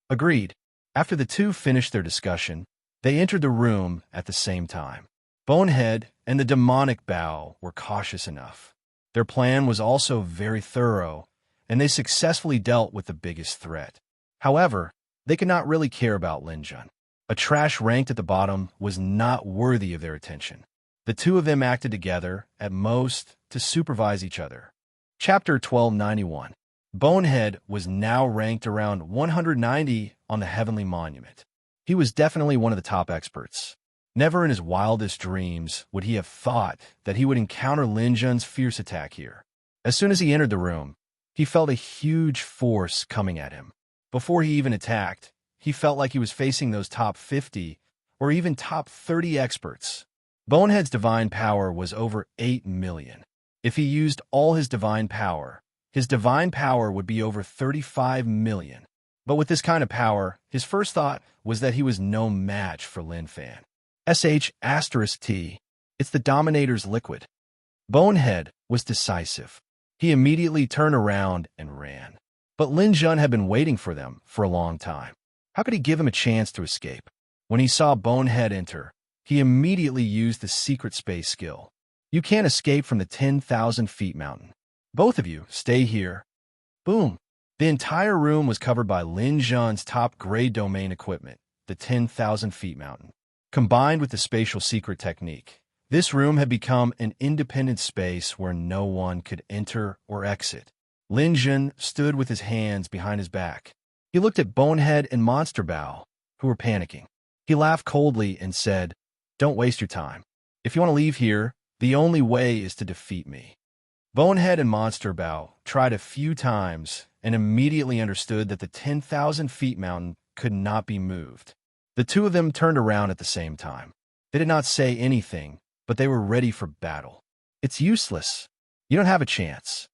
Agreed. After the two finished their discussion, they entered the room at the same time. Bonehead and the demonic Bao were cautious enough. Their plan was also very thorough, and they successfully dealt with the biggest threat. However, they could not really care about Lin Jun. A trash ranked at the bottom was not worthy of their attention. The two of them acted together, at most, to supervise each other. Chapter 1291. Bonehead was now ranked around 190 on the Heavenly Monument. He was definitely one of the top experts. Never in his wildest dreams would he have thought that he would encounter Lin Jun's fierce attack here. As soon as he entered the room, he felt a huge force coming at him. Before he even attacked, he felt like he was facing those top 50 or even top 30 experts. Bonehead's divine power was over 8 million. If he used all his divine power would be over 35 million. But with this kind of power, his first thought was that he was no match for Lin Fan. *T. It's the Dominator's liquid. Bonehead was decisive. He immediately turned around and ran. But Lin Jun had been waiting for them for a long time. How could he give him a chance to escape? When he saw Bonehead enter, he immediately used the secret space skill. You can't escape from the 10,000 feet mountain. Both of you, stay here. Boom. The entire room was covered by Lin Jun's top-grade domain equipment, the 10,000 feet mountain. Combined with the spatial secret technique, this room had become an independent space where no one could enter or exit. Lin Jun stood with his hands behind his back. He looked at Bonehead and Monster Bao, who were panicking. He laughed coldly and said, "Don't waste your time. If you want to leave here, the only way is to defeat me." Bonehead and Monster Bao tried a few times and immediately understood that the 10,000 feet mountain could not be moved. The two of them turned around at the same time. They did not say anything, but they were ready for battle. "It's useless. You don't have a chance."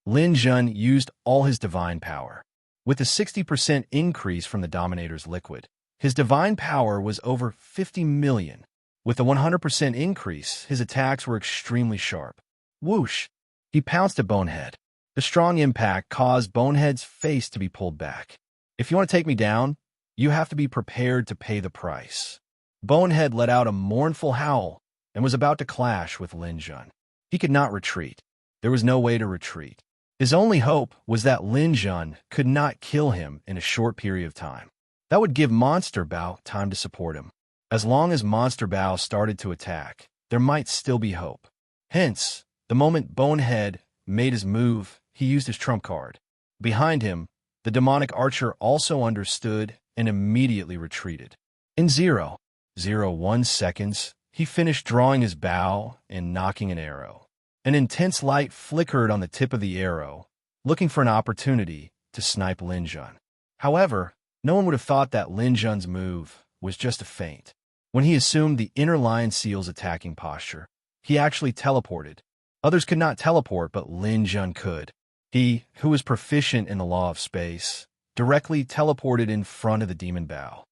Lin Jun used all his divine power. With a 60% increase from the Dominator's liquid, his divine power was over 50 million. With a 100% increase, his attacks were extremely sharp. Whoosh! He pounced at Bonehead. The strong impact caused Bonehead's face to be pulled back. "If you want to take me down, you have to be prepared to pay the price." Bonehead let out a mournful howl and was about to clash with Lin Jun. He could not retreat. There was no way to retreat. His only hope was that Lin Jun could not kill him in a short period of time. That would give Monster Bao time to support him. As long as Monster Bao started to attack, there might still be hope. Hence, the moment Bonehead made his move, he used his trump card. Behind him, the demonic archer also understood and immediately retreated. In 0.01 seconds, he finished drawing his bow and knocking an arrow. An intense light flickered on the tip of the arrow, looking for an opportunity to snipe Lin Jun. However, no one would have thought that Lin Jun's move was just a feint. When he assumed the inner lion seal's attacking posture, he actually teleported. Others could not teleport, but Lin Jun could. He, who was proficient in the law of space, directly teleported in front of the demon Bao.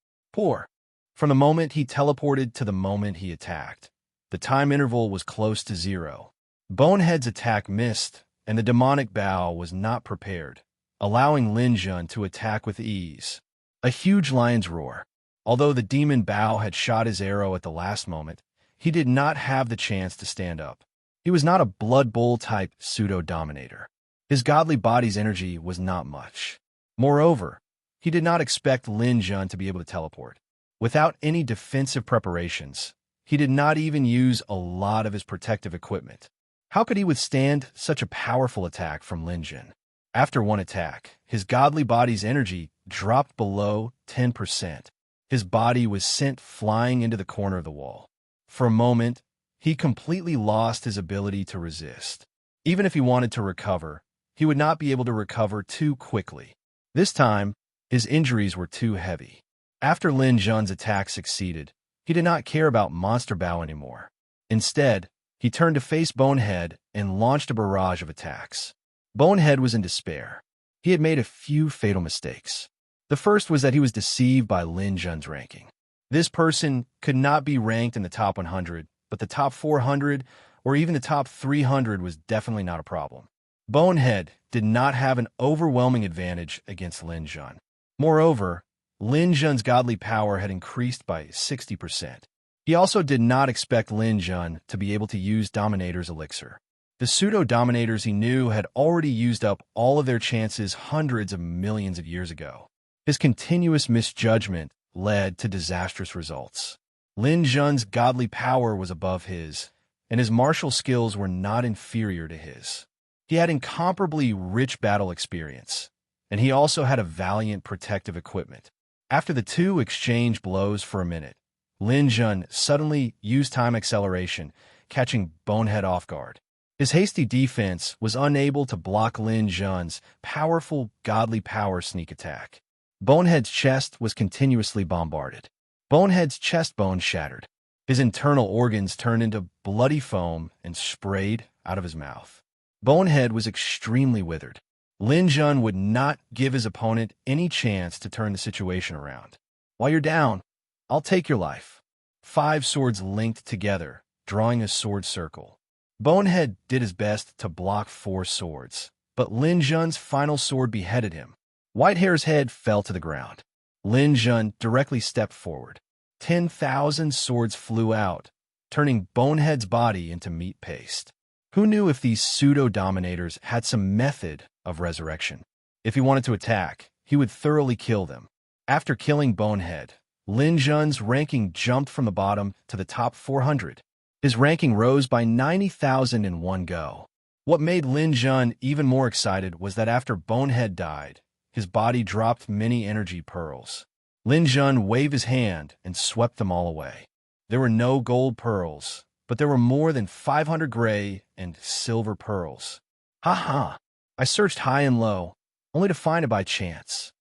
From the moment he teleported to the moment he attacked, the time interval was close to 0. Bonehead's attack missed, and the demonic Bao was not prepared, allowing Lin Jun to attack with ease. A huge lion's roar. Although the demon Bao had shot his arrow at the last moment, he did not have the chance to stand up. He was not a Blood Bowl-type pseudo-dominator. His godly body's energy was not much. Moreover, he did not expect Lin Jun to be able to teleport. Without any defensive preparations, he did not even use a lot of his protective equipment. How could he withstand such a powerful attack from Lin Jun? After one attack, his godly body's energy dropped below 10%. His body was sent flying into the corner of the wall. For a moment, he completely lost his ability to resist. Even if he wanted to recover, he would not be able to recover too quickly. This time, his injuries were too heavy. After Lin Jun's attack succeeded, he did not care about Monster Bao anymore. Instead, he turned to face Bonehead and launched a barrage of attacks. Bonehead was in despair. He had made a few fatal mistakes. The first was that he was deceived by Lin Jun's ranking. This person could not be ranked in the top 100, but the top 400 or even the top 300 was definitely not a problem. Bonehead did not have an overwhelming advantage against Lin Jun. Moreover, Lin Jun's godly power had increased by 60%. He also did not expect Lin Jun to be able to use Dominator's elixir. The pseudo-dominators he knew had already used up all of their chances hundreds of millions of years ago. His continuous misjudgment led to disastrous results. Lin Jun's godly power was above his, and his martial skills were not inferior to his. He had incomparably rich battle experience, and he also had a valiant protective equipment. After the two exchanged blows for a minute, Lin Jun suddenly used time acceleration, catching Bonehead off guard. His hasty defense was unable to block Lin Jun's powerful godly power sneak attack. Bonehead's chest was continuously bombarded. Bonehead's chest bone shattered. His internal organs turned into bloody foam and sprayed out of his mouth. Bonehead was extremely withered. Lin Jun would not give his opponent any chance to turn the situation around. While you're down, I'll take your life. 5 swords linked together, drawing a sword circle. Bonehead did his best to block 4 swords, but Lin Jun's final sword beheaded him. Whitehair's head fell to the ground. Lin Jun directly stepped forward. 10,000 swords flew out, turning Bonehead's body into meat paste. Who knew if these pseudo-dominators had some method of resurrection? If he wanted to attack, he would thoroughly kill them. After killing Bonehead, Lin Jun's ranking jumped from the bottom to the top 400. His ranking rose by 90,000 in one go. What made Lin Jun even more excited was that after Bonehead died, his body dropped many energy pearls. Lin Jun waved his hand and swept them all away. There were no gold pearls, but there were more than 500 gray and silver pearls. Ha ha! I searched high and low, only to find it by chance.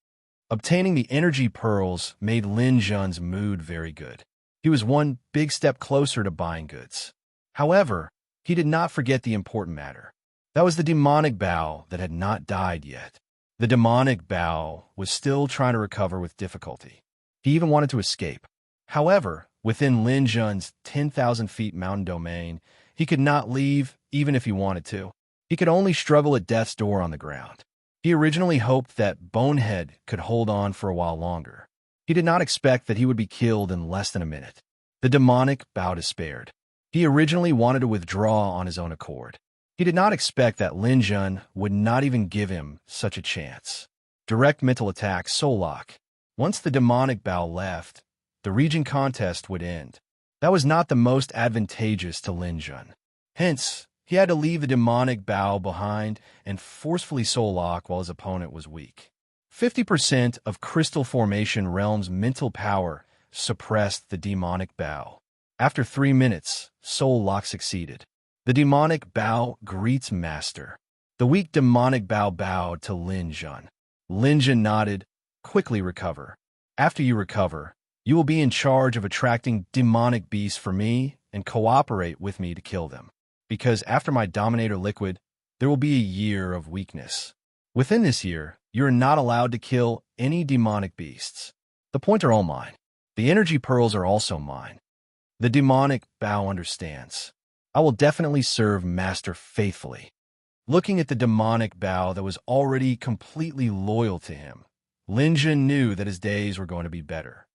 Obtaining the energy pearls made Lin Jun's mood very good. He was one big step closer to buying goods. However, he did not forget the important matter. That was the demonic Bao that had not died yet. The demonic Bao was still trying to recover with difficulty. He even wanted to escape. However, within Lin Jun's 10,000 feet mountain domain, he could not leave even if he wanted to. He could only struggle at death's door on the ground. He originally hoped that Bonehead could hold on for a while longer. He did not expect that he would be killed in less than a minute. The demonic Bao despaired. He originally wanted to withdraw on his own accord. He did not expect that Lin Jun would not even give him such a chance. Direct mental attack, Soul Lock. Once the demonic Bao left, the region contest would end. That was not the most advantageous to Lin Jun. Hence, he had to leave the demonic Bao behind and forcefully Soul Lock while his opponent was weak. 50% of Crystal Formation Realm's mental power suppressed the demonic Bao. After 3 minutes, Soul Lock succeeded. The demonic Bao greets Master. The weak demonic Bao bowed to Lin Jun. Lin Jun nodded, quickly recover. After you recover, you will be in charge of attracting demonic beasts for me and cooperate with me to kill them. Because after my Dominator Liquid, there will be a year of weakness. Within this year, you are not allowed to kill any demonic beasts. The points are all mine. The energy pearls are also mine. The demonic Bao understands. I will definitely serve Master faithfully. Looking at the demonic Bao that was already completely loyal to him, Lin Jun knew that his days were going to be better.